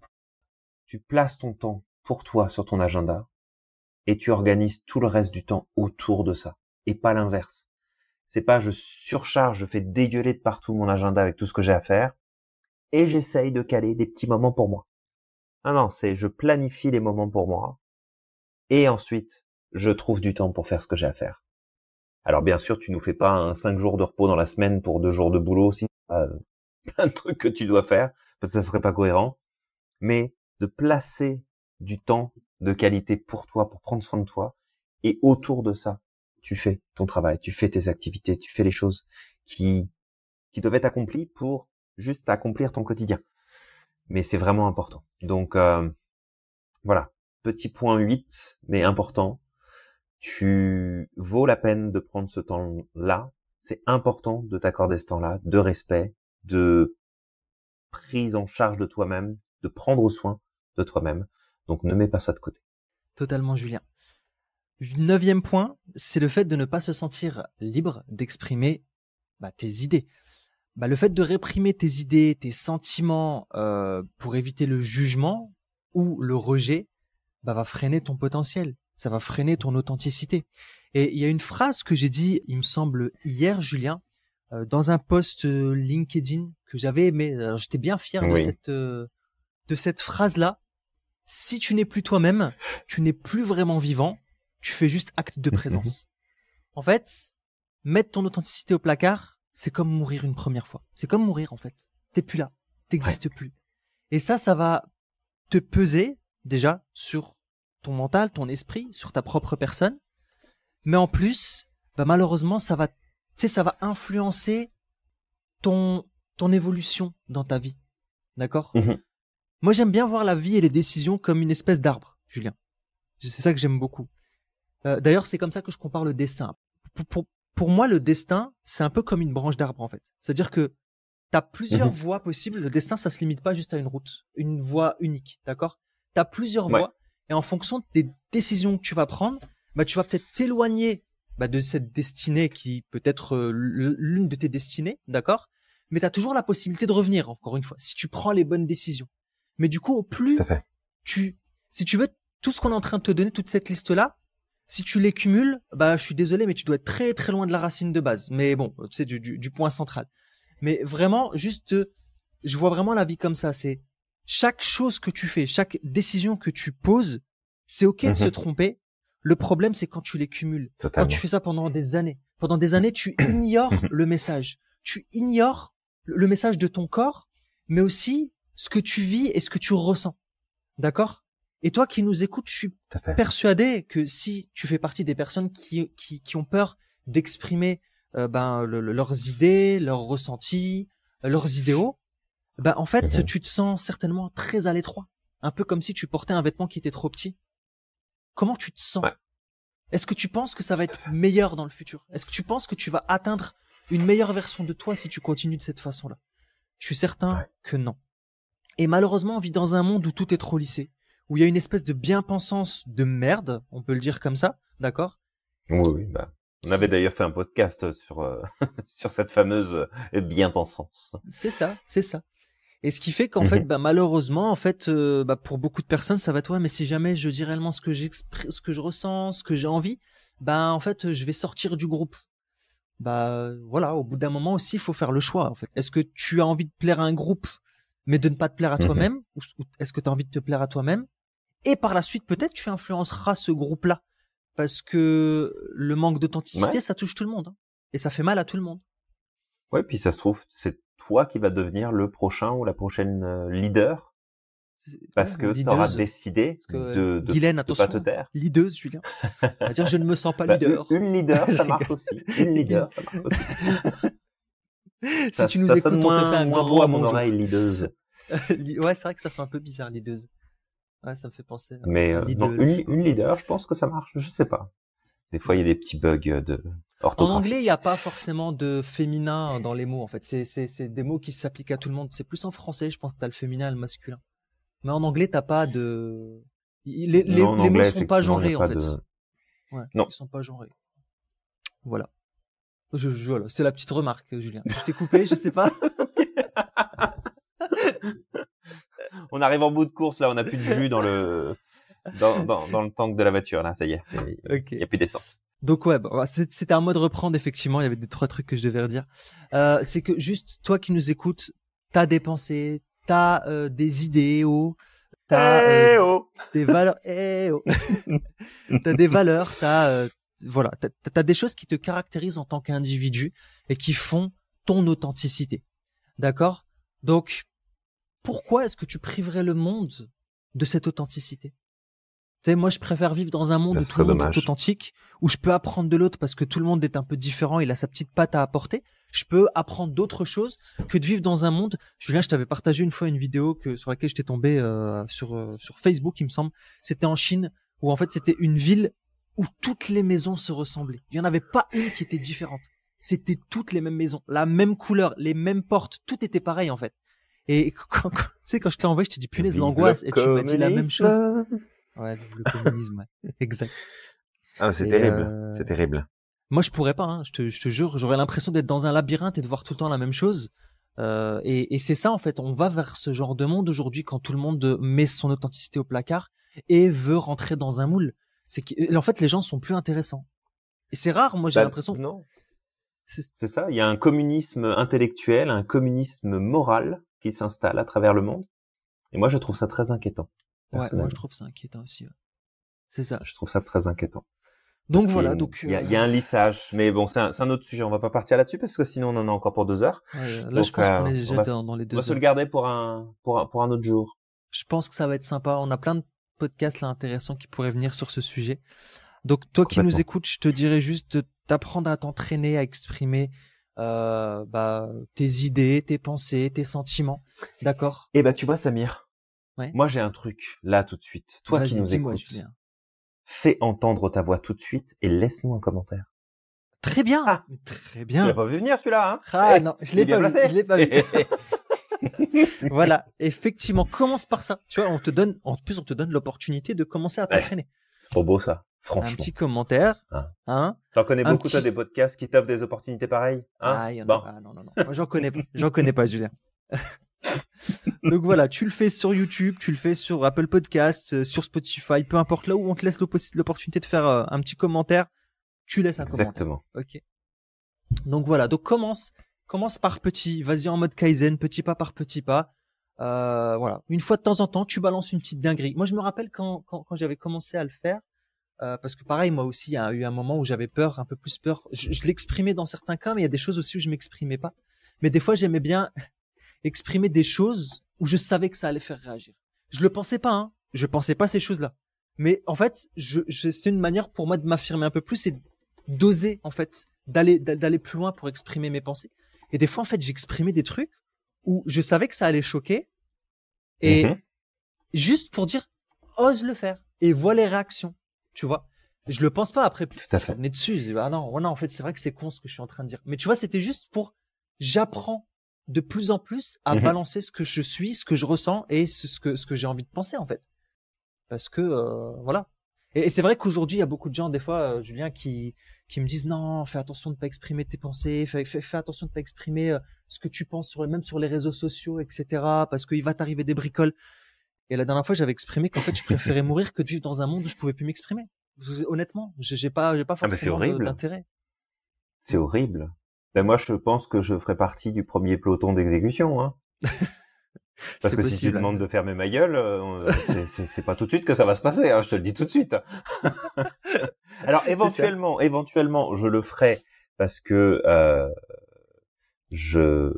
Tu places ton temps pour toi sur ton agenda et tu organises tout le reste du temps autour de ça et pas l'inverse. C'est pas je surcharge, je fais dégueuler de partout mon agenda avec tout ce que j'ai à faire et j'essaye de caler des petits moments pour moi. Ah non, c'est je planifie les moments pour moi et ensuite je trouve du temps pour faire ce que j'ai à faire. Alors bien sûr, tu nous fais pas un 5 jours de repos dans la semaine pour 2 jours de boulot aussi, plein de trucs que tu dois faire parce que ça serait pas cohérent, mais de placer du temps de qualité pour toi, pour prendre soin de toi et autour de ça, tu fais ton travail, tu fais tes activités, tu fais les choses qui doivent être accomplies pour juste accomplir ton quotidien. Mais c'est vraiment important. Donc voilà, petit point 8, mais important. Tu vaux la peine de prendre ce temps-là. C'est important de t'accorder ce temps-là, de respect, de prise en charge de toi-même, de prendre soin de toi-même. Donc ne mets pas ça de côté. Totalement, Julien. 9e point, c'est le fait de ne pas se sentir libre d'exprimer tes idées. Le fait de réprimer tes idées, tes sentiments pour éviter le jugement ou le rejet, va freiner ton potentiel. Ça va freiner ton authenticité. Et il y a une phrase que j'ai dit, il me semble, hier, Julien, dans un post LinkedIn que j'avais aimé. Alors, j'étais bien fier de cette phrase-là. Si tu n'es plus toi-même, tu n'es plus vraiment vivant, tu fais juste acte de présence. En fait, mettre ton authenticité au placard, c'est comme mourir une première fois. C'est comme mourir, en fait. T'es plus là. T'existes plus. Et ça va te peser, déjà, sur ton mental, ton esprit, sur ta propre personne. Mais en plus, malheureusement, ça va influencer ton évolution dans ta vie. D'accord? Moi, j'aime bien voir la vie et les décisions comme une espèce d'arbre, Julien. C'est ça que j'aime beaucoup. D'ailleurs, c'est comme ça que je compare le destin. Pour moi, le destin, c'est un peu comme une branche d'arbre, en fait. C'est-à-dire que tu as plusieurs voies possibles. Le destin, ça se limite pas juste à une route, une voie unique, d'accord? Tu as plusieurs voies et en fonction des décisions que tu vas prendre, tu vas peut-être t'éloigner de cette destinée qui peut être l'une de tes destinées, d'accord? Mais tu as toujours la possibilité de revenir, encore une fois, si tu prends les bonnes décisions. Mais du coup, au plus si tu veux, tout ce qu'on est en train de te donner, toute cette liste-là, si tu les cumules, je suis désolé, mais tu dois être très très loin de la racine de base. Mais bon, c'est du point central. Mais vraiment, je vois vraiment la vie comme ça. C'est chaque chose que tu fais, chaque décision que tu poses, c'est ok de se tromper. Le problème, c'est quand tu les cumules. Totalement. Quand tu fais ça pendant des années. Pendant des années, tu ignores le message. Tu ignores le message de ton corps, mais aussi ce que tu vis et ce que tu ressens. D'accord? Et toi qui nous écoutes, je suis persuadé que si tu fais partie des personnes qui ont peur d'exprimer leurs idées, leurs ressentis, leurs idéaux, en fait, tu te sens certainement très à l'étroit. Un peu comme si tu portais un vêtement qui était trop petit. Comment tu te sens? Est-ce que tu penses que ça va être meilleur dans le futur? Est-ce que tu penses que tu vas atteindre une meilleure version de toi si tu continues de cette façon-là? Je suis certain que non. Et malheureusement, on vit dans un monde où tout est trop lissé, où il y a une espèce de bien-pensance de merde, on peut le dire comme ça, d'accord? Oui. On avait d'ailleurs fait un podcast sur sur cette fameuse bien-pensance. C'est ça. Et ce qui fait qu'en fait, malheureusement, en fait, pour beaucoup de personnes, ça va être mais si jamais je dis réellement ce que ce que je ressens, ce que j'ai envie, en fait, je vais sortir du groupe. Voilà, au bout d'un moment aussi, il faut faire le choix, en fait. Est-ce que tu as envie de plaire à un groupe, mais de ne pas te plaire à toi-même, ou est-ce que tu as envie de te plaire à toi-même? Et par la suite, peut-être, tu influenceras ce groupe-là. Parce que le manque d'authenticité, ça touche tout le monde. Hein, et ça fait mal à tout le monde. Ouais, puis ça se trouve, c'est toi qui vas devenir le prochain ou la prochaine leader. Parce que tu auras décidé de pas te taire. Leaduse, Julien. C'est-à-dire, je ne me sens pas leader. Une leader, ça marche aussi. Une leader, ça marche aussi. Si tu nous écoutes, on te fait un grand bonjour à mon oreille, leaduse. Ouais, c'est vrai que ça fait un peu bizarre, leaduse. Ouais, ça me fait penser. Mais non, une leader, je pense que ça marche. Je sais pas. Des fois, il y a des petits bugs de orthographie. En anglais, il n'y a pas forcément de féminin dans les mots. En fait, c'est des mots qui s'appliquent à tout le monde. C'est plus en français, je pense que t'as le féminin et le masculin. Mais en anglais, t'as pas de. Les mots sont pas genrés en fait. Ouais, non. Ils sont pas genrés. Voilà. Voilà, c'est la petite remarque, Julien. Je t'ai coupé, je sais pas. On arrive en bout de course, là, on n'a plus de jus dans le tank de la voiture, là, ça y est. Il y a plus d'essence. Donc ouais, c'était un mode reprendre, effectivement. Il y avait 2-3 trucs que je devais redire. C'est que juste, toi qui nous écoutes, t'as des pensées, t'as des idéaux, t'as des valeurs, t'as des valeurs, t'as des choses qui te caractérisent en tant qu'individu et qui font ton authenticité. D'accord? Donc, pourquoi est-ce que tu priverais le monde de cette authenticité? Tu sais, moi, je préfère vivre dans un monde où tout le monde est authentique, où je peux apprendre de l'autre parce que tout le monde est un peu différent, il a sa petite patte à apporter. Je peux apprendre d'autres choses que de vivre dans un monde. Julien, je t'avais partagé une fois une vidéo sur laquelle j'étais tombé sur Facebook, il me semble. C'était en Chine, où en fait, c'était une ville où toutes les maisons se ressemblaient. Il n'y en avait pas une qui était différente. C'était toutes les mêmes maisons, la même couleur, les mêmes portes, tout était pareil en fait. Et tu sais, quand je te l'ai envoyé, je t'ai dit punaise l'angoisse, et tu m'as dit la même chose. Ouais, le communisme, ouais. Exact. Ah, c'est terrible, c'est terrible. Moi, je pourrais pas, hein. Je te jure, j'aurais l'impression d'être dans un labyrinthe et de voir tout le temps la même chose. Et c'est ça, en fait, on va vers ce genre de monde aujourd'hui quand tout le monde met son authenticité au placard et veut rentrer dans un moule. En fait, les gens sont plus intéressants. Et c'est rare, moi, j'ai l'impression. Non. C'est ça, il y a un communisme intellectuel, un communisme moral qui s'installe à travers le monde. Et moi, je trouve ça très inquiétant. Ouais, moi je trouve ça inquiétant aussi. Ouais. C'est ça. Je trouve ça très inquiétant. Donc voilà, il y a un lissage, mais bon, c'est un autre sujet. On va pas partir là-dessus parce que sinon on en a encore pour 2 heures. Là, donc, je pense qu'on est déjà dans les 2 heures. On va se le garder pour un autre jour. Je pense que ça va être sympa. On a plein de podcasts là intéressants qui pourraient venir sur ce sujet. Donc toi qui nous écoutes, je te dirais juste d'apprendre à t'entraîner, à exprimer tes idées, tes pensées, tes sentiments. D'accord? Eh ben tu vois, Samir. Ouais. Moi, j'ai un truc, là, tout de suite. Toi qui nous écoutes, fais entendre ta voix tout de suite et laisse-nous un commentaire. Très bien. Ah, très bien. Tu l'as pas vu venir, celui-là, hein? Ah, non, je l'ai pas vu. Je l'ai pas vu. Voilà. Effectivement, commence par ça. Tu vois, en plus, on te donne l'opportunité de commencer à t'entraîner. C'est trop beau, ça. Franchement. Un petit commentaire. Hein? T'en connais beaucoup, toi, des podcasts qui t'offrent des opportunités pareilles? Hein? Non. Moi, j'en connais pas, Julien. Donc voilà, tu le fais sur YouTube, tu le fais sur Apple Podcast, sur Spotify, peu importe, là où on te laisse l'opportunité de faire un petit commentaire, tu laisses un commentaire. Exactement. Ok. Donc voilà, donc commence par petit, vas-y en mode Kaizen, petit pas par petit pas. Voilà, une fois de temps en temps, tu balances une petite dinguerie. Moi, je me rappelle quand j'avais commencé à le faire, parce que pareil, moi aussi, il y a eu un moment où j'avais peur, un peu plus peur. Je l'exprimais dans certains cas, mais il y a des choses aussi où je m'exprimais pas. Mais des fois, j'aimais bien exprimer des choses où je savais que ça allait faire réagir. Je le pensais pas, hein. Je pensais pas ces choses-là. Mais en fait, c'est une manière pour moi de m'affirmer un peu plus et d'oser, en fait, d'aller plus loin pour exprimer mes pensées. Et des fois, en fait, j'exprimais des trucs où je savais que ça allait choquer et juste pour dire, ose le faire et vois les réactions. Tu vois? Je le pense pas après. Tout à fait. Je venais dessus. Je dis, non, en fait, c'est vrai que c'est con ce que je suis en train de dire. Mais tu vois, c'était juste pour, j'apprends de plus en plus à balancer ce que je suis, ce que je ressens et ce que j'ai envie de penser, en fait. Parce que, voilà. Et c'est vrai qu'aujourd'hui, il y a beaucoup de gens, des fois, Julien, qui me disent, non, fais attention de pas exprimer tes pensées, fais attention de pas exprimer ce que tu penses même sur les réseaux sociaux, etc. parce qu'il va t'arriver des bricoles. Et la dernière fois, j'avais exprimé qu'en fait, je préférais mourir que de vivre dans un monde où je pouvais plus m'exprimer. Honnêtement, j'ai pas forcément d'intérêt. C'est horrible. Ben moi, je pense que je ferai partie du premier peloton d'exécution, hein. Parce que si tu demandes de fermer ma gueule, c'est pas tout de suite que ça va se passer, hein, je te le dis tout de suite. Alors éventuellement, je le ferai parce que je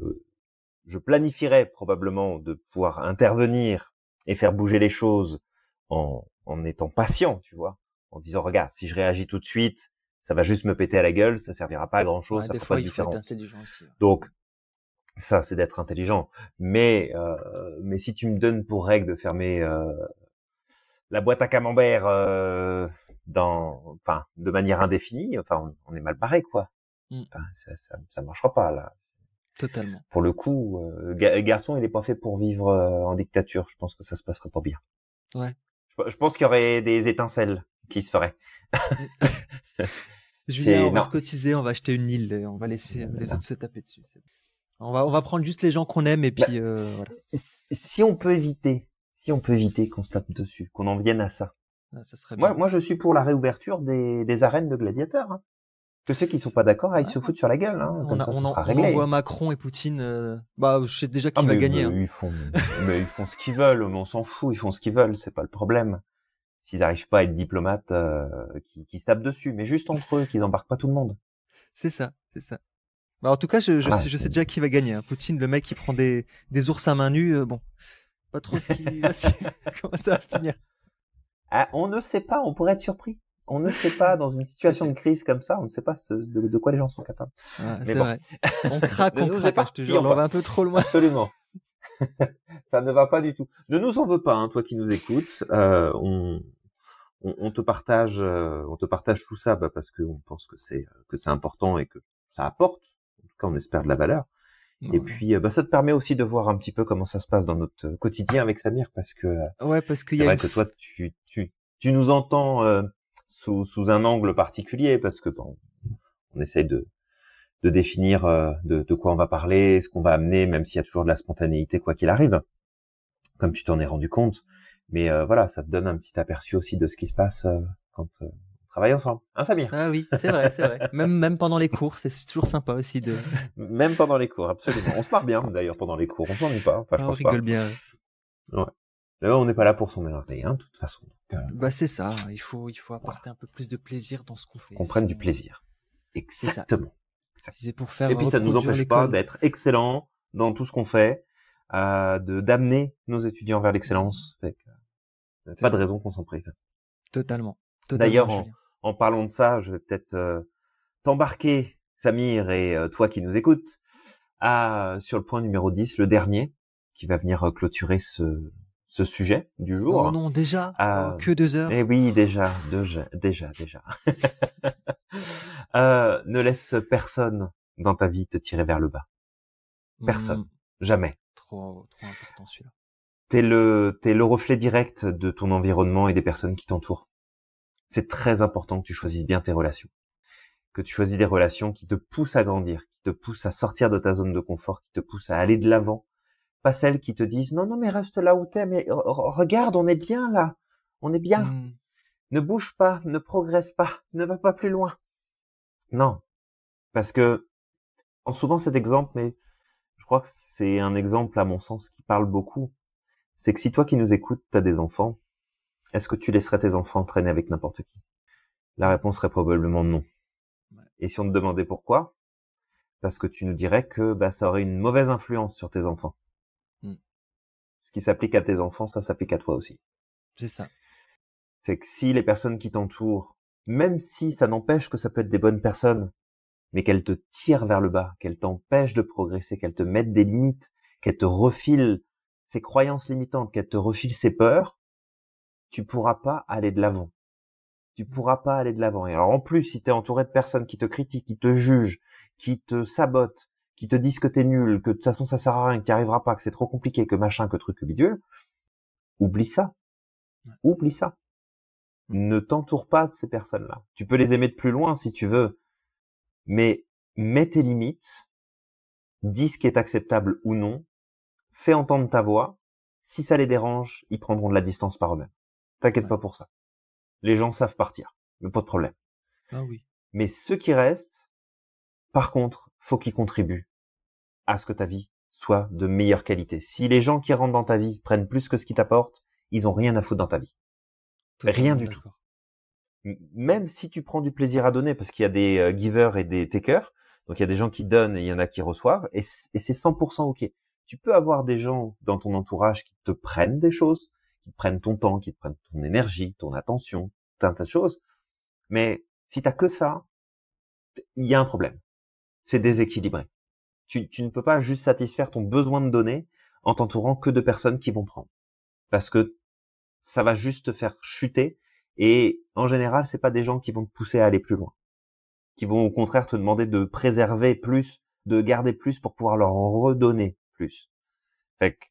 planifierai probablement de pouvoir intervenir et faire bouger les choses en étant patient, tu vois, en disant regarde, si je réagis tout de suite, ça va juste me péter à la gueule, ça servira pas à grand chose, ça fera pas de différence. Aussi, ouais. Donc ça, c'est d'être intelligent. Mais si tu me donnes pour règle de fermer la boîte à camembert de manière indéfinie, on est mal barré, quoi. Ça marchera pas là. Totalement. Pour le coup, garçon, il est pas fait pour vivre en dictature. Je pense que ça se passerait pas bien. Ouais. Je pense qu'il y aurait des étincelles qui se feraient. Julien, on va se cotiser, on va acheter une île, et on va laisser les autres se taper dessus. On va prendre juste les gens qu'on aime et puis voilà. Si on peut éviter Si on peut éviter qu'on se tape dessus, qu'on en vienne à ça. Ah, ça serait bien. Moi, je suis pour la réouverture des arènes de gladiateurs. Hein. Que ceux qui sont pas d'accord aillent se foutre sur la gueule. Hein. Comme ça, ce sera On réglé. envoie Macron et Poutine. Bah, je sais déjà qui Ah, va mais, gagner. mais, ils font ce qu'ils veulent. Mais on s'en fout. Ils font ce qu'ils veulent. C'est pas le problème. S'ils n'arrivent pas à être diplomates, qui se tapent dessus, mais juste entre eux, qu'ils embarquent pas tout le monde. C'est ça, c'est ça. Bah, en tout cas, je sais déjà qui va gagner. Hein. Poutine, le mec qui prend des ours à main nue, bon, pas trop ce qui va comment ça va finir. Ah, on ne sait pas, on pourrait être surpris. On ne sait pas, dans une situation de crise comme ça, on ne sait pas de quoi les gens sont capables. Ouais, c'est vrai. On craque, je te jure, on va un peu trop loin. Absolument. Ça ne va pas du tout. Ne nous en veux pas, hein, toi qui nous écoutes. On te partage tout ça, parce que on pense que c'est important et que ça apporte. En tout cas, on espère de la valeur. Et puis, ça te permet aussi de voir un petit peu comment ça se passe dans notre quotidien avec Samir, parce que qu'il c'est vrai que toi, tu nous entends sous un angle particulier, parce que bon, on essaye de définir de quoi on va parler, ce qu'on va amener, même s'il y a toujours de la spontanéité quoi qu'il arrive, comme tu t'en es rendu compte. Mais voilà, ça te donne un petit aperçu aussi de ce qui se passe quand on travaille ensemble. Hein, Samir? Ah oui, c'est vrai, c'est vrai. Même pendant les cours, c'est toujours sympa aussi de. Même pendant les cours, absolument. On se marre bien d'ailleurs pendant les cours. On s'ennuie pas. Enfin, je pense pas. On rigole bien. Ouais. D'ailleurs, on n'est pas là pour s'emmerder, hein, de toute façon. Donc, bah c'est ça. Il faut apporter un peu plus de plaisir dans ce qu'on fait. Qu'on prenne du plaisir. Exactement. Si c'est pour faire. Et puis ça ne nous empêche pas d'être excellent dans tout ce qu'on fait, d'amener nos étudiants vers l'excellence. Pas de raison qu'on s'en prive. Totalement. D'ailleurs, en parlant de ça, je vais peut-être t'embarquer, Samir, et toi qui nous écoutes, sur le point numéro 10, le dernier, qui va venir clôturer ce sujet du jour. Oh non, déjà que 2 heures. Eh oui, déjà. Ne laisse personne dans ta vie te tirer vers le bas. Personne. Jamais. Trop important celui-là. T'es le reflet direct de ton environnement et des personnes qui t'entourent. C'est très important que tu choisisses bien tes relations. Que tu choisisses des relations qui te poussent à grandir, qui te poussent à sortir de ta zone de confort, qui te poussent à aller de l'avant. Pas celles qui te disent non mais reste là où t'es, mais regarde, on est bien là. On est bien. Ne bouge pas, ne progresse pas, ne va pas plus loin. Non. Parce que, souvent cet exemple, mais je crois que c'est un exemple à mon sens qui parle beaucoup, c'est que si toi qui nous écoutes, t'as des enfants, est-ce que tu laisserais tes enfants traîner avec n'importe qui? La réponse serait probablement non. Ouais. Et si on te demandait pourquoi? Parce que tu nous dirais que ça aurait une mauvaise influence sur tes enfants. Ce qui s'applique à tes enfants, ça s'applique à toi aussi. C'est ça. Fait que si les personnes qui t'entourent, même si ça n'empêche que ça peut être des bonnes personnes, mais qu'elles te tirent vers le bas, qu'elles t'empêchent de progresser, qu'elles te mettent des limites, qu'elles te refilent ces croyances limitantes, qu'elles te refilent ces peurs, tu pourras pas aller de l'avant. Tu pourras pas aller de l'avant. Et alors en plus, si tu es entouré de personnes qui te critiquent, qui te jugent, qui te sabotent, qui te disent que t'es nul, que de toute façon ça sert à rien, que t'y arriveras pas, que c'est trop compliqué, que machin, que truc, que bidule, oublie ça. Ouais. Oublie ça. Ne t'entoure pas de ces personnes-là. Tu peux les aimer de plus loin si tu veux, mais mets tes limites, dis ce qui est acceptable ou non, fais entendre ta voix. Si ça les dérange, ils prendront de la distance par eux-mêmes. T'inquiète pas pour ça. Les gens savent partir, mais pas de problème. Ah oui. Mais ceux qui restent, par contre, faut qu'ils contribuent à ce que ta vie soit de meilleure qualité. Si les gens qui rentrent dans ta vie prennent plus que ce qu'ils t'apportent, ils ont rien à foutre dans ta vie. Rien du tout. Même si tu prends du plaisir à donner, parce qu'il y a des givers et des takers, donc il y a des gens qui donnent et il y en a qui reçoivent, et c'est 100% ok. Tu peux avoir des gens dans ton entourage qui te prennent des choses, qui te prennent ton temps, qui te prennent ton énergie, ton attention, tout un tas de choses, mais si t'as que ça, il y a un problème. C'est déséquilibré. Tu ne peux pas juste satisfaire ton besoin de donner en t'entourant que de personnes qui vont prendre. Parce que ça va juste te faire chuter, et en général, c'est pas des gens qui vont te pousser à aller plus loin. Qui vont au contraire te demander de préserver plus, de garder plus pour pouvoir leur redonner plus. Fait que,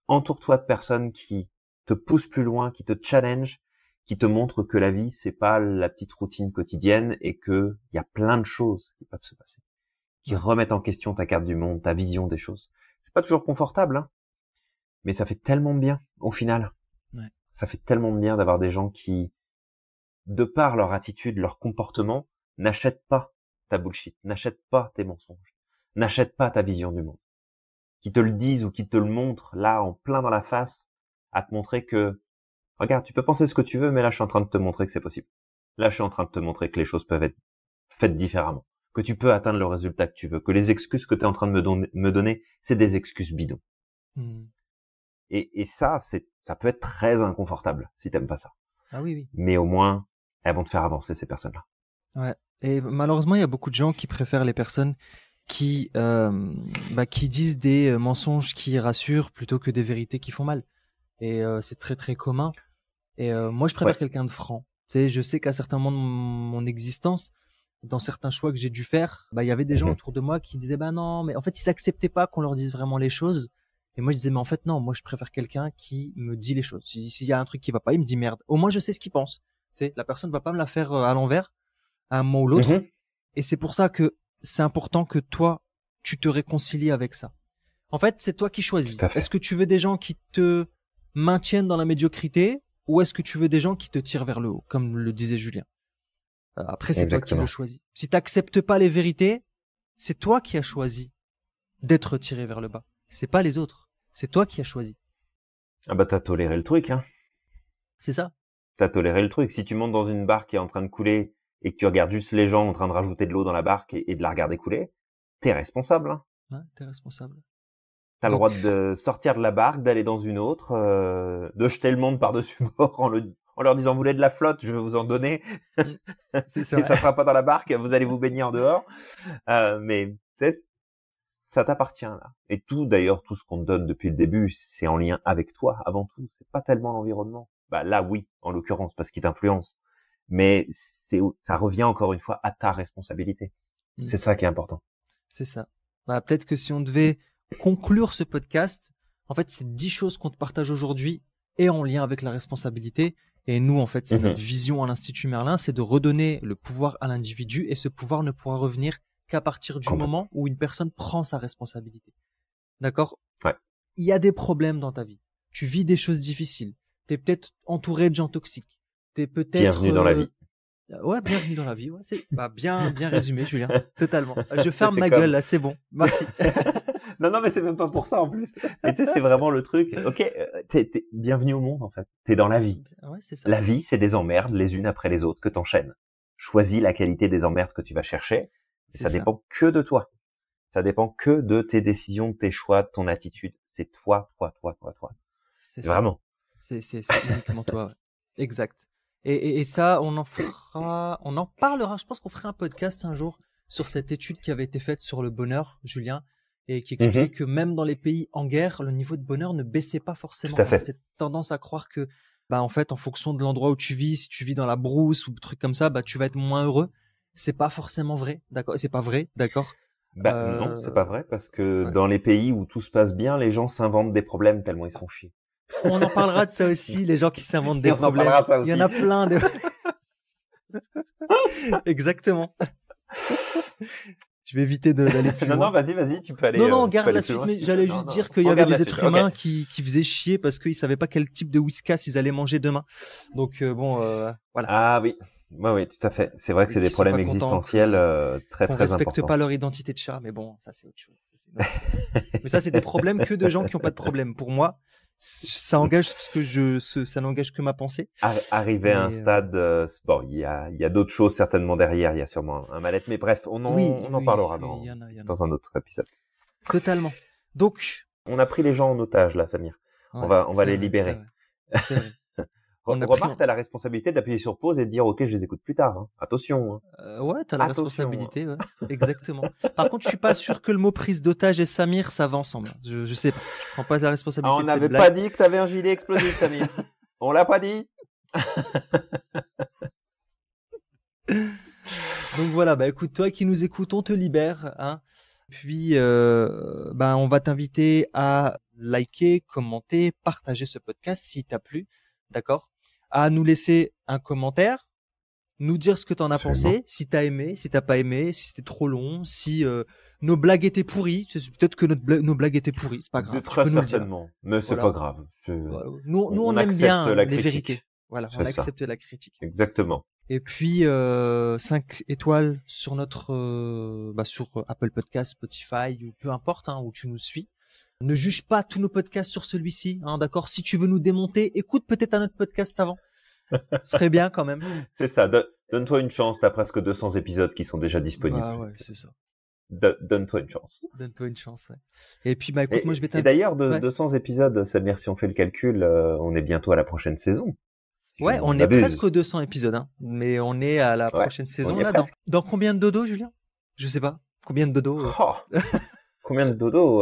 entoure-toi de personnes qui te poussent plus loin, qui te challenge, qui te montrent que la vie, c'est pas la petite routine quotidienne et que il y a plein de choses qui peuvent se passer. Qui remettent en question ta carte du monde, ta vision des choses. C'est pas toujours confortable, hein. Mais ça fait tellement de bien, au final. Ouais. Ça fait tellement de bien d'avoir des gens qui, de par leur attitude, leur comportement, n'achètent pas ta bullshit, n'achètent pas tes mensonges, n'achètent pas ta vision du monde. Qui te le disent ou qui te le montrent, là, en plein dans la face, à te montrer que, regarde, tu peux penser ce que tu veux, mais là, je suis en train de te montrer que c'est possible. Là, je suis en train de te montrer que les choses peuvent être faites différemment, que tu peux atteindre le résultat que tu veux, que les excuses que tu es en train de me donner, c'est des excuses bidons. Et ça, ça peut être très inconfortable si t'aimes pas ça. Ah oui, oui. Mais au moins, elles vont te faire avancer, ces personnes-là. Ouais. Et malheureusement, il y a beaucoup de gens qui préfèrent les personnes qui disent des mensonges qui rassurent plutôt que des vérités qui font mal. Et c'est très très commun. Et moi, je préfère quelqu'un de franc. Tu sais, je sais qu'à certains moments de mon existence, dans certains choix que j'ai dû faire, il y avait des gens autour de moi qui disaient non, mais en fait, ils acceptaient pas qu'on leur dise vraiment les choses. Et moi, je disais mais en fait non, moi je préfère quelqu'un qui me dit les choses. S'il y a un truc qui va pas, il me dit merde. Au moins, je sais ce qu'il pense. Tu sais, la personne va pas me la faire à l'envers, à un moment ou l'autre. Et c'est pour ça que c'est important que toi, tu te réconcilies avec ça. En fait, c'est toi qui choisis. Est-ce que tu veux des gens qui te maintiennent dans la médiocrité ou est-ce que tu veux des gens qui te tirent vers le haut, comme le disait Julien? Après, c'est toi qui le choisis. Si tu n'acceptes pas les vérités, c'est toi qui as choisi d'être tiré vers le bas. C'est pas les autres. C'est toi qui as choisi. Ah bah t'as toléré le truc, hein. C'est ça. T'as toléré le truc. Si tu montes dans une barque qui est en train de couler et que tu regardes juste les gens en train de rajouter de l'eau dans la barque et de la regarder couler, t'es responsable, hein. Ouais, t'es responsable. T'as le droit de sortir de la barque, d'aller dans une autre, de jeter le monde par-dessus bord en leur disant vous voulez de la flotte, je vais vous en donner. C'est ça. Et ça sera pas dans la barque, vous allez vous baigner en dehors. Mais tu sais, ça t'appartient là. Et tout d'ailleurs, tout ce qu'on te donne depuis le début, c'est en lien avec toi avant tout. C'est pas tellement l'environnement. Bah là oui, en l'occurrence, parce qu'il t'influence. Mais ça revient encore une fois à ta responsabilité. C'est ça qui est important. C'est ça. Peut-être que si on devait conclure ce podcast, en fait, c'est 10 choses qu'on te partage aujourd'hui et en lien avec la responsabilité. Et nous, en fait, c'est notre vision à l'Institut Merlin, c'est de redonner le pouvoir à l'individu et ce pouvoir ne pourra revenir qu'à partir du moment où une personne prend sa responsabilité. D'accord ? Ouais. Il y a des problèmes dans ta vie. Tu vis des choses difficiles. Tu es peut-être entouré de gens toxiques. Tu es peut-être... Bienvenue dans la vie. Ouais, bienvenue dans la vie. Ouais, c'est bien résumé, Julien. Totalement. Je ferme ma gueule, là, c'est bon. Merci. Non, mais c'est même pas pour ça, en plus. Mais tu sais, c'est vraiment le truc. Ok, t'es bienvenue au monde, en fait. T'es dans la vie. Ouais, c'est ça. La vie, c'est des emmerdes, les unes après les autres, que t'enchaînes. Choisis la qualité des emmerdes que tu vas chercher. Et ça dépend que de toi. Ça dépend que de tes décisions, de tes choix, de ton attitude. C'est toi. C'est vraiment. C'est uniquement toi. Ouais. Exact. Et ça, on en parlera. Je pense qu'on ferait un podcast un jour sur cette étude qui avait été faite sur le bonheur, Julien, et qui expliquait que même dans les pays en guerre, le niveau de bonheur ne baissait pas forcément. Tout à fait. On a cette tendance à croire que, en fait, en fonction de l'endroit où tu vis, si tu vis dans la brousse ou truc comme ça, tu vas être moins heureux. C'est pas forcément vrai, d'accord? C'est pas vrai, d'accord? Non, c'est pas vrai, parce que dans les pays où tout se passe bien, les gens s'inventent des problèmes tellement ils sont chiés. On en parlera de ça aussi, les gens qui s'inventent des problèmes. Il y en a plein. Exactement. Je vais éviter d'aller plus loin. Non, vas-y, tu peux aller. Non, garde la suite, mais j'allais juste dire qu'il y avait des êtres humains qui faisaient chier parce qu'ils savaient pas quel type de whiskas ils allaient manger demain. Donc voilà. Ah oui. Oui, tout à fait. C'est vrai que c'est des problèmes existentiels très importants. On respecte pas leur identité de chat, mais bon, ça c'est autre chose. Mais ça, c'est des problèmes que de gens qui ont pas de problème. Pour moi, ça engage ça n'engage que ma pensée. Arriver à un stade, bon, il y a d'autres choses certainement derrière. Il y a sûrement un mal-être, mais bref, on en parlera dans un autre épisode. Totalement. Donc, on a pris les gens en otage là, Samir. On va les libérer. C'est vrai. Remarque, t'as la responsabilité d'appuyer sur pause et de dire ok, je les écoute plus tard. Hein. Attention. Ouais, t'as la responsabilité. Ouais. Exactement. Par contre, je suis pas sûr que le mot prise d'otage et Samir ça va ensemble. Je sais pas. Je prends pas la responsabilité. On n'avait pas dit que t'avais un gilet explosif, Samir. On l'a pas dit. Donc voilà, écoute, toi qui nous écoutes, on te libère, hein. Puis on va t'inviter à liker, commenter, partager ce podcast si t'as plu, d'accord, à nous laisser un commentaire nous dire ce que t'en as Absolument. pensé, si t'as aimé, si t'as pas aimé, si c'était trop long, si nos blagues étaient pourries. Peut-être que nos blagues étaient pourries, c'est pas grave. Tu Très peux nous le dire. certainement, mais c'est Voilà. pas grave. Voilà. Nous, On on aime accepte bien la les critique. vérités. Voilà, C'est on ça. accepte la critique. Exactement. Et puis 5 étoiles sur notre sur Apple Podcast, Spotify ou peu importe où tu nous suis. Ne juge pas tous nos podcasts sur celui-ci, d'accord. Si tu veux nous démonter, écoute peut-être un autre podcast avant. Ce serait bien quand même. C'est ça. Donne-toi une chance. T'as presque 200 épisodes qui sont déjà disponibles. Ah ouais, c'est ça. Donne-toi une chance. Donne-toi une chance. Ouais. Et puis écoute, moi je vais Et d'ailleurs, de ouais. 200 épisodes, Samir, si on fait le calcul, on est bientôt à la prochaine saison. Si Ouais, je on est m'abuse. presque aux 200 épisodes, mais on est à la prochaine saison on y est là. presque. Dans combien de dodo, Julien? Je sais pas. Combien de dodo Oh, combien de dodo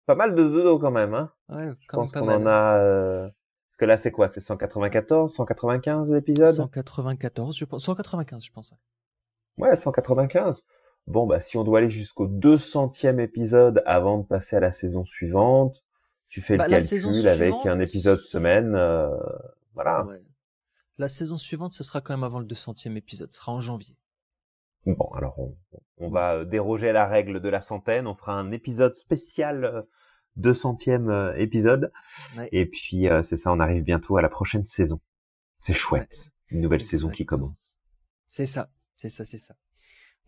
Pas mal de dodo quand même, hein. Ouais, Je pense qu'on mal. en a. Parce que là, c'est quoi? C'est 194, 195 l'épisode? 194, je pense. 195, je pense. Ouais, 195. Bon, bah, si on doit aller jusqu'au 200e épisode avant de passer à la saison suivante, tu fais le calcul avec un épisode semaine, voilà. Ouais. La saison suivante, ce sera quand même avant le 200e épisode. Ce sera en janvier. Bon, alors on va déroger à la règle de la centaine. On fera un épisode spécial 200e épisode. Ouais. Et puis, c'est ça, on arrive bientôt à la prochaine saison. C'est chouette. Ouais. Une nouvelle saison qui commence. C'est ça.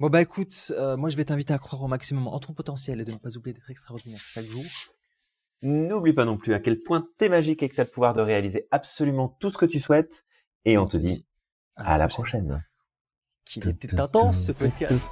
Bon, bah écoute, moi je vais t'inviter à croire au maximum en ton potentiel et de ne pas oublier d'être extraordinaire chaque jour. N'oublie pas non plus à quel point t'es magique et que t'as le pouvoir de réaliser absolument tout ce que tu souhaites. Et on te dit à la prochaine. Qu'il était intense ce podcast.